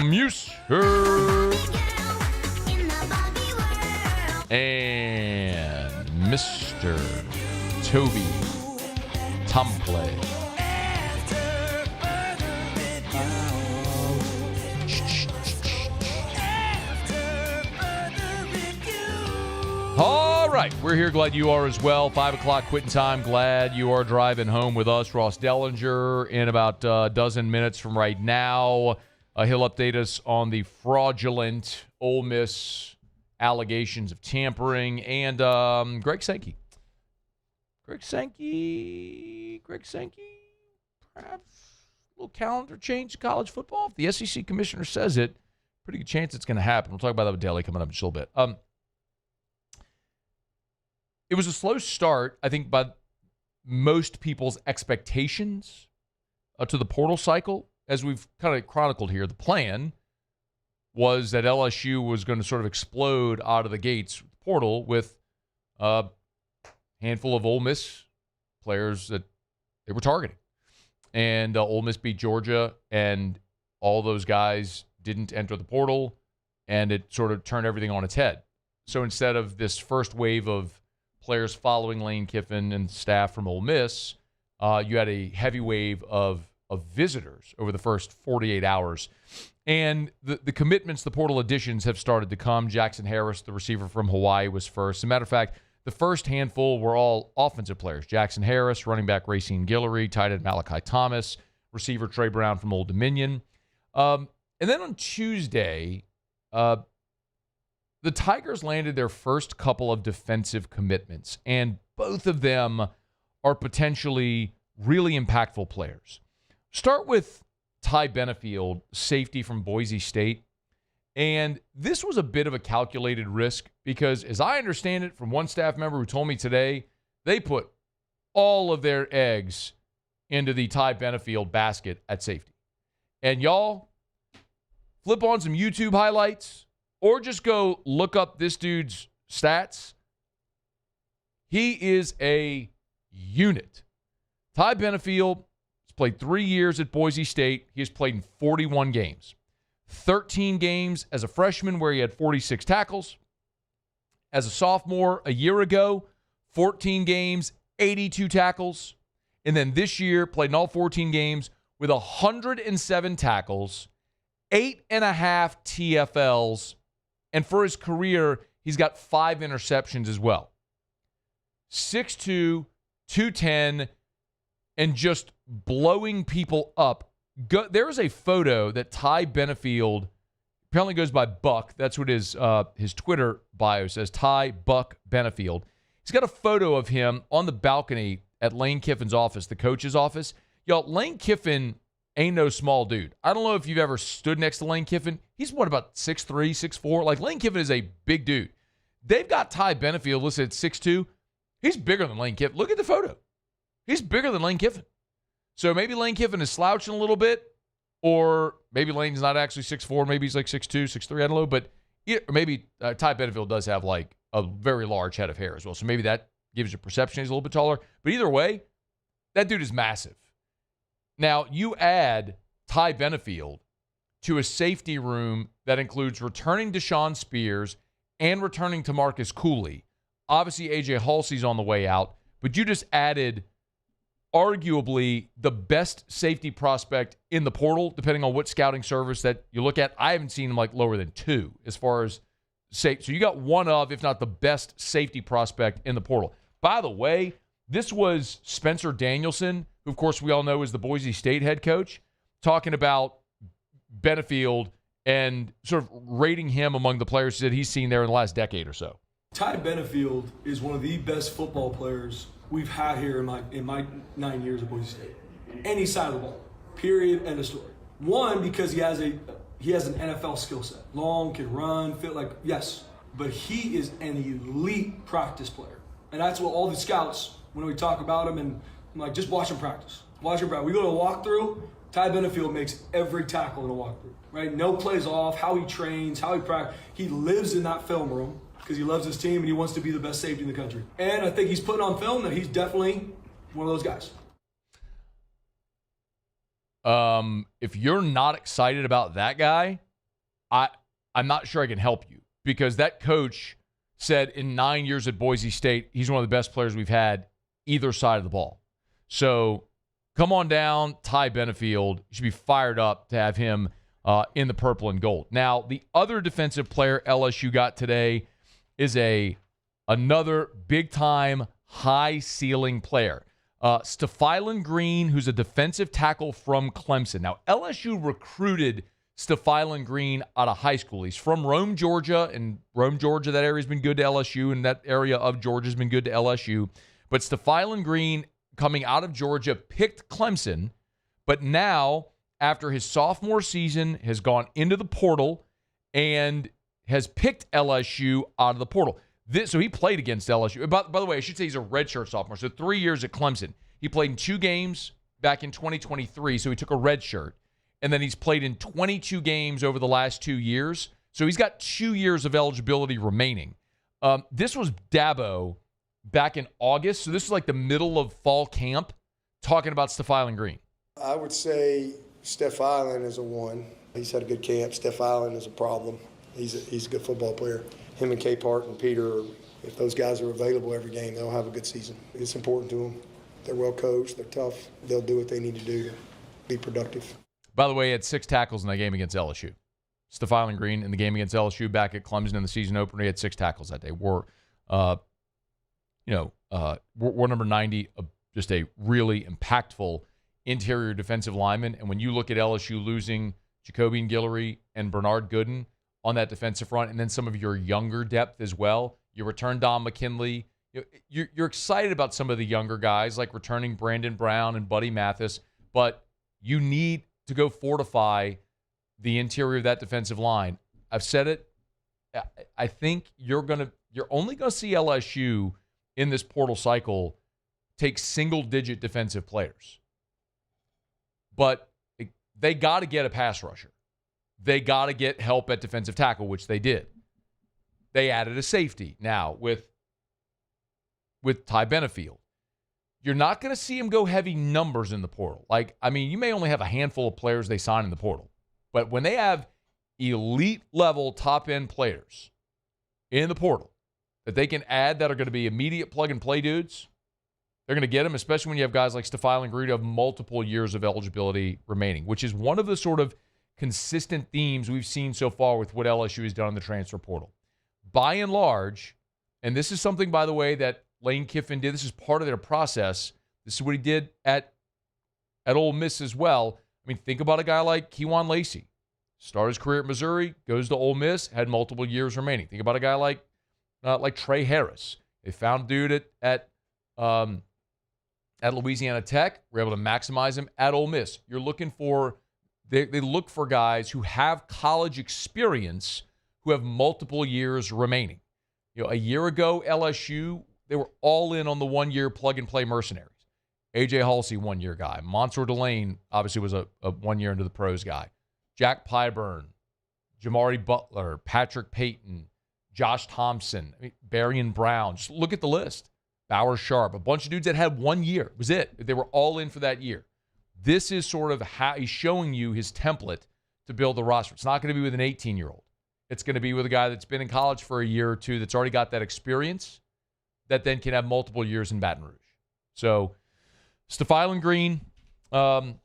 name. Muser. And Mr. Toby Tomplay. All right, we're here. Glad you are as well. 5 o'clock quitting time. Glad you are driving home with us. Ross Dellinger in about a dozen minutes from right now. He'll update us on the fraudulent Ole Miss allegations of tampering. And Greg Sankey. Greg Sankey, perhaps a little calendar change to college football. If the SEC commissioner says it, pretty good chance it's going to happen. We'll talk about that with Daly coming up in just a little bit. It was a slow start, I think, by most people's expectations to the portal cycle. As we've kind of chronicled here, the plan was that LSU was going to sort of explode out of the gates portal with a handful of Ole Miss players that they were targeting. And Ole Miss beat Georgia, and all those guys didn't enter the portal, and it sort of turned everything on its head. So instead of this first wave of players following Lane Kiffin and staff from Ole Miss, you had a heavy wave of visitors over the first 48 hours. And the commitments, the portal additions have started to come. Jackson Harris, the receiver from Hawaii, was first. As a matter of fact, The first handful were all offensive players. Jackson Harris, running back Racine Guillory, tight end Malachi Thomas, receiver Trey Brown from Old Dominion. And then on Tuesday, the Tigers landed their first couple of defensive commitments, and both of them are potentially really impactful players. Start with Ty Benefield, safety from Boise State. And this was a bit of a calculated risk because, as I understand it from one staff member who told me today, they put all of their eggs into the Ty Benefield basket at safety. And y'all, flip on some YouTube highlights or just go look up this dude's stats. He is a unit. Ty Benefield has played 3 years at Boise State. He has played in 41 games. 13 games as a freshman where he had 46 tackles. As a sophomore a year ago, 14 games, 82 tackles. And then this year, played in all 14 games with 107 tackles, 8.5 TFLs, and for his career, he's got 5 interceptions as well. 6'2", 210, and just blowing people up. There is a photo that Ty Benefield apparently goes by Buck. That's what his Twitter bio says, Ty Buck Benefield. He's got a photo of him on the balcony at Lane Kiffin's office, the coach's office. Y'all, Lane Kiffin ain't no small dude. I don't know if you've ever stood next to Lane Kiffin. He's about 6'3", 6'4". Like, Lane Kiffin is a big dude. They've got Ty Benefield listed at 6'2". He's bigger than Lane Kiffin. Look at the photo. He's bigger than Lane Kiffin. So maybe Lane Kiffin is slouching a little bit, or maybe Lane's not actually 6'4". Maybe he's like 6'2", 6'3", I don't know. But maybe Ty Benefield does have like a very large head of hair as well. So maybe that gives you a perception he's a little bit taller. But either way, that dude is massive. Now, you add Ty Benefield to a safety room that includes returning Deshaun Spears and returning to Marcus Cooley. Obviously, A.J. Halsey's on the way out, but you just added arguably the best safety prospect in the portal, depending on what scouting service that you look at. I haven't seen him like lower than 2 as far as safe. So you got one of, if not the best safety prospect in the portal. By the way, this was Spencer Danielson, who of course we all know is the Boise State head coach, talking about Benefield and sort of rating him among the players that he's seen there in the last decade or so. Ty Benefield is one of the best football players we've had here in my 9 years at Boise State. Any side of the ball, period, end of story. One, because he has an NFL skill set. Long, can run, fit like, yes. But he is an elite practice player. And that's what all the scouts, when we talk about him, and I'm like, just watch him practice. Watch him practice. We go to a walkthrough, Ty Benefield makes every tackle in a walkthrough, right? No plays off, how he trains, how he practices. He lives in that film room because he loves his team and he wants to be the best safety in the country. And I think he's putting on film that he's definitely one of those guys. If you're not excited about that guy, I'm not sure I can help you, because that coach said in 9 years at Boise State, he's one of the best players we've had either side of the ball. So come on down, Ty Benefield. You should be fired up to have him in the purple and gold. Now, the other defensive player LSU got today is another big-time, high-ceiling player. Stephylan Green, who's a defensive tackle from Clemson. Now, LSU recruited Stephylan Green out of high school. He's from Rome, Georgia, and Rome, Georgia, that area's been good to LSU, and that area of Georgia's been good to LSU. But Stephylan Green, coming out of Georgia, picked Clemson, but now, after his sophomore season, has gone into the portal and has picked LSU out of the portal. So he played against LSU. By the way, I should say he's a redshirt sophomore, so 3 years at Clemson. He played in 2 games back in 2023, so he took a red shirt. And then he's played in 22 games over the last 2 years. So he's got 2 years of eligibility remaining. This was Dabo back in August. So this is like the middle of fall camp, talking about Stephylan Green. I would say Stephylan is a 1. He's had a good camp. Stephylan is a problem. He's a good football player. Him and Capehart and Peter, if those guys are available every game, they'll have a good season. It's important to them. They're well coached. They're tough. They'll do what they need to do to be productive. By the way, he had 6 tackles in that game against LSU. Stephylan Green in the game against LSU back at Clemson in the season opener, he had 6 tackles that day. We're number 90, just a really impactful interior defensive lineman. And when you look at LSU losing Jacobian Guillory and Bernard Gooden on that defensive front, and then some of your younger depth as well, you return Don McKinley. You're excited about some of the younger guys, like returning Brandon Brown and Buddy Mathis, but you need to go fortify the interior of that defensive line. I've said it. I think you're only going to see LSU in this portal cycle take single-digit defensive players. But they got to get a pass rusher. They got to get help at defensive tackle, which they did. They added a safety now with Ty Benefield. You're not going to see him go heavy numbers in the portal. You may only have a handful of players they sign in the portal. But when they have elite-level top-end players in the portal that they can add that are going to be immediate plug-and-play dudes, they're going to get them, especially when you have guys like Stefan Green who have multiple years of eligibility remaining, which is one of the sort of consistent themes we've seen so far with what LSU has done in the transfer portal. By and large, and this is something, by the way, that Lane Kiffin did. This is part of their process. This is what he did at Ole Miss as well. Think about a guy like Kewan Lacey. Started his career at Missouri, goes to Ole Miss, had multiple years remaining. Think about a guy like Trey Harris. They found a dude at Louisiana Tech. We're able to maximize him at Ole Miss. You're looking for they look for guys who have college experience, who have multiple years remaining. A year ago, LSU, they were all in on the one-year plug-and-play mercenaries. A.J. Halsey, one-year guy. Monsoor Delane, obviously, was a 1 year into the pros guy. Jack Pyburn, Jamari Butler, Patrick Payton, Josh Thompson, Barian Brown. Just look at the list. Bauer Sharp, a bunch of dudes that had 1 year. It was it. They were all in for that year. This is sort of how he's showing you his template to build the roster. It's not going to be with an 18-year-old. It's going to be with a guy that's been in college for a year or two, that's already got that experience, that then can have multiple years in Baton Rouge. So, Stefan Green and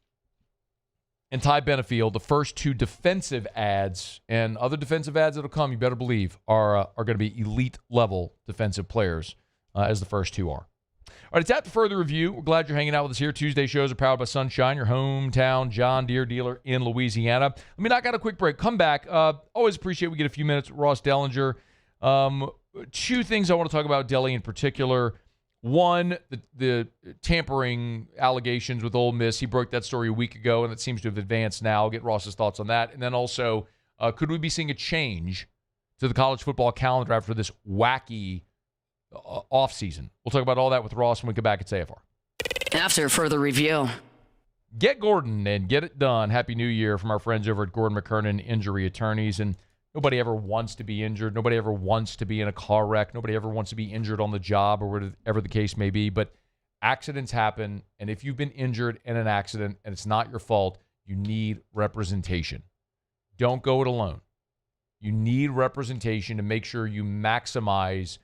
Ty Benefield, the first two defensive ads, and other defensive ads that will come, you better believe, are going to be elite-level defensive players, as the first two are. All right, it's after further review. We're glad you're hanging out with us here. Tuesday shows are powered by Sunshine, your hometown John Deere dealer in Louisiana. Let me knock out a quick break. Come back. Always appreciate we get a few minutes with Ross Delinger. Two things I want to talk about Delly in particular. One, the tampering allegations with Ole Miss. He broke that story a week ago, and it seems to have advanced now. I'll get Ross's thoughts on that. And then also, could we be seeing a change to the college football calendar after this wacky offseason? We'll talk about all that with Ross when we come back at AFR. After further review. Get Gordon and get it done. Happy New Year from our friends over at Gordon McKernan Injury Attorneys. And nobody ever wants to be injured. Nobody ever wants to be in a car wreck. Nobody ever wants to be injured on the job or whatever the case may be. But accidents happen. And if you've been injured in an accident and it's not your fault, you need representation. Don't go it alone. You need representation to make sure you maximize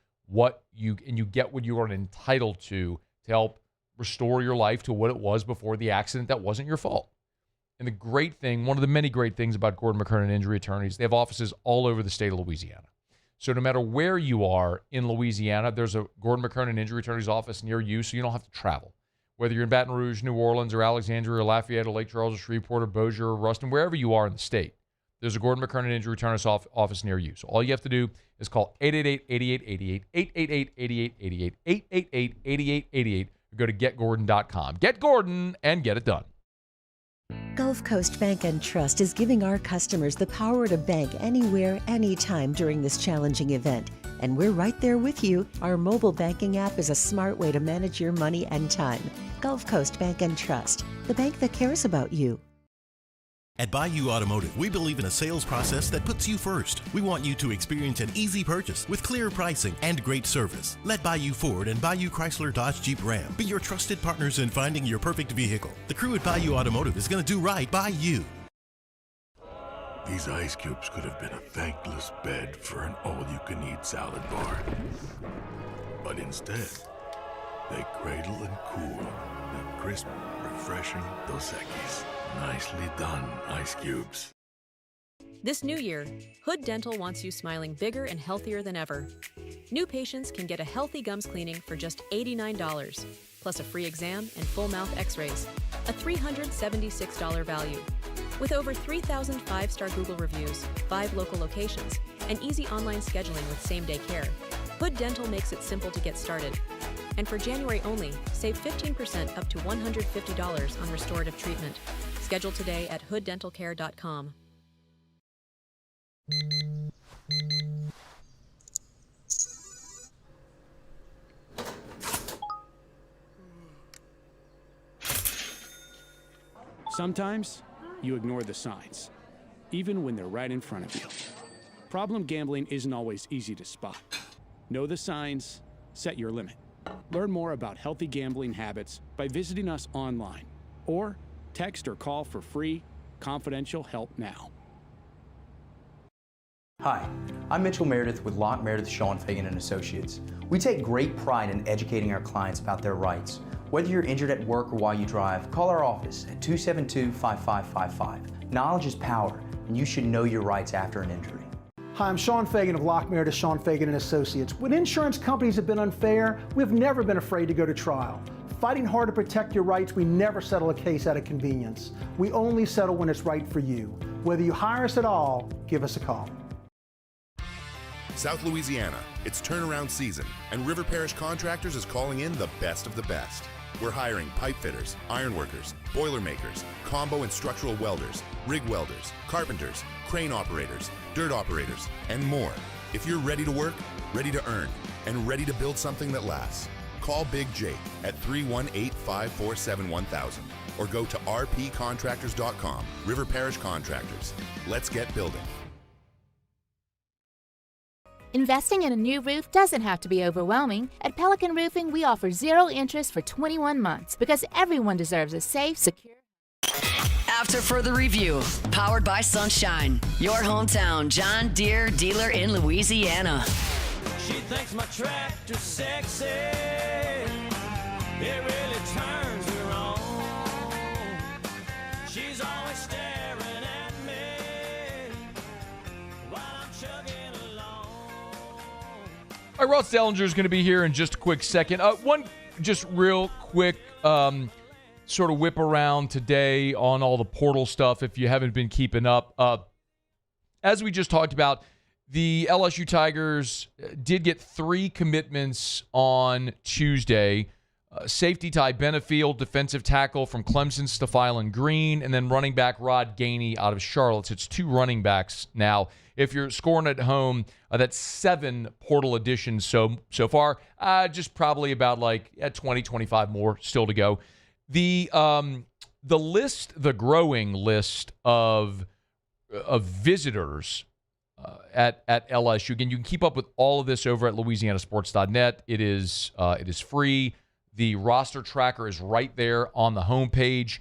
you get what you are entitled to help restore your life to what it was before the accident that wasn't your fault. And the great thing, one of the many great things about Gordon McKernan Injury Attorneys, they have offices all over the state of Louisiana. So no matter where you are in Louisiana, there's a Gordon McKernan Injury Attorneys office near you, so you don't have to travel. Whether you're in Baton Rouge, New Orleans, or Alexandria, or Lafayette, or Lake Charles, or Shreveport, or Bossier, or Ruston, wherever you are in the state, there's a Gordon McKernan Injury Attorneys office near you. So all you have to do is call 888-8888, 888-8888, 888-8888, or go to getgordon.com. Get Gordon and get it done. Gulf Coast Bank and Trust is giving our customers the power to bank anywhere, anytime during this challenging event. And we're right there with you. Our mobile banking app is a smart way to manage your money and time. Gulf Coast Bank and Trust, the bank that cares about you. At Bayou Automotive, we believe in a sales process that puts you first. We want you to experience an easy purchase with clear pricing and great service. Let Bayou Ford and Bayou Chrysler Dodge Jeep Ram be your trusted partners in finding your perfect vehicle. The crew at Bayou Automotive is going to do right by you. These ice cubes could have been a thankless bed for an all-you-can-eat salad bar. But instead, they cradle and cool the crisp, refreshing Dos Equis. Nicely done, ice cubes. This new year, Hood Dental wants you smiling bigger and healthier than ever. New patients can get a healthy gums cleaning for just $89, plus a free exam and full mouth x-rays, a $376 value. With over 3,000 5-star Google reviews, 5 local locations, and easy online scheduling with same-day care, Hood Dental makes it simple to get started. And for January only, save 15% up to $150 on restorative treatment. Schedule today at hooddentalcare.com. Sometimes you ignore the signs, even when they're right in front of you. Problem gambling isn't always easy to spot. Know the signs, set your limit. Learn more about healthy gambling habits by visiting us online or text or call for free, confidential help now. Hi, I'm Mitchell Meredith with Locke Meredith Sean Fagan & Associates. We take great pride in educating our clients about their rights. Whether you're injured at work or while you drive, call our office at 272-5555. Knowledge is power, and you should know your rights after an injury. Hi, I'm Sean Fagan of Locke Meredith Sean Fagan & Associates. When insurance companies have been unfair, we've never been afraid to go to trial. Fighting hard to protect your rights, we never settle a case out of convenience. We only settle when it's right for you. Whether you hire us at all, give us a call. South Louisiana, it's turnaround season, and River Parish Contractors is calling in the best of the best. We're hiring pipe fitters, iron workers, boiler makers, combo and structural welders, rig welders, carpenters, crane operators, dirt operators, and more. If you're ready to work, ready to earn, and ready to build something that lasts, call Big Jake at 318-547-1000 or go to rpcontractors.com. River Parish Contractors. Let's get building. Investing in a new roof doesn't have to be overwhelming. At Pelican Roofing, we offer 0 interest for 21 months because everyone deserves a safe, secure... After further review, powered by Sunshine, your hometown John Deere dealer in Louisiana. She thinks my tractor's sexy. It really turns her on. She's always staring at me while I'm chugging along. All right, Ross Delinger is going to be here in just a quick second. One just real quick sort of whip around today on all the portal stuff if you haven't been keeping up. As we just talked about, the LSU Tigers did get 3 commitments on Tuesday. Safety Ty Benefield, defensive tackle from Clemson, Stephylan Green, and then running back Rod Gainey out of Charlotte. So it's 2 running backs now. If you're scoring at home, that's 7 portal additions so far. Just probably about 20, 25 more still to go. The growing list of visitors at LSU. Again, you can keep up with all of this over at LouisianaSports.net. It is free. The roster tracker is right there on the homepage.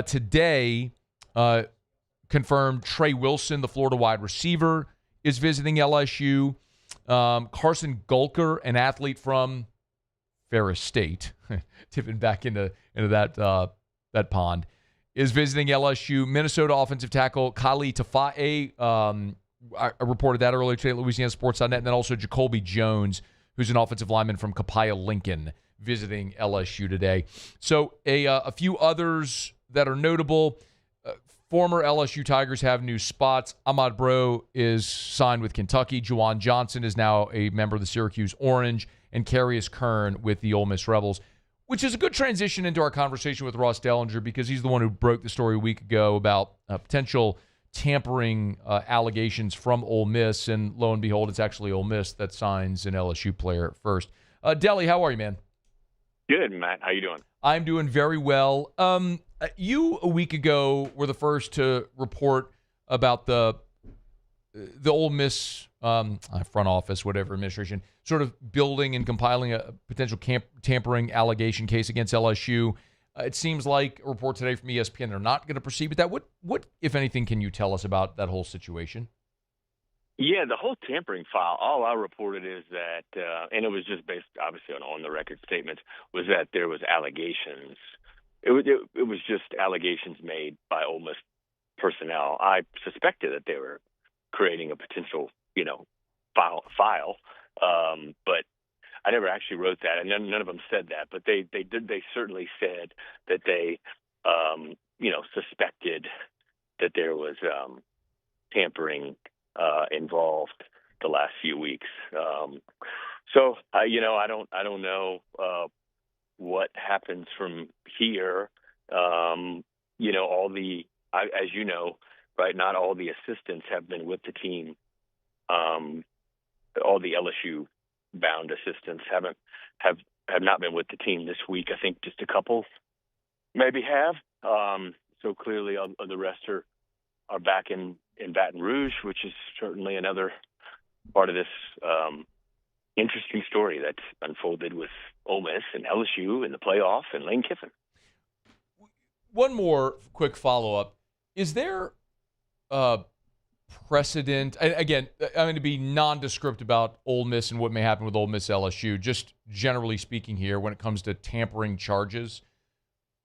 Today, confirmed Trey Wilson, the Florida wide receiver, is visiting LSU. Carson Gulker, an athlete from Ferris State, tipping back into that pond, is visiting LSU. Minnesota offensive tackle Kali Tafa'e, I reported that earlier today at LouisianaSports.net, and then also Jacoby Jones, who's an offensive lineman from Copiah Lincoln, visiting LSU today. So a few others that are notable. Former LSU Tigers have new spots. Ahmad Bro is signed with Kentucky. Juwan Johnson is now a member of the Syracuse Orange, and Carius Kern with the Ole Miss Rebels, which is a good transition into our conversation with Ross Delinger because he's the one who broke the story a week ago about potential tampering allegations from Ole Miss, and lo and behold, it's actually Ole Miss that signs an LSU player at first. Deli, how are you, man? Good, Matt. How you doing? I'm doing very well. You, a week ago, were the first to report about the Ole Miss front office, whatever, administration, sort of building and compiling a potential tampering allegation case against LSU. It seems like a report today from ESPN, they're not going to proceed with that. What, if anything, can you tell us about that whole situation? Yeah, the whole tampering file, all I reported is that, and it was just based, obviously, on the record statements, was that there was allegations. It was just allegations made by Ole Miss personnel. I suspected that they were creating a potential, file. But I never actually wrote that, and none of them said that. But they certainly said that they, suspected that there was tampering involved the last few weeks. So I don't know what happens from here. As you know, right, not all the assistants have been with the team. All the LSU bound assistants have not been with the team this week. I think just a couple maybe have. So clearly the rest are back in Baton Rouge, which is certainly another part of this interesting story that's unfolded with Ole Miss and LSU in the playoff and Lane Kiffin. One more quick follow-up. Is there precedent? Again, I'm going to be nondescript about Ole Miss and what may happen with Ole Miss LSU, just generally speaking here when it comes to tampering charges.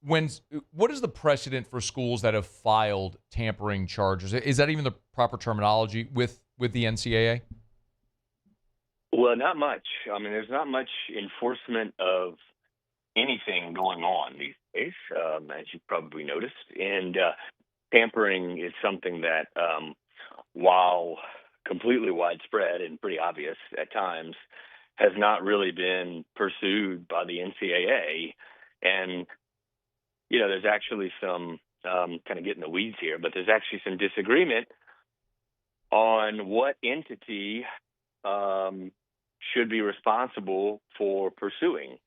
What is the precedent for schools that have filed tampering charges? Is that even the proper terminology with the NCAA? Well, not much. I mean, there's not much enforcement of anything going on these days, as you probably noticed. And tampering is something that, while completely widespread and pretty obvious at times, has not really been pursued by the NCAA. And, there's actually some kind of getting the weeds here, but there's actually some disagreement on what entity should be responsible for pursuing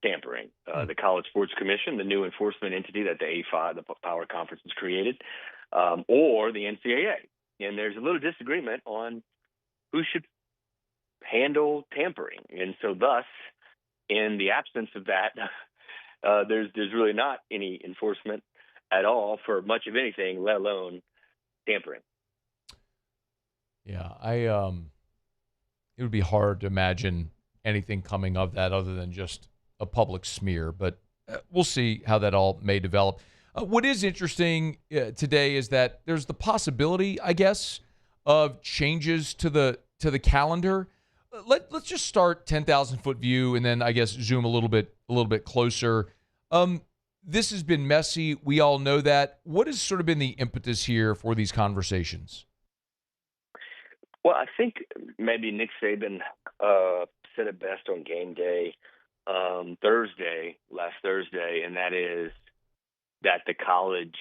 tampering. The College Sports Commission, the new enforcement entity that the A5, the Power Conference, has created, or the NCAA. And there's a little disagreement on who should handle tampering. And so thus, in the absence of that, there's really not any enforcement at all for much of anything, let alone tampering. Yeah, it would be hard to imagine anything coming of that other than just a public smear, but we'll see how that all may develop. What is interesting today is that there's the possibility, I guess, of changes to the calendar. Let's just start 10,000-foot view and then I guess zoom a little bit closer. This has been messy. We all know that. What has sort of been the impetus here for these conversations? Well, I think maybe Nick Saban said it best on game day last Thursday, and that is that that college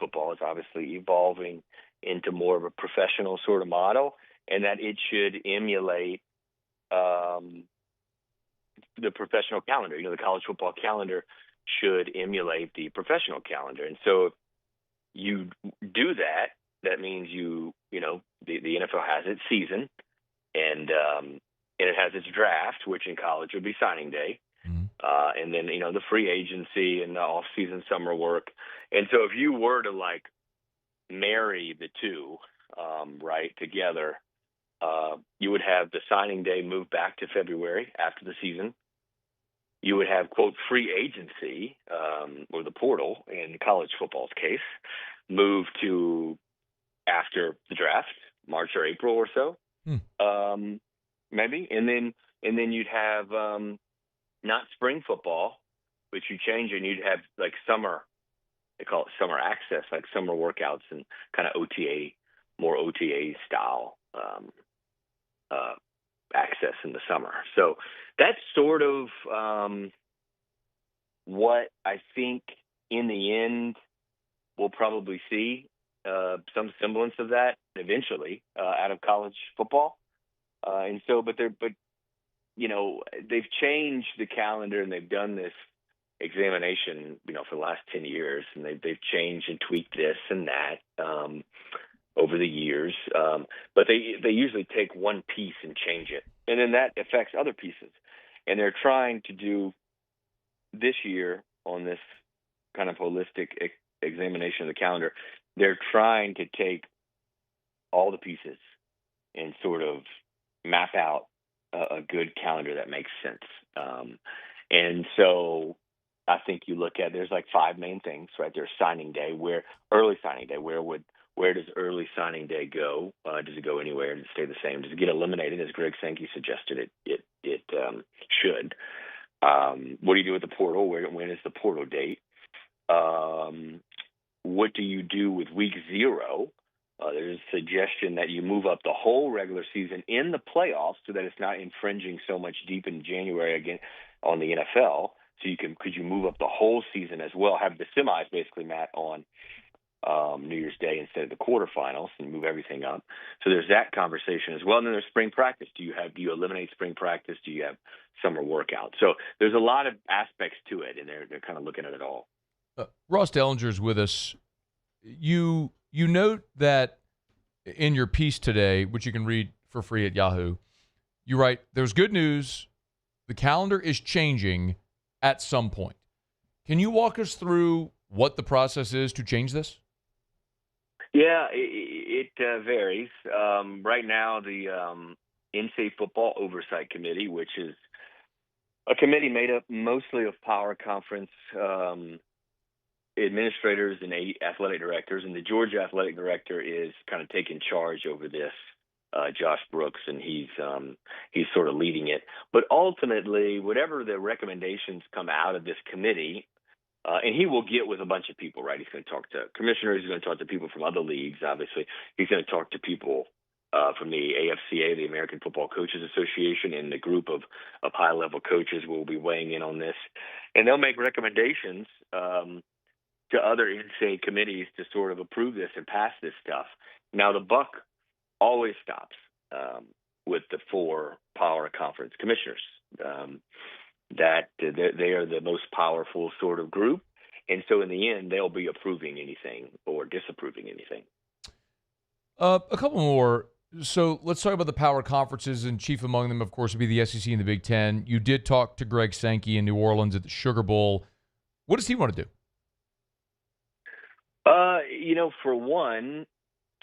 football is obviously evolving into more of a professional sort of model, and that it should emulate the professional calendar. The college football calendar should emulate the professional calendar. And so if you do that, that means the NFL has its season, and it has its draft, which in college would be signing day. And then, the free agency and the off-season summer work. And so if you were to marry the two, together, you would have the signing day move back to February after the season. You would have, quote, free agency, or the portal in college football's case, move to after the draft, March or April or so, maybe. And then you'd have not spring football, but you change it and you'd have summer, they call it summer access, summer workouts and kind of more OTA style access in the summer. So that's sort of what I think in the end we'll probably see some semblance of that eventually out of college football. They've changed the calendar and they've done this examination, for the last 10 years, and they've changed and tweaked this and that over the years. But they usually take one piece and change it, and then that affects other pieces. And they're trying to do this year on this kind of holistic examination of the calendar. They're trying to take all the pieces and sort of map out a good calendar that makes sense. And so I think you look at, there's 5 main things, right? There's signing day, early signing day, where would where does early signing day go? Does it go anywhere? Does it stay the same? Does it get eliminated, as Greg Sankey suggested it should? What do you do with the portal? When is the portal date? What do you do with week 0? There's a suggestion that you move up the whole regular season in the playoffs so that it's not infringing so much deep in January again on the NFL. So could you move up the whole season as well? Have the semis basically, Matt, on New Year's Day instead of the quarterfinals and move everything up. So there's that conversation as well. And then there's spring practice. Do you eliminate spring practice? Do you have summer workouts? So there's a lot of aspects to it, and they're kind of looking at it all. Ross Delinger is with us. You note that in your piece today, which you can read for free at Yahoo, you write, there's good news. The calendar is changing at some point. Can you walk us through what the process is to change this? Yeah, it varies. Right now, the NCAA Football Oversight Committee, which is a committee made up mostly of power conference administrators and 8 athletic directors, and the Georgia athletic director is kind of taking charge over this, Josh Brooks, and he's sort of leading it. But ultimately, whatever the recommendations come out of this committee, and he will get with a bunch of people, right? He's going to talk to commissioners. He's going to talk to people from other leagues, obviously. He's going to talk to people from the AFCA, the American Football Coaches Association, and the group of high-level coaches will be weighing in on this. And they'll make recommendations to other NCAA committees to sort of approve this and pass this stuff. Now, the buck always stops with the 4 power conference commissioners. That they are the most powerful sort of group. And so in the end, they'll be approving anything or disapproving anything. A couple more. So let's talk about the power conferences, and chief among them, of course, would be the SEC and the Big Ten. You did talk to Greg Sankey in New Orleans at the Sugar Bowl. What does he want to do? For one,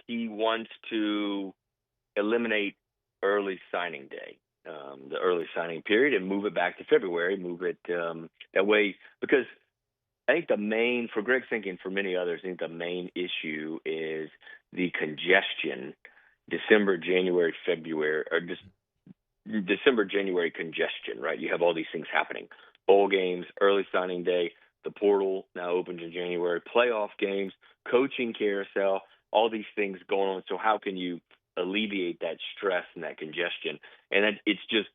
he wants to eliminate early signing day, the early signing period, and move it back to February, move it that way. Because I think for Greg Sankey and for many others, I think the main issue is the congestion, December, January, February, or just December, January congestion, right? You have all these things happening. Bowl games, early signing day, the portal now opens in January, playoff games, coaching carousel, all these things going on. So how can you alleviate that stress and that congestion? And it's just,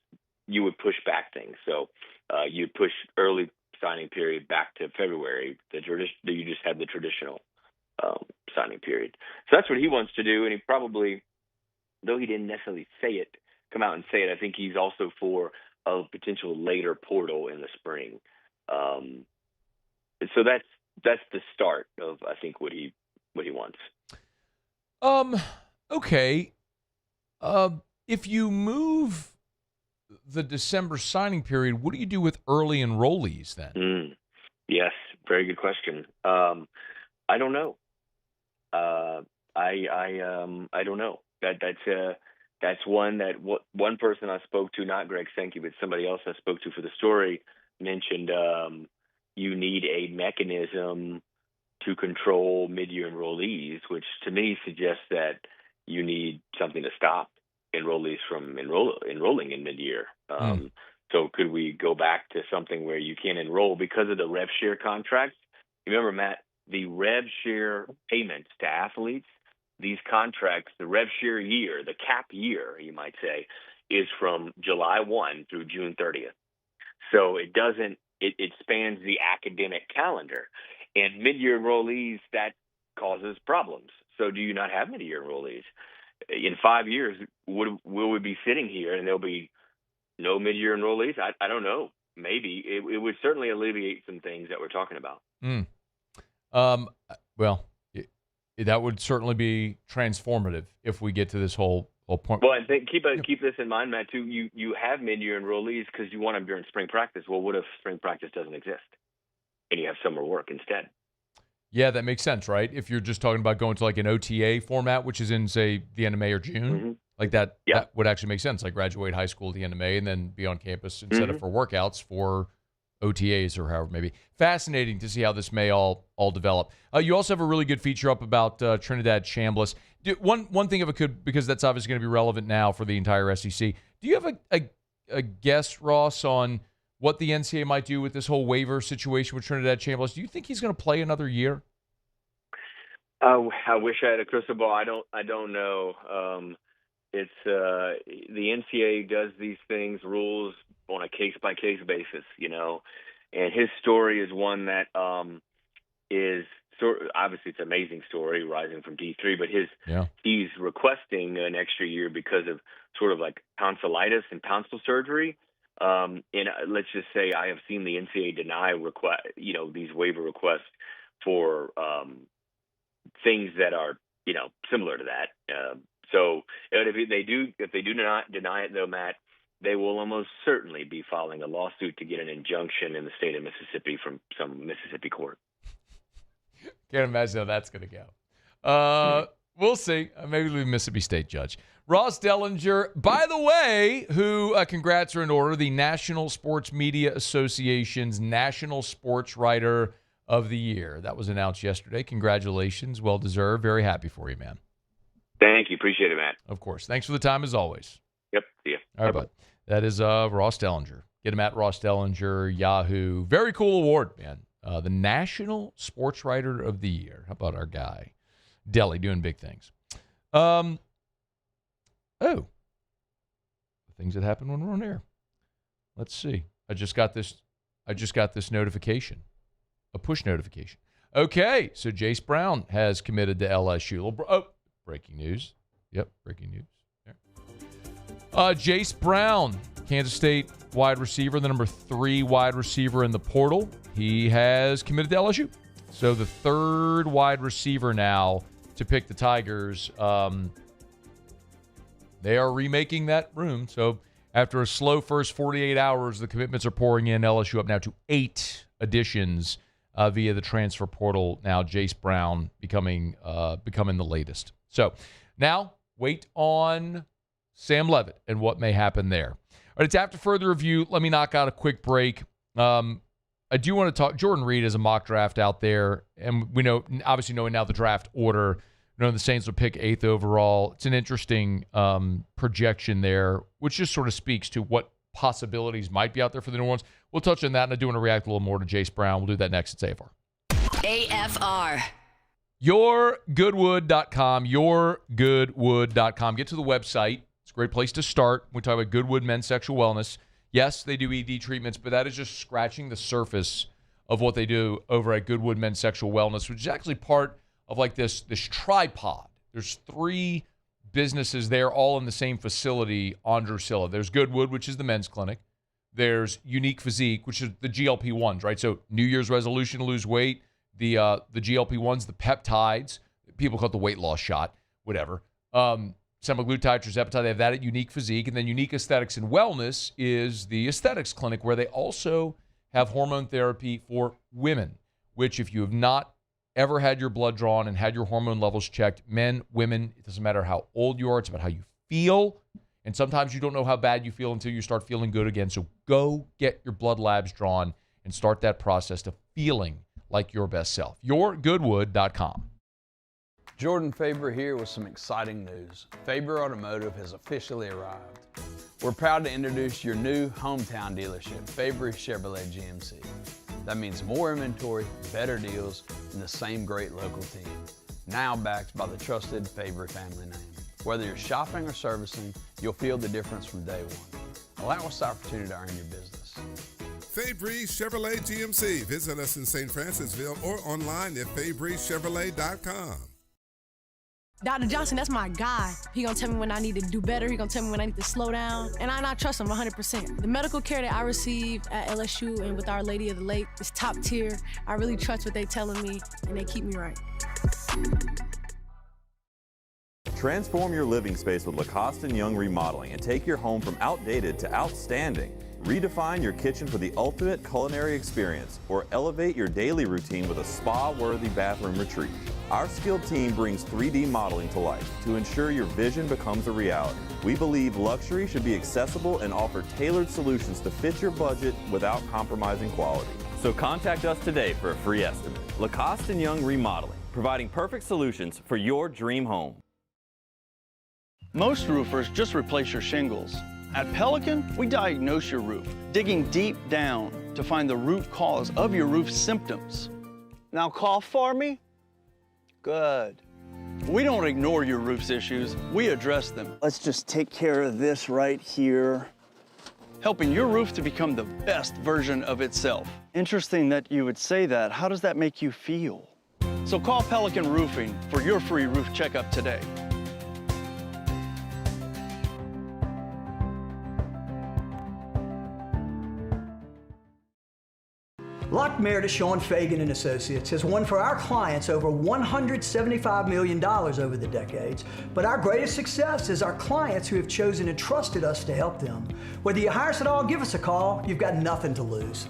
you would push back things. So you push early signing period back to February. You just have the traditional signing period. So that's what he wants to do. And he probably, though he didn't necessarily come out and say it, I think he's also for a potential later portal in the spring. So that's the start of, I think, what he wants. Okay. If you move the December signing period, what do you do with early enrollees then? Yes, very good question. I don't know. I don't know. That's one that one person I spoke to, not Greg Sankey, but somebody else I spoke to for the story, mentioned you need a mechanism to control mid-year enrollees, which to me suggests that you need something to stop enrollees from enrolling in mid-year. So could we go back to something where you can't enroll because of the rev share contracts? Remember, Matt, the rev share payments to athletes, these contracts, the rev share year, the cap year, you might say, is from July 1 through June 30th. So it spans the academic calendar. And mid-year enrollees, that causes problems. So do you not have mid-year enrollees? In 5 years, will we be sitting here and there'll be no mid-year enrollees? I don't know. Maybe. It would certainly alleviate some things that we're talking about. Well, that would certainly be transformative if we get to this whole point. Well, and keep this in mind, Matt, too. You have mid-year enrollees because you want them during spring practice. Well, what if spring practice doesn't exist and you have summer work instead? Yeah, that makes sense, right? If you're just talking about going to like an OTA format, which is in, say, the end of May or June, like that, that would actually make sense. Like graduate high school at the end of May and then be on campus instead of for workouts for OTAs or however maybe. Fascinating to see how this may all develop. You also have a really good feature up about Trinidad Chambliss. One thing, if it could, because that's obviously going to be relevant now for the entire SEC. Do you have a guess, Ross, on what the NCAA might do with this whole waiver situation with Trinidad Chambliss? Do you think he's going to play another year? I wish I had a crystal ball. I don't know. It's the NCAA does these things, rules on a case-by-case basis, and his story is one that is obviously it's an amazing story, rising from D3, but he's requesting an extra year because of sort of like tonsillitis and tonsil surgery. And let's just say I have seen the NCAA deny these waiver requests for things that are similar to that. So if they do not deny it, though, Matt, they will almost certainly be filing a lawsuit to get an injunction in the state of Mississippi from some Mississippi court. Can't imagine how that's going to go. We'll see. Maybe the Mississippi State judge. Ross Delinger, by the way, who, congrats are in order, the National Sports Media Association's National Sports Writer of the Year. That was announced yesterday. Congratulations. Well deserved. Very happy for you, man. Thank you. Appreciate it, Matt. Of course. Thanks for the time as always. Yep. See ya. All right, bud. That is Ross Delinger. Get him at Ross Delinger, Yahoo. Very cool award, man. The National Sports Writer of the Year. How about our guy? Delly doing big things. The things that happen when we're on air. Let's see. I just got this notification. A push notification. Okay, so Jace Brown has committed to LSU. Breaking news. Yep, breaking news. Jace Brown, Kansas State wide receiver, the number 3 wide receiver in the portal. He has committed to LSU. So the 3rd wide receiver now to pick the Tigers. They are remaking that room. So after a slow first 48 hours, the commitments are pouring in. LSU up now to 8 additions via the transfer portal. Now Jace Brown becoming the latest. So now wait on Sam Leavitt and what may happen there. All right, it's after further review. Let me knock out a quick break. I do want to talk. Jordan Reed is a mock draft out there, and we know, obviously knowing now the draft order, the Saints will pick 8th overall. It's an interesting projection there, which just sort of speaks to what possibilities might be out there for the New Orleans. We'll touch on that, and I do want to react a little more to Jace Brown. We'll do that next at AFR. AFR. YourGoodwood.com. YourGoodwood.com. Get to the website. It's a great place to start. We talk about Goodwood Men's Sexual Wellness. Yes, they do ED treatments, but that is just scratching the surface of what they do over at Goodwood Men's Sexual Wellness, which is actually part of like this tripod. There's 3 businesses there, all in the same facility on Drusilla. There's Goodwood, which is the men's clinic. There's Unique Physique, which is the GLP-1s, right? So New Year's resolution to lose weight, the GLP-1s, the peptides, people call it the weight loss shot, whatever. Semaglutide, tirzepatide, they have that at Unique Physique. And then Unique Aesthetics and Wellness is the aesthetics clinic where they also have hormone therapy for women, which if you have not ever had your blood drawn and had your hormone levels checked, men, women, it doesn't matter how old you are, it's about how you feel. And sometimes you don't know how bad you feel until you start feeling good again. So go get your blood labs drawn and start that process to feeling like your best self. YourGoodwood.com. Jordan Faber here with some exciting news. Faber Automotive has officially arrived. We're proud to introduce your new hometown dealership, Faber Chevrolet GMC. That means more inventory, better deals, and the same great local team. Now backed by the trusted Faber family name. Whether you're shopping or servicing, you'll feel the difference from day one. Allow us the opportunity to earn your business. Fabry Chevrolet GMC. Visit us in St. Francisville or online at FabryChevrolet.com. Dr. Johnson, that's my guy. He gonna tell me when I need to do better. He gonna tell me when I need to slow down. And I trust him 100%. The medical care that I receive at LSU and with Our Lady of the Lake is top tier. I really trust what they telling me, and they keep me right. Transform your living space with Lacoste & Young Remodeling and take your home from outdated to outstanding. Redefine your kitchen for the ultimate culinary experience or elevate your daily routine with a spa-worthy bathroom retreat. Our skilled team brings 3D modeling to life to ensure your vision becomes a reality. We believe luxury should be accessible and offer tailored solutions to fit your budget without compromising quality. So contact us today for a free estimate. Lacoste & Young Remodeling, providing perfect solutions for your dream home. Most roofers just replace your shingles. At Pelican, we diagnose your roof, digging deep down to find the root cause of your roof symptoms. Now cough for me. Good. We don't ignore your roof's issues, we address them. Let's just take care of this right here. Helping your roof to become the best version of itself. Interesting that you would say that. How does that make you feel? So call Pelican Roofing for your free roof checkup today. Lock Meredith, Sean Fagan and Associates has won for our clients over $175 million over the decades, but our greatest success is our clients who have chosen and trusted us to help them. Whether you hire us at all, give us a call. You've got nothing to lose.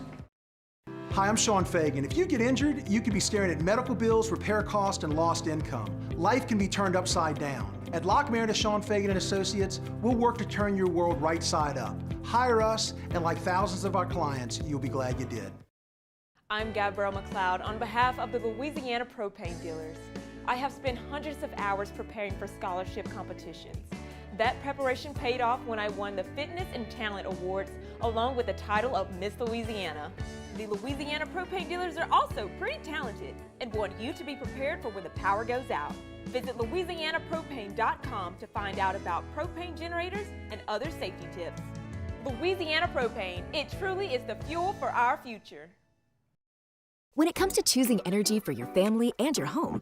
Hi, I'm Sean Fagan. If you get injured, you could be staring at medical bills, repair costs, and lost income. Life can be turned upside down. At Lock Meredith, Sean Fagan and Associates, we'll work to turn your world right side up. Hire us, and like thousands of our clients, you'll be glad you did. I'm Gabrielle McLeod on behalf of the Louisiana Propane Dealers. I have spent hundreds of hours preparing for scholarship competitions. That preparation paid off when I won the Fitness and Talent Awards along with the title of Miss Louisiana. The Louisiana Propane Dealers are also pretty talented and want you to be prepared for when the power goes out. Visit LouisianaPropane.com to find out about propane generators and other safety tips. Louisiana Propane, it truly is the fuel for our future. When it comes to choosing energy for your family and your home.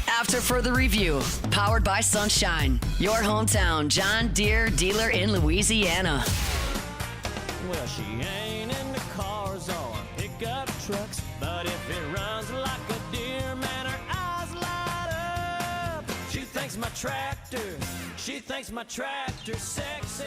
After further review, powered by Sunshine, your hometown John Deere dealer in Louisiana. Well, she ain't in the cars or pickup trucks, but if it runs like a deer, man, her eyes light up. She thinks my tractor sexy.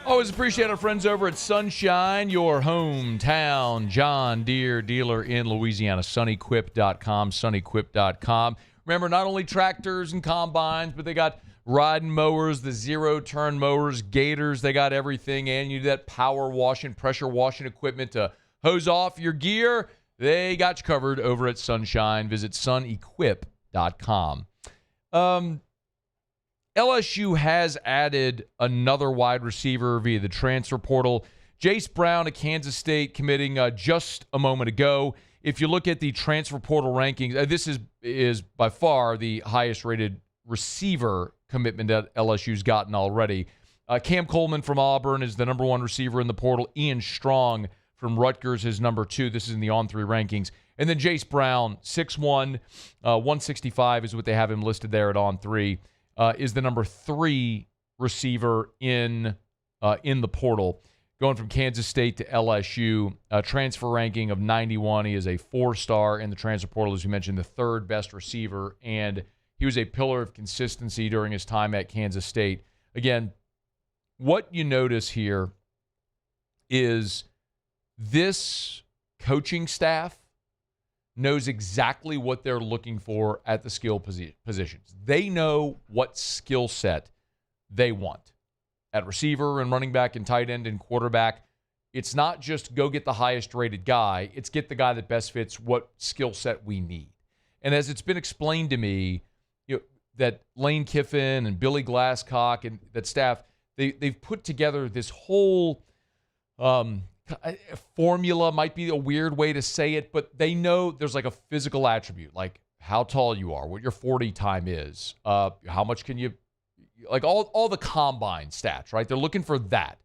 Always appreciate our friends over at Sunshine, your hometown John Deere dealer in Louisiana. Sunnyquip.com, sunnyquip.com. Remember, not only tractors and combines, but they got riding mowers, the zero-turn mowers, gators. They got everything. And you do that power washing, pressure washing equipment to hose off your gear. They got you covered over at Sunshine. Visit sunnyquip.com. LSU has added another wide receiver via the transfer portal. Jace Brown at Kansas State committing just a moment ago. If you look at the transfer portal rankings, this is by far the highest rated receiver commitment that LSU's gotten already. Cam Coleman from Auburn is the number one receiver in the portal. Ian Strong from Rutgers is number two. This is in the On3 rankings. And then Jace Brown, 6'1", 165 is what they have him listed there at On3. Is the number 3 receiver in the portal, going from Kansas State to LSU. Transfer ranking of 91. He is a 4-star in the transfer portal, as you mentioned, the 3rd best receiver, and he was a pillar of consistency during his time at Kansas State. Again, what you notice here is this coaching staff knows exactly what they're looking for at the skill positions. They know what skill set they want. At receiver and running back and tight end and quarterback, it's not just go get the highest rated guy. It's get the guy that best fits what skill set we need. And as it's been explained to me, that Lane Kiffin and Billy Glasscock and that staff, they've put together this whole formula, might be a weird way to say it, but they know there's like a physical attribute, like how tall you are, what your 40 time is, how much can you, like all the combine stats, right? They're looking for that.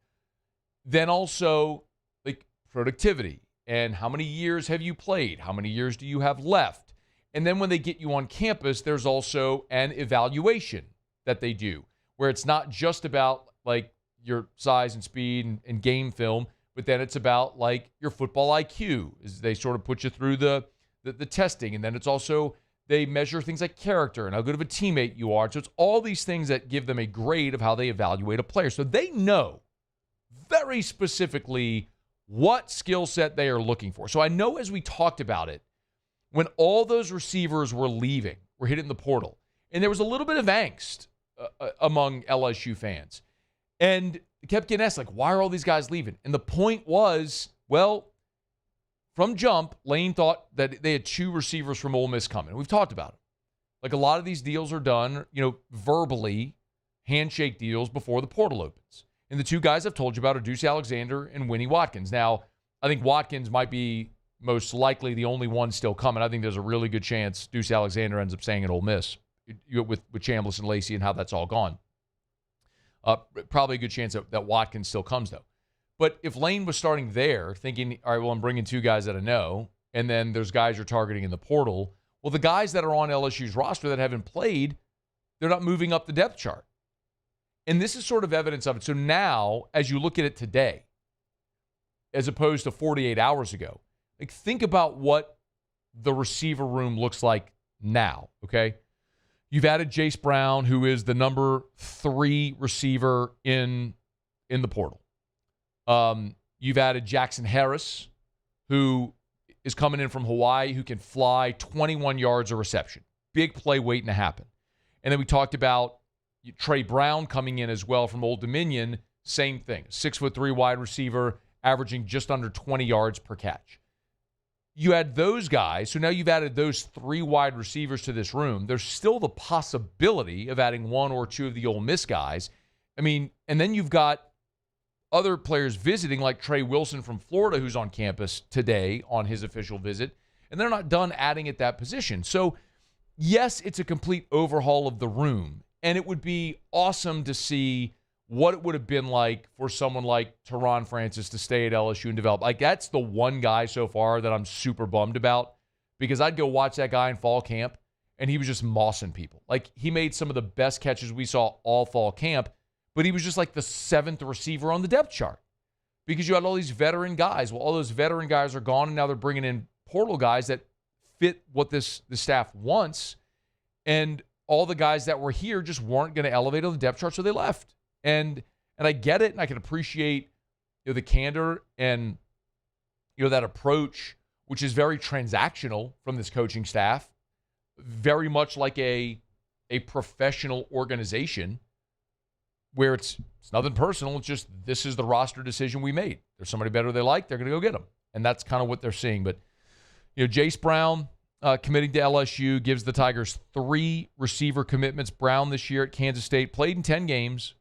Then also like productivity and how many years have you played? How many years do you have left? And then when they get you on campus, there's also an evaluation that they do where it's not just about like your size and speed and game film, but then it's about like your football IQ. Is they sort of put you through the testing, and then it's also they measure things like character and how good of a teammate you are. So it's all these things that give them a grade of how they evaluate a player. So they know very specifically what skill set they are looking for. So I know as we talked about it when all those receivers were leaving, were hitting the portal, and there was a little bit of angst among LSU fans. And it kept getting asked, like, why are all these guys leaving? And the point was, well, from jump, Lane thought that they had 2 receivers from Ole Miss coming. We've talked about it. Like, a lot of these deals are done, verbally, handshake deals before the portal opens. And the 2 guys I've told you about are Deuce Alexander and Winnie Watkins. Now, I think Watkins might be most likely the only one still coming. I think there's a really good chance Deuce Alexander ends up staying at Ole Miss with Chambliss and Lacey and how that's all gone. Probably a good chance that Watkins still comes, though. But if Lane was starting there, thinking, all right, well, I'm bringing 2 guys that I know, and then there's guys you're targeting in the portal, well, the guys that are on LSU's roster that haven't played, they're not moving up the depth chart. And this is sort of evidence of it. So now, as you look at it today, as opposed to 48 hours ago, like, think about what the receiver room looks like now, okay? You've added Jace Brown, who is the number 3 receiver in the portal. You've added Jackson Harris, who is coming in from Hawaii, who can fly 21 yards a reception. Big play waiting to happen. And then we talked about Trey Brown coming in as well from Old Dominion. Same thing. 6'3" wide receiver, averaging just under 20 yards per catch. You add those guys, so now you've added those 3 wide receivers to this room. There's still the possibility of adding 1 or 2 of the Ole Miss guys. I mean, and then you've got other players visiting, like Trey Wilson from Florida, who's on campus today on his official visit, and they're not done adding at that position. So, yes, it's a complete overhaul of the room, and it would be awesome to see what it would have been like for someone like Teron Francis to stay at LSU and develop. Like, that's the one guy so far that I'm super bummed about, because I'd go watch that guy in fall camp, and he was just mossing people. Like, he made some of the best catches we saw all fall camp, but he was just like the 7th receiver on the depth chart because you had all these veteran guys. Well, all those veteran guys are gone, and now they're bringing in portal guys that fit what the staff wants, and all the guys that were here just weren't going to elevate on the depth chart, so they left. And I get it, and I can appreciate the candor and that approach, which is very transactional from this coaching staff, very much like a professional organization where it's nothing personal. It's just, this is the roster decision we made. There's somebody better they like, they're going to go get them. And that's kind of what they're seeing. But Jace Brown committing to LSU gives the Tigers 3 receiver commitments. Brown this year at Kansas State played in 10 games.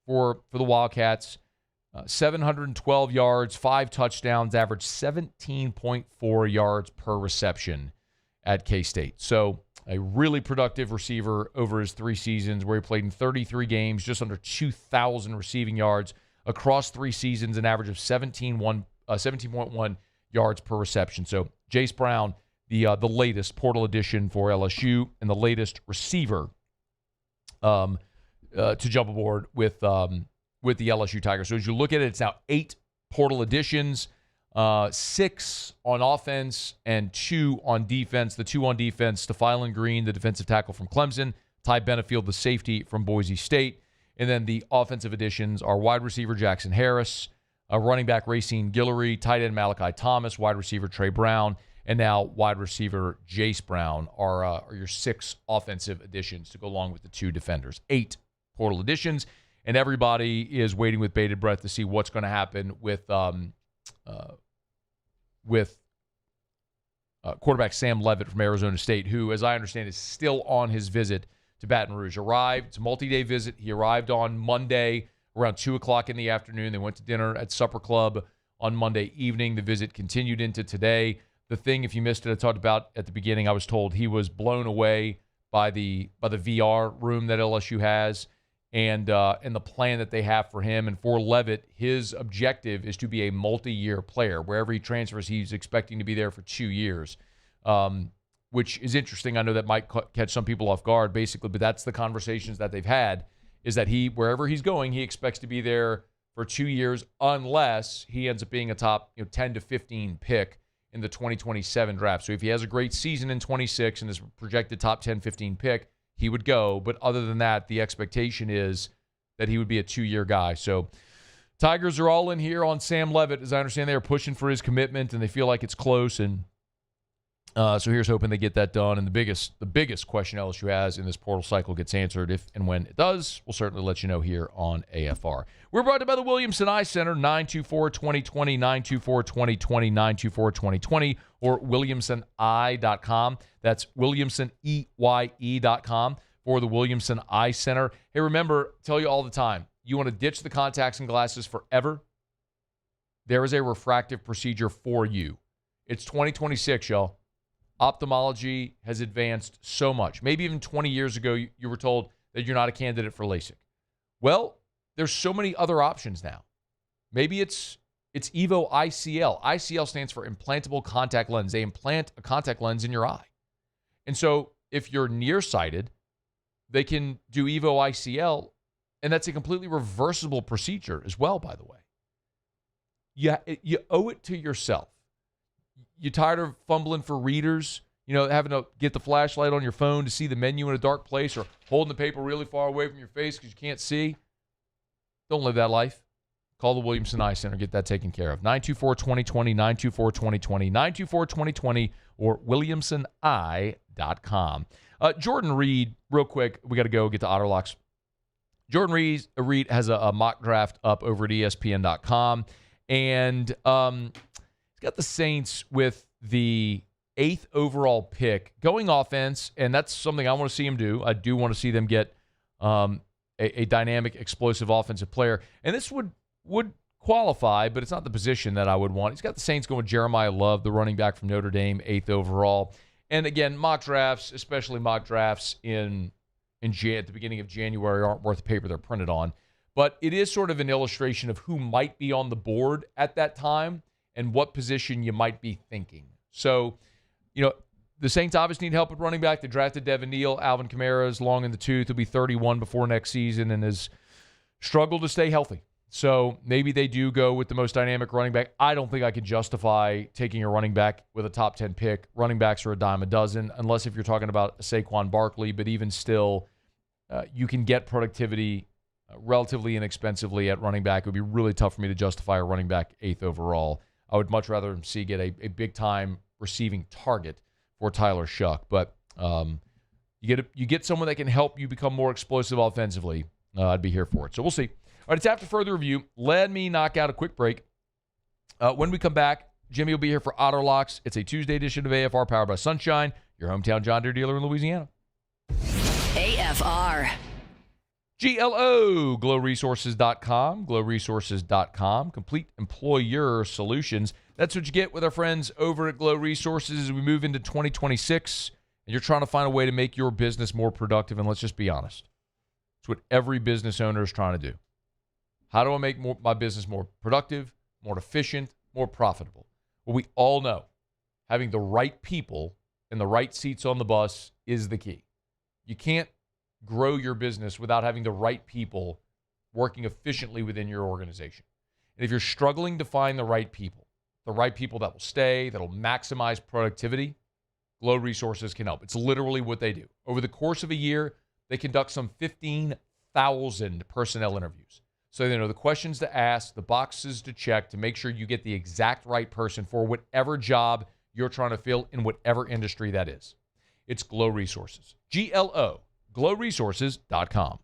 For the Wildcats, 712 yards, 5 touchdowns, averaged 17.4 yards per reception at K-State. So a really productive receiver over his 3 seasons, where he played in 33 games, just under 2,000 receiving yards across 3 seasons, an average of 17.1 yards per reception. So Jace Brown, the latest portal addition for LSU and the latest receiver to jump aboard with the LSU Tigers. So as you look at it, it's now 8 portal additions, 6 on offense and 2 on defense. The 2 on defense, Stephylon Green, the defensive tackle from Clemson, Ty Benefield, the safety from Boise State. And then the offensive additions are wide receiver Jackson Harris, running back Racine Guillory, tight end Malachi Thomas, wide receiver Trey Brown, and now wide receiver Jace Brown are your 6 offensive additions to go along with the 2 defenders. 8 portal additions, and everybody is waiting with bated breath to see what's going to happen with quarterback Sam Leavitt from Arizona State, who, as I understand, is still on his visit to Baton Rouge. It's a multi-day visit. He arrived on Monday around 2 o'clock in the afternoon. They went to dinner at Supper Club on Monday evening. The visit continued into today. The thing, if you missed it, I talked about at the beginning, I was told he was blown away by the VR room that LSU has, and the plan that they have for him. And for Leavitt, his objective is to be a multi-year player. Wherever he transfers, he's expecting to be there for 2 years, which is interesting. I know that might catch some people off guard, basically, but that's the conversations that they've had, is that wherever he's going, he expects to be there for 2 years unless he ends up being a top 10 to 15 pick in the 2027 draft. So if he has a great season in 26 and is projected top 10, 15 pick, he would go. But other than that, the expectation is that he would be a 2-year guy. So Tigers are all in here on Sam Leavitt. As I understand, they are pushing for his commitment, and they feel like it's close. And So here's hoping they get that done. And the biggest question LSU has in this portal cycle gets answered. If and when it does, we'll certainly let you know here on AFR. We're brought to you by the Williamson Eye Center, 924-2020, 924-2020, 924-2020, or WilliamsonEye.com. That's WilliamsonEye.com for the Williamson Eye Center. Hey, remember, tell you all the time, you want to ditch the contacts and glasses forever? There is a refractive procedure for you. It's 2026, y'all. Ophthalmology has advanced so much. Maybe even 20 years ago, you were told that you're not a candidate for LASIK. Well, there's so many other options now. Maybe it's EVO ICL. ICL stands for implantable contact lens. They implant a contact lens in your eye. And so if you're nearsighted, they can do EVO ICL, and that's a completely reversible procedure as well, by the way. You owe it to yourself. You tired of fumbling for readers, having to get the flashlight on your phone to see the menu in a dark place or holding the paper really far away from your face because you can't see? Don't live that life. Call the Williamson Eye Center. Get that taken care of. 924-2020, 924-2020, 924-2020, or WilliamsonEye.com. Jordan Reed, real quick, we got to go get to Otterlocks. Jordan Reed has a mock draft up over at ESPN.com, and he's got the Saints with the 8th overall pick going offense, and that's something I want to see him do. I do want to see them get a dynamic, explosive offensive player, and this would qualify, but it's not the position that I would want. He's got the Saints going with Jeremiah Love, the running back from Notre Dame, 8th overall. And again, mock drafts, especially mock drafts at the beginning of January, aren't worth the paper they're printed on. But it is sort of an illustration of who might be on the board at that time and what position you might be thinking. So, the Saints obviously need help at running back. They drafted Devin Neal. Alvin Kamara is long in the tooth. He'll be 31 before next season and has struggled to stay healthy. So maybe they do go with the most dynamic running back. I don't think I could justify taking a running back with a top 10 pick. Running backs are a dime a dozen, unless if you're talking about Saquon Barkley. But even still, you can get productivity relatively inexpensively at running back. It would be really tough for me to justify a running back 8th overall. I would much rather see get a big-time receiving target for Tyler Shuck. But you get someone that can help you become more explosive offensively. I'd be here for it. So we'll see. All right, it's after further review. Let me knock out a quick break. When we come back, Jimmy will be here for Otterlocks. It's a Tuesday edition of AFR powered by Sunshine, your hometown John Deere dealer in Louisiana. AFR. GLO, glowresources.com, glowresources.com, complete employer solutions. That's what you get with our friends over at Glow Resources as we move into 2026, and you're trying to find a way to make your business more productive, and let's just be honest. It's what every business owner is trying to do. How do I make my business more productive, more efficient, more profitable? Well, we all know having the right people and the right seats on the bus is the key. You can't grow your business without having the right people working efficiently within your organization. And if you're struggling to find the right people that will stay, that will maximize productivity, Glow Resources can help. It's literally what they do. Over the course of a year, they conduct some 15,000 personnel interviews. So they know the questions to ask, the boxes to check to make sure you get the exact right person for whatever job you're trying to fill in whatever industry that is. It's Glow Resources. GLO, glowresources.com.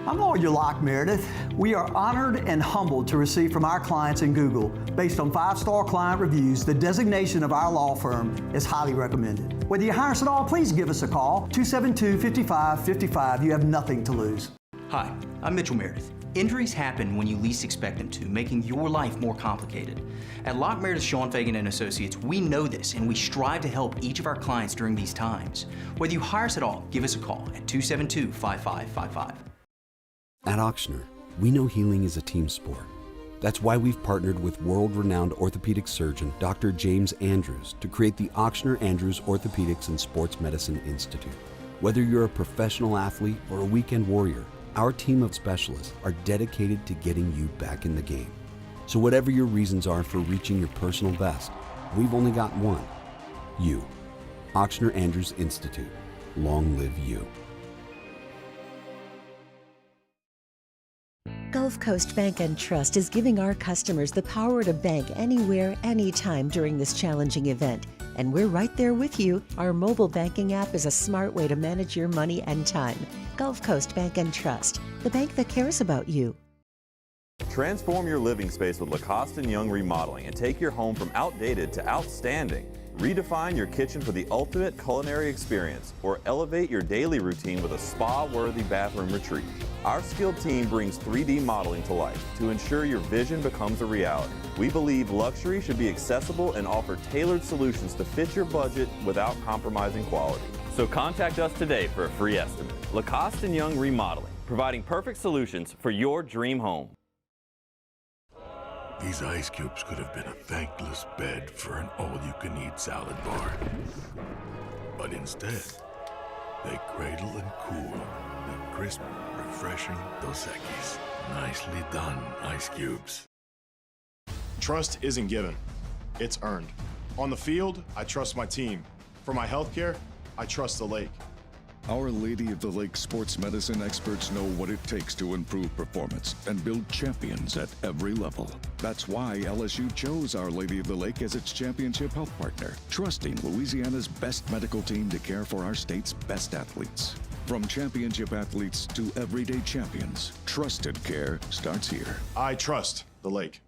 I'm Lawyer Locke Meredith. We are honored and humbled to receive from our clients in Google, based on 5-star client reviews, the designation of our law firm is highly recommended. Whether you hire us at all, please give us a call, 272-5555. You have nothing to lose. Hi, I'm Mitchell Meredith. Injuries happen when you least expect them to, making your life more complicated. At Locke Meredith, Sean Fagan and Associates, we know this, and we strive to help each of our clients during these times. Whether you hire us at all, give us a call at 272-5555. At Ochsner, we know healing is a team sport. That's why we've partnered with world-renowned orthopedic surgeon Dr. James Andrews to create the Ochsner Andrews Orthopedics and Sports Medicine Institute. Whether you're a professional athlete or a weekend warrior, our team of specialists are dedicated to getting you back in the game. So whatever your reasons are for reaching your personal best, we've only got one: you. Ochsner Andrews Institute. Long live you. Gulf Coast Bank and Trust is giving our customers the power to bank anywhere, anytime during this challenging event. and we're right there with you. Our mobile banking app is a smart way to manage your money and time. Gulf Coast Bank and Trust, the bank that cares about you. Transform your living space with Lacoste & Young Remodeling and take your home from outdated to outstanding. Redefine your kitchen for the ultimate culinary experience, or elevate your daily routine with a spa-worthy bathroom retreat. Our skilled team brings 3D modeling to life to ensure your vision becomes a reality. We believe luxury should be accessible and offer tailored solutions to fit your budget without compromising quality. So contact us today for a free estimate. Lacoste & Young Remodeling, providing perfect solutions for your dream home. These ice cubes could have been a thankless bed for an all-you-can-eat salad bar. But instead, they cradle and cool the crisp, refreshing Dos Equis. Nicely done, ice cubes. Trust isn't given, it's earned. On the field, I trust my team. For my healthcare, I trust the lake. Our Lady of the Lake sports medicine experts know what it takes to improve performance and build champions at every level. That's why LSU chose Our Lady of the Lake as its championship health partner, trusting Louisiana's best medical team to care for our state's best athletes. From championship athletes to everyday champions, trusted care starts here. I trust the lake.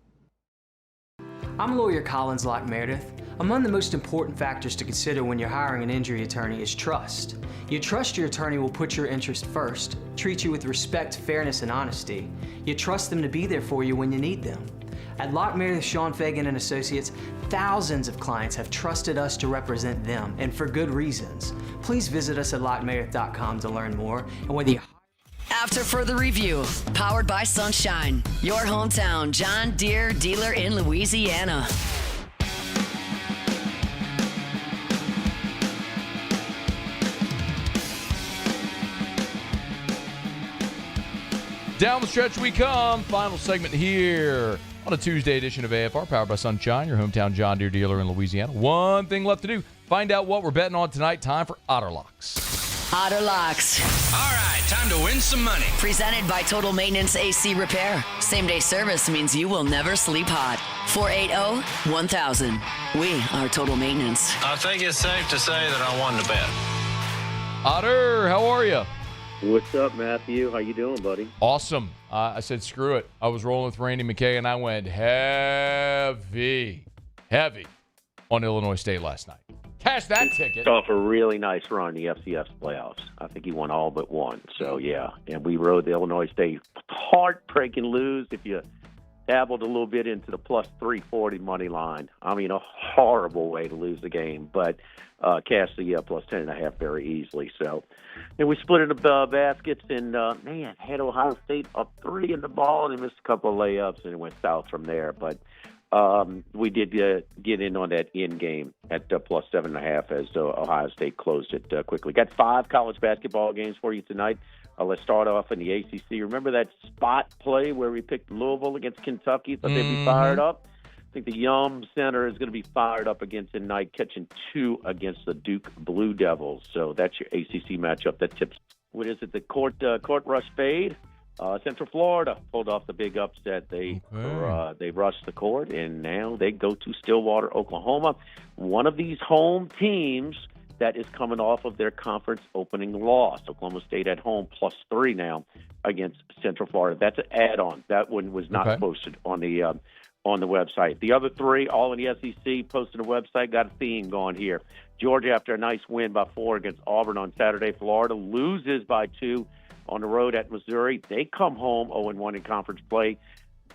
I'm lawyer Collins Locke Meredith. Among the most important factors to consider when you're hiring an injury attorney is trust. You trust your attorney will put your interest first, treat you with respect, fairness, and honesty. You trust them to be there for you when you need them. At Locke Meredith, Sean Fagan and Associates, thousands of clients have trusted us to represent them, and for good reasons. Please visit us at LockeMeredith.com to learn more, and whether you After further review, powered by Sunshine, your hometown John Deere dealer in Louisiana. Down the stretch we come. Final segment here on a Tuesday edition of AFR, powered by Sunshine, your hometown John Deere dealer in Louisiana. One thing left to do. Find out what we're betting on tonight. Time for Otter Locks. Otter Locks. All right, time to win some money. Presented by Total Maintenance AC Repair. Same-day service means you will never sleep hot. 480-1000. We are Total Maintenance. I think it's safe to say that I won the bet. Otter, how are you? What's up, Matthew? How you doing, buddy? Awesome. I said, screw it. I was rolling with Randy McKay, and I went heavy on Illinois State last night. Cash that ticket. Off a really nice run in the FCS playoffs. I think he won all but one. So, yeah. And we rode the Illinois State heartbreaking lose. If you dabbled a little bit into the plus 340 money line. I mean, a horrible way to lose the game. But cashed the plus 10.5 very easily. So, and we split into baskets, and man, had Ohio State up 3 in the ball, and they missed a couple of layups, and it went south from there. But we did get in on that end game at plus 7.5 as Ohio State closed it quickly. Got 5 college basketball games for you tonight. Let's start off in the ACC. Remember that spot play where we picked Louisville against Kentucky? Thought they'd be fired up. I think the Yum Center is going to be fired up against tonight, catching 2 against the Duke Blue Devils. So that's your ACC matchup. That tips. What is it? The court rush fade. Central Florida pulled off the big upset. They rushed the court, and now they go to Stillwater, Oklahoma. One of these home teams that is coming off of their conference opening loss. Oklahoma State at home +3 now against Central Florida. That's an add-on. That one was not posted on the website. The other 3, all in the SEC, posted on the website, got a theme going here. Georgia, after a nice win by 4 against Auburn on Saturday. Florida loses by 2 on the road at Missouri. They come home 0-1 in conference play.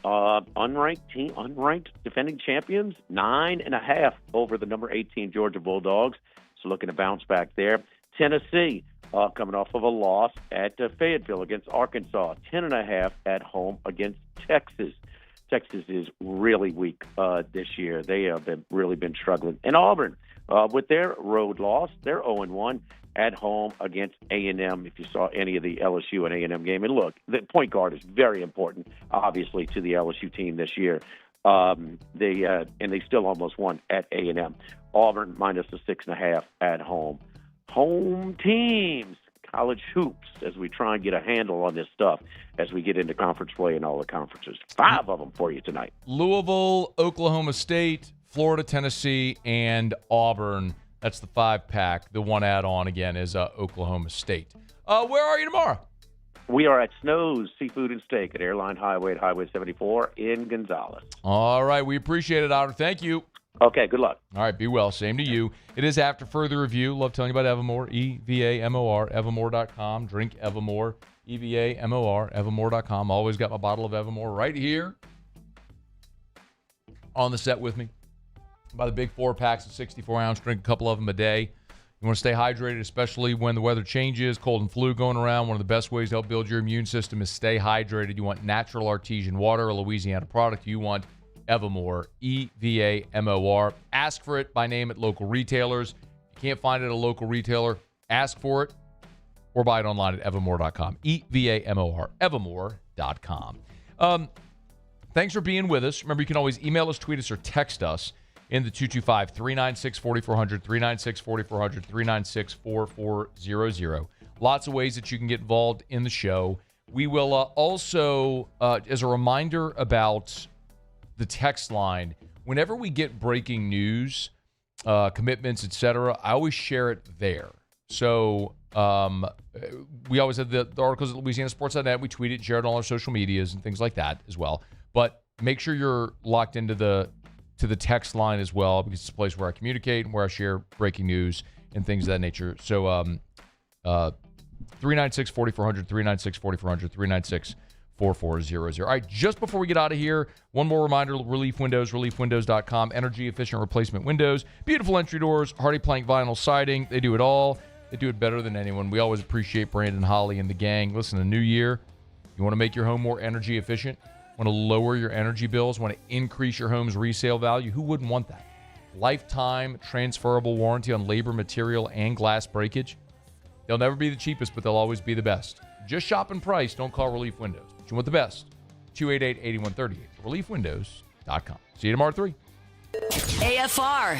Unranked defending champions, 9.5 over the number 18 Georgia Bulldogs. So looking to bounce back there. Tennessee coming off of a loss at Fayetteville against Arkansas. 10.5 at home against Texas. Texas is really weak this year. They have really been struggling. And Auburn, with their road loss, they're 0-1 at home against A&M, if you saw any of the LSU and A&M game. And look, the point guard is very important, obviously, to the LSU team this year. They still almost won at A&M. Auburn minus the 6.5 at home. Home teams, college hoops, as we try and get a handle on this stuff as we get into conference play in all the conferences. 5 of them for you tonight. Louisville, Oklahoma State, Florida, Tennessee, and Auburn. That's the 5-pack. The one add-on, again, is Oklahoma State. Where are you tomorrow? We are at Snow's Seafood and Steak at Airline Highway at Highway 74 in Gonzales. All right. We appreciate it, Otter. Thank you. Okay, good luck. All right, be well. Same to you. It is after further review. Love telling you about Evamore, EVAMOR, Evamore.com. Drink Evamore, EVAMOR, Evamore.com. Always got my bottle of Evamore right here on the set with me. By the big 4-packs of 64-ounce. Drink a couple of them a day. You want to stay hydrated, especially when the weather changes, cold and flu going around. One of the best ways to help build your immune system is stay hydrated. You want natural artesian water, a Louisiana product. You want Evamore, EVAMOR. Ask for it by name at local retailers. If you can't find it at a local retailer, ask for it or buy it online at evamore.com. EVAMOR, evamore.com. Thanks for being with us. Remember, you can always email us, tweet us, or text us in the 225-396-4400, 396-4400, 396-4400. Lots of ways that you can get involved in the show. We will also, as a reminder about the text line, whenever we get breaking news, commitments, etc., I always share it there. So we always have the articles at LouisianaSports.net. We tweet it, share it on all our social medias and things like that as well. But make sure you're locked into the text line as well, because it's a place where I communicate and where I share breaking news and things of that nature. So 396-4400, 396-4400, 396-4400. All right, just before we get out of here, one more reminder, Relief Windows, reliefwindows.com, energy-efficient replacement windows, beautiful entry doors, Hardy Plank vinyl siding. They do it all. They do it better than anyone. We always appreciate Brandon Holly and the gang. Listen, a new year, you want to make your home more energy efficient, want to lower your energy bills, want to increase your home's resale value. Who wouldn't want that? Lifetime transferable warranty on labor, material, and glass breakage. They'll never be the cheapest, but they'll always be the best. Just shop and price. Don't call Relief Windows. But you want the best. 288-8138. ReliefWindows.com. See you tomorrow at 3. AFR.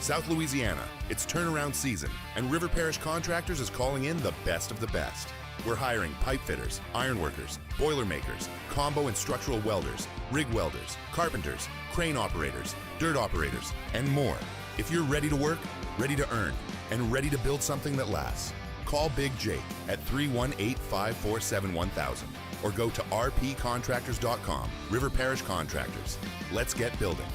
South Louisiana, it's turnaround season, and River Parish Contractors is calling in the best of the best. We're hiring pipe fitters, iron workers, boiler makers, combo and structural welders, rig welders, carpenters, crane operators, dirt operators, and more. If you're ready to work, ready to earn, and ready to build something that lasts, call Big Jake at 318-547-1000 or go to rpcontractors.com. River Parish Contractors. Let's get building.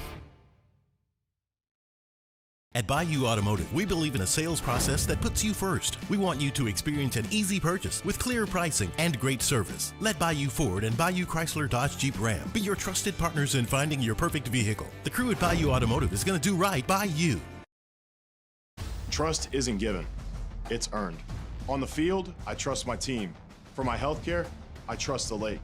At Bayou Automotive, we believe in a sales process that puts you first. We want you to experience an easy purchase with clear pricing and great service. Let Bayou Ford and Bayou Chrysler Dodge Jeep Ram be your trusted partners in finding your perfect vehicle. The crew at Bayou Automotive is going to do right by you. Trust isn't given, it's earned. On the field, I trust my team. For my healthcare, I trust the lake.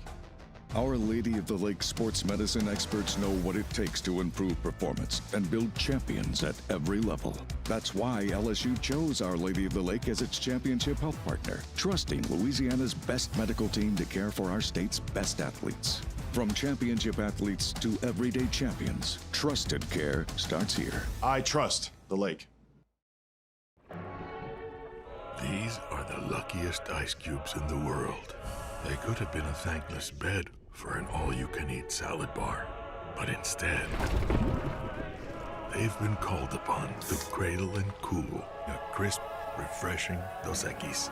Our Lady of the Lake sports medicine experts know what it takes to improve performance and build champions at every level. That's why LSU chose Our Lady of the Lake as its championship health partner, trusting Louisiana's best medical team to care for our state's best athletes. From championship athletes to everyday champions, trusted care starts here. I trust the lake. These are the luckiest ice cubes in the world. They could have been a thankless bed for an all-you-can-eat salad bar. But instead, they've been called upon to cradle and cool a crisp, refreshing Dos Equis.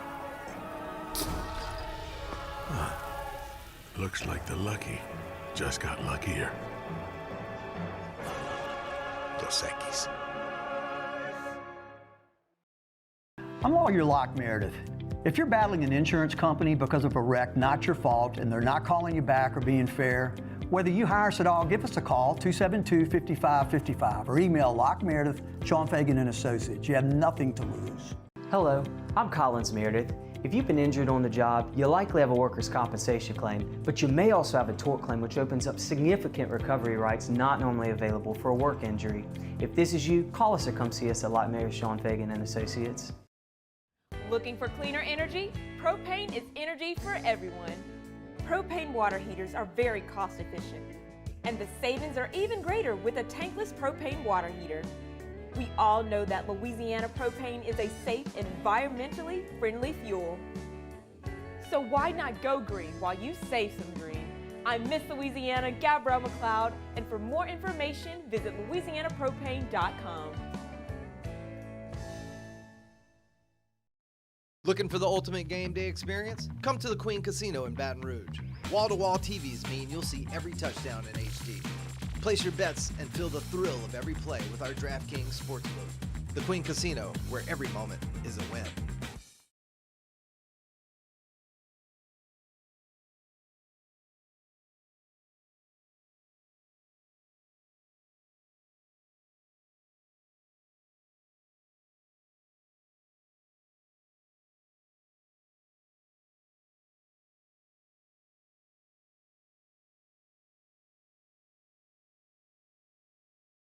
Looks like the lucky just got luckier. Dos Equis. I'm Lawyer Locke Meredith. If you're battling an insurance company because of a wreck not your fault and they're not calling you back or being fair, whether you hire us at all, give us a call, 272-5555, or email Locke Meredith, Sean Fagan and Associates. You have nothing to lose. Hello, I'm Collins Meredith. If you've been injured on the job, you'll likely have a workers' compensation claim, but you may also have a tort claim, which opens up significant recovery rights not normally available for a work injury. If this is you, call us or come see us at Locke Meredith, Sean Fagan and Associates. Looking for cleaner energy? Propane is energy for everyone. Propane water heaters are very cost efficient, and the savings are even greater with a tankless propane water heater. We all know that Louisiana propane is a safe and environmentally friendly fuel. So why not go green while you save some green? I'm Miss Louisiana, Gabrielle McLeod, and for more information, visit louisianapropane.com. Looking for the ultimate game day experience? Come to the Queen Casino in Baton Rouge. Wall-to-wall TVs mean you'll see every touchdown in HD. Place your bets and feel the thrill of every play with our DraftKings Sportsbook. The Queen Casino, where every moment is a win.